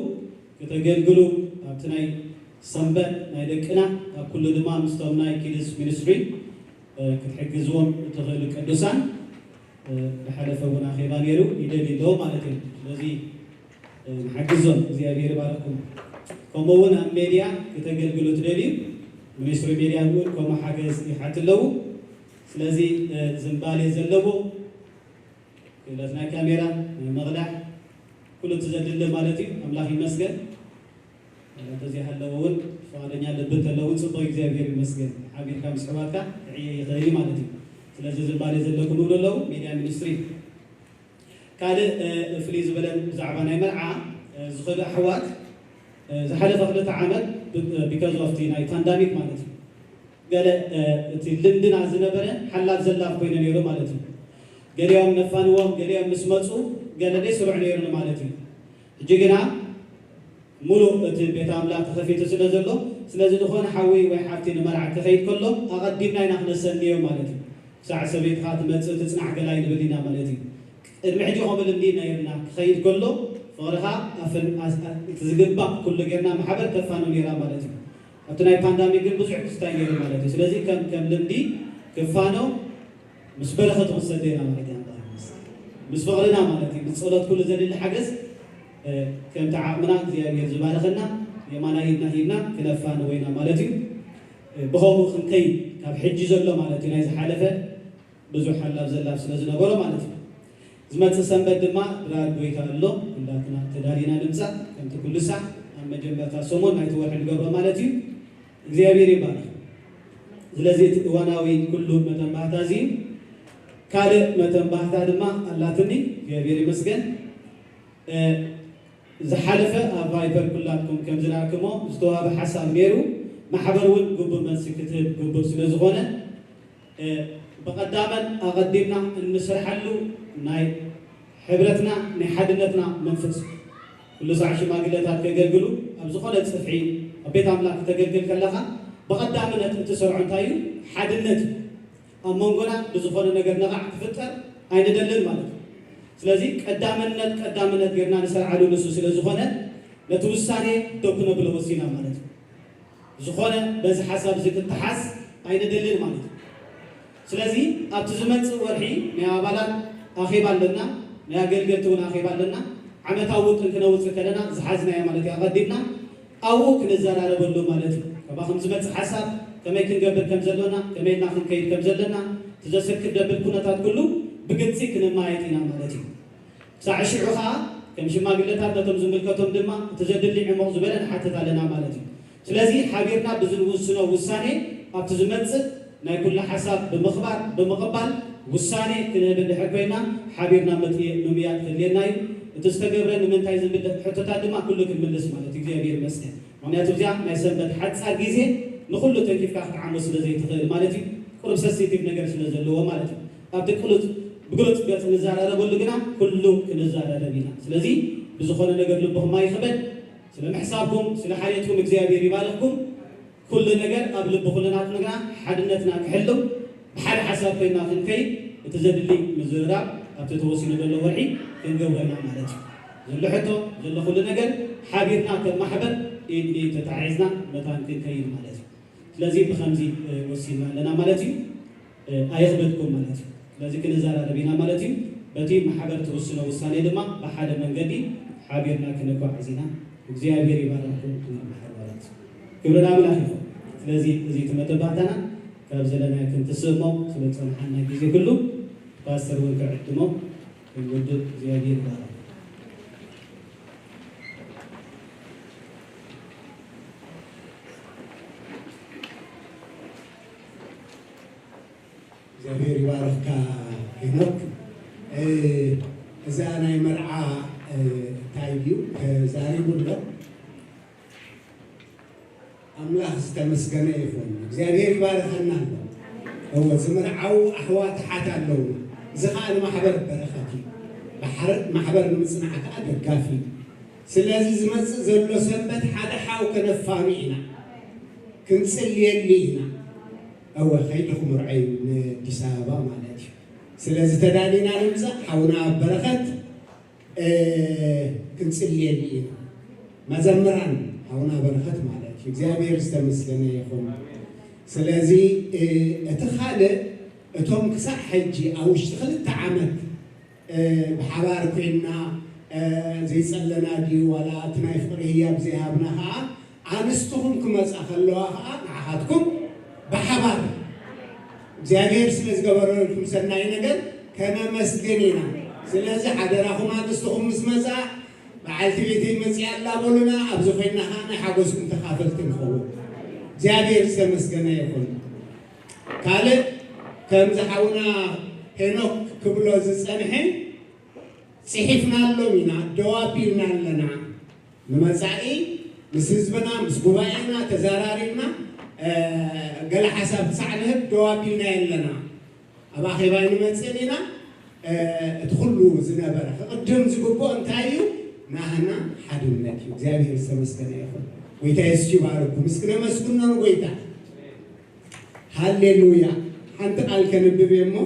[SPEAKER 2] ከተገልግሉ ኣብቲ ናይ ሰንበት ናይ ደቅና ኣብ ኩሉ ድማ ምስቶም ናይ ኪድስ ሚኒስትሪ ክትሕግዝዎም እትኽእሉ ቅዱሳን ዝሓለፈ እውን ኣኼባ ነይሩ ይደልዩ ኣለዎ ማለት እዩ ስለዚ ንሓግዞም እግዚኣብሔር ይባረኩም ከምኡ እውን ኣብ ሜድያ ከተገልግሉ ትደልዩ ሚኒስትሪ ሜድያ እውን ከምኡ ሓገዝ ይሓት ኣለዉ ስለዚ ዝምባሌ ዘለዎ ክእለት ናይ ካሜራ ናይ መቕላዕ ኩሉ ትዘድሊ ማለት እዩ ኣምላኽ ይመስገን ተዚያ ኣለዎ እውን ፈቃደኛ ልቢ እንተለዉ ፅቡቅ እግዚኣብሔር ይመስገን ሓቢርካ ምስ ሕዋትካ ዕየ ይኽእል ማለት እዩ ስለዚ ዝምባሌ ዘለኩም ንብሉ ኣለዉ ሜድያ ሚኒስትሪ ካልእ ፍልይ ዝበለን ብዛዕባ ናይ መርዓ ዝኽእሉ ኣሕዋት ዝሓለፈ 2 ዓመት ቢካዝ ኦፍ ናይ ፓንዳሚክ ማለት እዩ ገለ እቲ ልምድና ዝነበረ ሓላፍ ዘላፍ ኮይኑ ነይሩ ማለት እዩ ገሊኦም ነፋንዎም ገሊኦም ምስ መፁ ገለ ደይስሩዕ ነይሩን ማለት እዩ ሕጂ ግና ሙሉእ እቲ ቤተ ኣምላኽ ተኸፊቱ ስለ ዘሎ ስለዚ ዝኾነ ሓዊ ወይ ሓፍቲ ንመርዓ ክኸይድ ከሎ ኣቐዲምና ኢና ክነሰንዮ ማለት እዩ ክሳዕ ሰበይትካ ትመፅእ ትፅናዕ ገላ ይንብል ኢና ማለት እዩ ቅድሚ ሕጂ ከምኡ ልምዲ ነይርና ክኸይድ ከሎ ፍቕርኻ እቲ ዝግባእ ኩሉ ጌርና ማሕበር ተፋኑ ነይራ ማለት እዩ ኣብቲ ናይ ፓንዳሚክ ግን ብዙሕ ክስታይ ነይሩ ማለት እዩ ስለዚ ከም ልምዲ ክፋኖ ምስ በረኸት ክወሰደ ኢና ማለት እዩ ምስ ፍቕርና ማለት እዩ ብፀሎት ኩሉ ዘድሊ ሓገዝ ከምቲ ዓቕምና እግዚኣብሔር ዝባረኸና የማና ሂድና ሂድና ክነፋን ወይና ማለት እዩ ብኸምኡ ክንከይድ ካብ ሕጂ ዘሎ ማለት እዩ ናይ ዝሓለፈ ብዙሕ ሓላፍ ዘላፍ ስለ ዝነበሮ ማለት እዩ ዝመፅእ ሰንበት ድማ ብራድ ጎይታ ኣሎ ኩላትና ተዳሊና ንምፃእ ከምቲ ኩሉ ሳዕ ኣብ መጀመርታ ሰሙን ናይቲ ወርሒ ንገብሮ ማለት እዩ እግዚኣብሔር ይባረኽ ስለዚ እቲ እዋናዊ ኩሉ መተንባህታ እዚ ካልእ መተንባህታ ድማ ኣላትኒ እግዚኣብሔር ይመስገን ዝሓለፈ ኣብ ቫይበር ኩላትኩም ከም ዝረኣክሞ ዝተዋሃበ ሓሳብ ነይሩ ማሕበር እውን ግቡእ መልሲ ክትህብ ግቡእ ስለ ዝኾነ ብቐዳመን ኣቐዲምና እንስርሐሉ ናይ ሕብረትና ናይ ሓድነትና መንፈስ ኩሉ ሳዕ ሽማግለታት ከገልግሉ ኣብ ዝኾነ ፅፍሒ ኣብ ቤት ኣምላኽ ክተገልግል ከለኻ ብቐዳምነት እትሰርዖ እንታይ እዩ ሓድነት ኣብ መንጎና ብዝኾነ ነገር ነቓዕ ክፍጠር ኣይንደልን ማለት እዩ ስለዚ ቀዳምነት ጌርና ንሰርዓሉ ንሱ ስለ ዝኾነ ነቲ ውሳኔ ደው ክነብሎ ወሲና ማለት እዩ ዝኾነ በዚ ሓሳብ እዚ ክትሓስ ኣይንደልን ማለት እዩ ስለዚ ኣብቲ ዝመፅእ ወርሒ ናይ ኣባላት ኣኼባ ኣለና ናይ ኣገልገልቲ እውን ኣኼባ ኣለና ዓመታዊ ውጥን ክነውፅእ ከለና ዝሓዝናዮ ማለት እዩ ኣቐዲምና ኣብኡ ክንዘራረበሉ ማለት እዩ ካብኣኹም ዝመፅእ ሓሳብ ከመይ ክንገብር ከም ዘለና ከመይ ኢልና ክንከይድ ከም ዘለና ትዘስክር ደብል ኩነታት ኩሉ ብግልፂ ክንማየጥ ኢና ማለት እዩ ክሳዕ ሽዑ ከዓ ከም ሽማግለታት ነቶም ዝምልከቶም ድማ እቲ ዘድሊ ዕሙቕ ዝበለ ንሓትት ኣለና ማለት እዩ ስለዚ ሓቢርና ብዝንውስኖ ውሳኔ ኣብቲ ዝመፅእ ናይ ኩሉ ሓሳብ ብምቕባል ውሳኔ ክንህብ እንድሕር ኮይና ሓቢርና ምምያጥ ክህልየና እዩ እቲ ዝተገብረ ንምንታይ ዝብል ሕቶታት ድማ ኩሉ ክንምልስ ማለት እዩ እግዚኣብሔር ይመስገን ምክንያቱ እዚኣ ናይ ሰንበት ሓፃር ግዜ ንኩሉ ተንኪፍካ ክትዓሞ ስለ ዘይትኽእል ማለት እዩ ቁሩብ ሰንሲቲቭ ነገር ስለ ዘለዎ ማለት እዩ ኣብቲ ብግሉፅ ገፅ ንዘራረበሉ ግና ኩሉ ክንዘራረብ ኢና ስለዚ ብዝኾነ ነገር ልብኹም ኣይክበድ ስለ ምሕሳብኩም ስለ ሓልየትኩም እግዚኣብሔር ይባርኽኩም ኩሉ ነገር ኣብ ልቢ ኩልናት ግና ሓድነትና ክሕልው ብሓደ ሓሳብ ኮይና ክንከይድ እቲ ዘድሊ ምዝርራብ ኣብቲ ተወሲኑ ዘሎ ወርሒ ክንገብሮ ኢና ማለት እዩ ዘሎ ሕቶ ዘሎ ኩሉ ነገር ሓቢርና ከም ማሕበር ኢድ ተታሒዝና መታን ክንከይድ ማለት እዩ ስለዚ ብከምዚ ወሲና ኣለና ማለት እዩ ኣይኽበድኩም ማለት እዩ ስለዚ ክንዘራረብ ኢና ማለት እዩ በቲ ማሕበር ትወስኖ ውሳኔ ድማ ብሓደ መንገዲ ሓቢርና ክንጓዓዝ ኢና እግዚኣብሔር ይባርኽኩም ማሕበራት ክብርና ኣምላኽ ይኹን ስለዚ እዚ ትመተባህታና ካብ ዘለናዮ ክንትስእሞ ስለ ፀንሓና ግዜ ኩሉ ፓስተር እውን ክዕድሞ ክንውድድ እግዚኣብሔር ይባርኽ
[SPEAKER 9] እግዚአብሔር ይባርክካ ሄኖክ እዛ ናይ መርዓ ታይዩ ተዛሪቡሎ ኣምላኽ ዝተመስገነ ይኹን እግዚአብሔር ይባርኸና ኣሎ ዝመርዓው ኣሕዋት ሓት ኣለውና እዚ ከዓ ንማሕበር በረኸት እዩ ማሕበር ንምጽናዕ ከዓ ደጋፊ ስለዚ ዝመጽእ ዘሎ ሰንበት ሓደ ሓው ከነፋኑ ኢና ክንጽልየሉ ኢና أو خيركم رعي نجسابا مالتي. سلازة تدانينا نمزح حونا بركات كنسلي لي ما زمران حونا بركات مالتي. إخبار استمسلنا يخون. سلازي أتخاله أتوم كسح حجي أو اشتغل تعمد بحوار كنا زي سلنا دي ولا تنايف قرية بزهابناها عنستهم كما أخلوها عهدكم بحبار እግዚአብሔር ስለዚህ ገበረልኩም ሰናይ ነገር ከመመስገኒና ስለዚህ ሓደራኹም አንስተኹም ምስመጻ በዓልቲ ቤተይ መጽያላ በሉና ኣብ ዝኾይናኻ ናይ ሓጎስኩም ተኻፈልቲ ንኸው እግዚአብሔር ዝተመስገነ ይኹን ካልእ ከም ዝሓውና ሄኖክ ክብሎ ዝጸንሐ ጽሒፍናሎም ኢና ደዋቢልና ኣለና ንመጻኢ ምስ ህዝብና ምስ ጉባኤና ተዘራሪብና قال حسب سعله دوابينا لنا أبا خيبان متسنينا ادخلوا زنابرة قدم زقبوا انتايو نحنا حدنا كيو زابير سمسكنا يا أخو ويتا يسجباركم مسكنا مسكنا ويتا هاليلويا حنت قال كنبي بيمو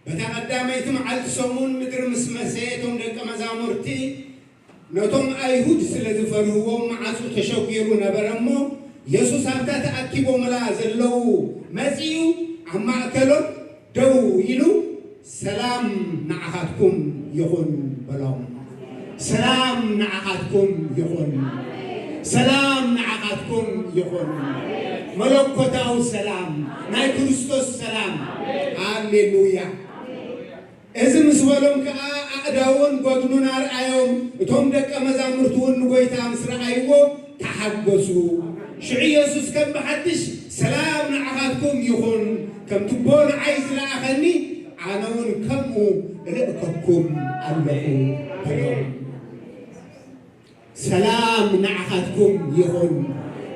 [SPEAKER 9] بتقدميتم على سمون مدر مسمسيتم دك مزامرتي نتوم أيهود سلزفرهم معسو تشوكيرو نبرمو يسوع سبتا تأكيبو ملازل لو مزيو عما أكلوا دو يلو سلام نعهدكم يخون بلام سلام نعهدكم يخون سلام نعهدكم يخون ملكوتاو سلام ناي كريستوس سلام هاليلويا إذا مسؤولهم كأعداون قدرون أرأيهم توم دك مزامرتون نقيتها مسرع أيوه تحبسوا شعي يسوس كم بحدش سلام نعهدكم يخون كم تبون عايز لأخني عناون كمو لأكبكم الله بلوم سلام نعهدكم يخون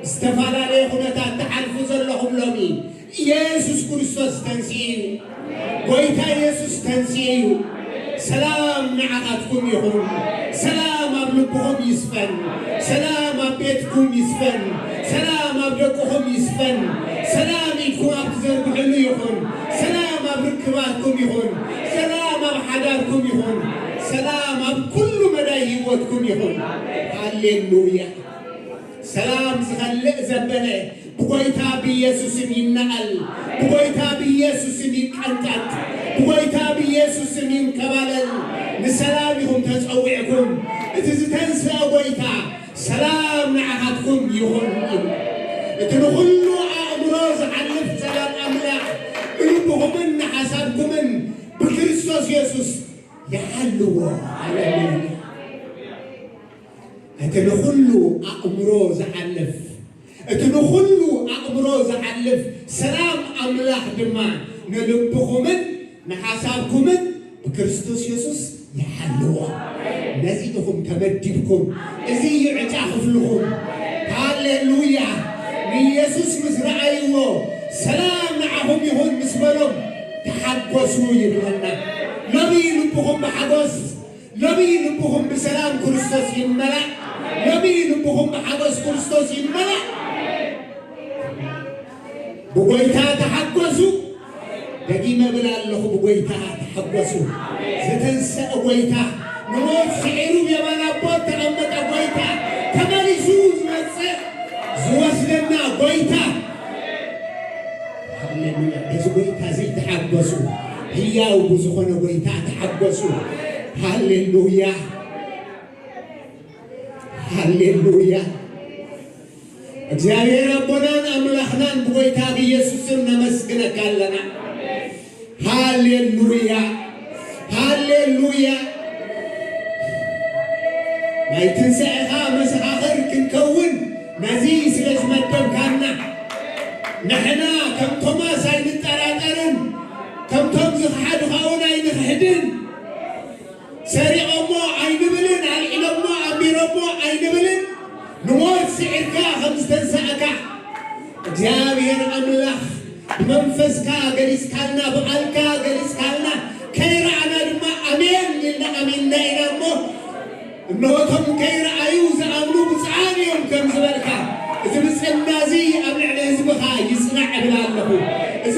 [SPEAKER 9] استفاد عليكم تحلفوا زلهم لمي يسوس كريستوس تنسيو قويتا يسوس تنسيو سلام نعقدكم يخون سلام أبلبكم يسفن سلام أبيتكم يسفن سلام أبلبكم يسفن سلام إدكم أبتزر بحلو يخون سلام أبركباتكم يخون سلام أبحداركم يخون سلام أبكل مدايوتكم يخون هاليلويا سلام زخلق زبنه بقويتا بيسوس ينقل بقويتا بيسوس ينقنطط بقويتا بيسوس ينكبلل نسلامهم تزوعكم تنسى قويتا سلام نعهدكم يهون تنخلوا أمراض علف سلام أملاح قلوبهم من حسابكم من بكريستوس يسوس يحلوا على تنخلوا أمراض علف تنخلوا أمراض علف سلام أملاح دما نلبخم نحسابكم بكريستوس يسوس يحلوا نزيدهم تمددكم إذا يعتاخف لهم هاليلويا من يسوس مزرعيو سلام معهم يهون مسبلهم تحبسوا يبلنا نبي لبهم بحبس نبي لبهم بسلام كريستوس يملأ نبي لبهم بحبس كريستوس يملأ بقويتا تحبسوا دقيمة بلا الله بقويتا تحبسوا زتنسى قويتا نموت سعيرو بيمانا بوت تغمت قويتا تمالي زوز مزع زوزلنا قويتا هللويا بس قويتا زي تحبسوا هياو بزخونا قويتا تحبسوا هللويا هللويا እግዚአብሔር ረቦናን አምላኽናን በጎይታ በኢየሱስ ስም ነመስግነክ አለና ሃሌሉያ ሃሌሉያ ናይ ትንሣኤኻ መሰኻኽር ክንከውን ነዚ ስለዝመደብካና ንሕና ከም ቶማስ ኣይንጠራጠርን ከምቶም ዝኽሓድኻ እውን ኣይንኽሕድን سريعمو عين بلن العلمو أميرمو عين بلن نموت سعرك 5 ساعة እግዚአብሔር አምላክ መንፈስካ ገሪስካልና በአልካ ገሪስካልና ከይራና ድማ አሜን ይልና አሜን ናይናሞ እነሆቶም ከይራአዩ ዘአምኑ ብፅዓንዮም ከም ዝበልካ እዚ ብፅናዚ ኣብ ልዕሊ ህዝብኻ ይፅናዕ ብላለኹ እዚ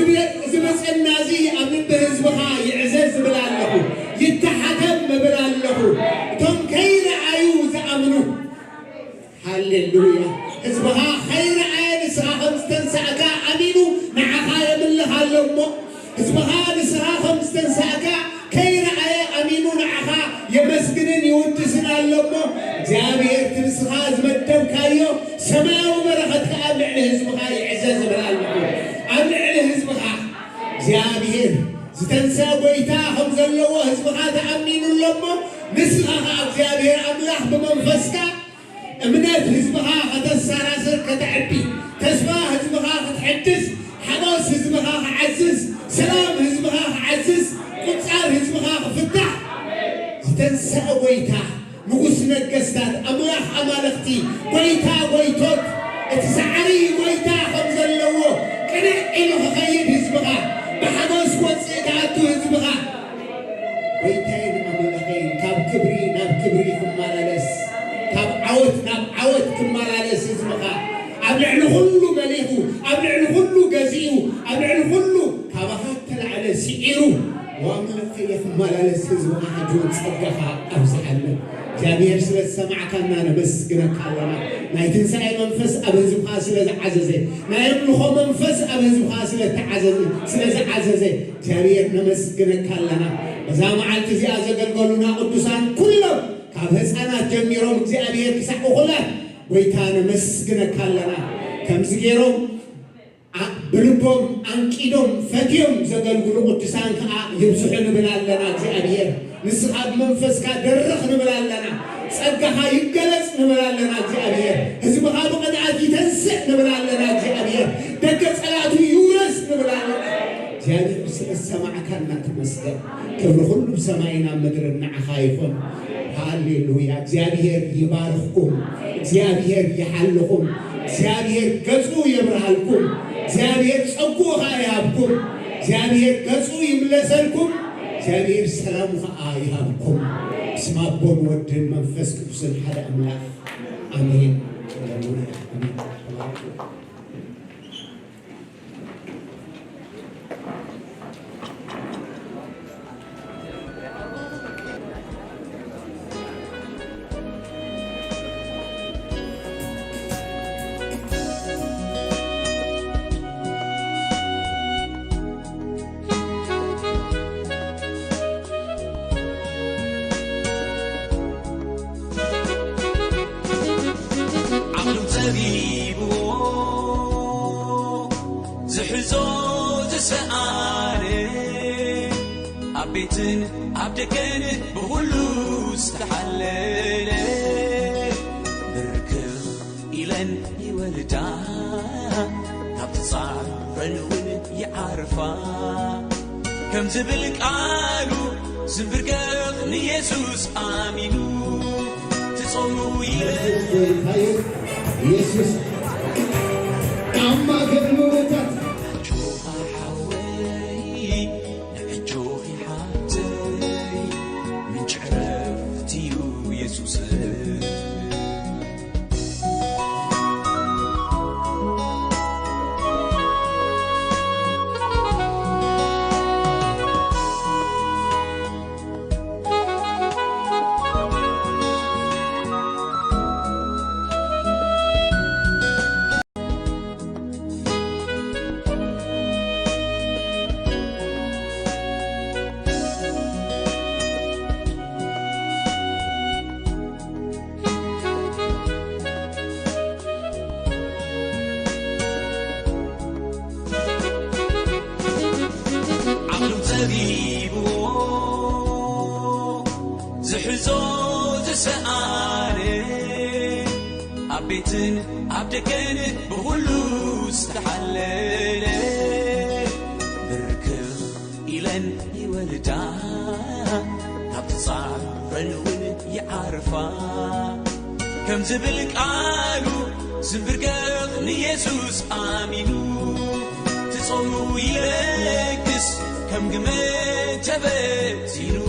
[SPEAKER 9] ብፅናዚ ኣብ ልቢ ህዝብኻ ይዕዘዝ ብላለኹ ይተሓተም ብላለኹ እቶም ከይራአዩ ዘአምኑ ሃሌሉያ ህዝብኻ ከይራአየ ንስኻ 5 ሰዓት ኣሚኑ ንዓኻ የምልኻሎሞ ህዝብኻ ንስኻ 5 ሰዓት ከይራአየ ኣሚኑ ንዓኻ የመስግንን ይውድስን ኣሎሞ እግዚአብሔር ትንስኻ ዝመደብካዮ ሰማያዊ በረኸትካ ኣብ ልዕሊ ህዝብኻ ይዕዘዝ ብላለኹ ኣብ ልዕሊ ህዝብኻ እግዚአብሔር ዝተንስአ ጎይታ ከም ዘለዎ ህዝብኻ ተኣሚኑሎሞ ንስኻ እግዚአብሔር ኣምላኽ ብመንፈስካ እምነት ህዝብኻ ከተሰራስር ከተዕቢ ተስፋ ህዝብኻ ክትሕድስ ሓጎስ ህዝብኻ ክዓዝዝ ሰላም ህዝብኻ ክዓዝዝ ቁፃር ህዝብኻ ክፍታሕ ዝተንስአ ጎይታ ንጉስ ነገስታት ኣምላኽ ኣማልኽቲ ጎይታ ጎይቶት እቲ ሳዕሪ ጎይታ ከም ዘለዎ ቅንዕ ኢሉ ክኸይድ ህዝብኻ ብሓጎስ ወፅእ ክኣቱ ህዝብኻ ጎይታይን ኣምላኸይን ካብ ክብሪ ናብ ክብሪ ክመላለስ ካብ ዓወት ናብ ዓወት ክመላለስ ህዝብኻ ኣብ ልዕሊ ኩሉ መሊኹ ኣብ ልዕሊ ኩሉ ገዚኡ ኣብ ልዕሊ ኩሉ ካባኻ ተላዕለ ሲዒሩ ወኣምላኸየ ክመላለስ ህዝብኻ ሕጂ ፀጋኻ ኣብዝሓለ እግዚአብሔር ስለ ዝሰማዕካና ነመስግነካ ኣለና ናይ ትንሣኤ መንፈስ ኣብ ህዝብኻ ስለ ዝዓዘዘ ናይ ኣምልኾ መንፈስ ኣብ ህዝብኻ ስለ ዝዓዘዘ እግዚአብሔር ነመስግነካ ኣለና በዛ መዓልቲ እዚኣ ዘገልገሉና ቅዱሳን ኩሎም ካብ ህፃናት ጀሚሮም እግዚአብሔር ክሳዕ እኹላት ጎይታ ነመስግነካ ኣለና ከምዚ ገይሮም ብልቦም አንቂዶም ፈትዮም ዘገልግሉ ቅዱሳን ከዓ ይብዝሑ ንብል ኣለና እግዚአብሔር ንስኻ ብመንፈስካ ደርኽ ንብል ኣለና ፀጋኻ ይገለፅ ንብል ኣለና እግዚአብሔር ህዝብኻ ብቕድዓት ይተንስእ ንብል ኣለና እግዚአብሔር ደገ ፀላቱ ይውረስ ንብል ኣለና እግዚአብሔር ስለ ዝሰማዕካና ተመስገን ክብሪ ኩሉ ብሰማይና ምድርን ንዓኻ ይኹን ሃሌሉያ እግዚአብሔር ይባርኽኩም እግዚአብሔር ይሓልኹም እግዚአብሔር ገጹ ይብርሃልኩም እግዚአብሔር ፀጉኻ ይሃብኩም እግዚአብሔር ገጹ ይምለሰልኩም እግዚአብሔር ሰላሙ ከዓ ይሃብኩም እስመ አቦን ወድን መንፈስ ቅዱስን ሓደ አምላክ አሜን ሃሌሉያ አሜን
[SPEAKER 12] ቤትን ኣብደገን ብሁሉ ዝተሓለለ ብርክብ ኢለን ይወልዳ ካብ ትፃረን እውን ይዓርፋ ከም ዝብል ቃሉ ዝብርገቕ ንኢየሱስ ኣሚኑ ትጾሩ
[SPEAKER 9] ኢየሱስ ኣማ ገልሞታት
[SPEAKER 12] ዝሕዞ ዝሰኣነ ኣብ ቤትን ኣብ ደገን ብሁሉ ዝተሓለለ ብርክብ ኢለን ይወልዳ ካብ ትፃር كم زبل قالو زنبرقق نيسوس آمينو تصورو يلكس كم قمت تبتينو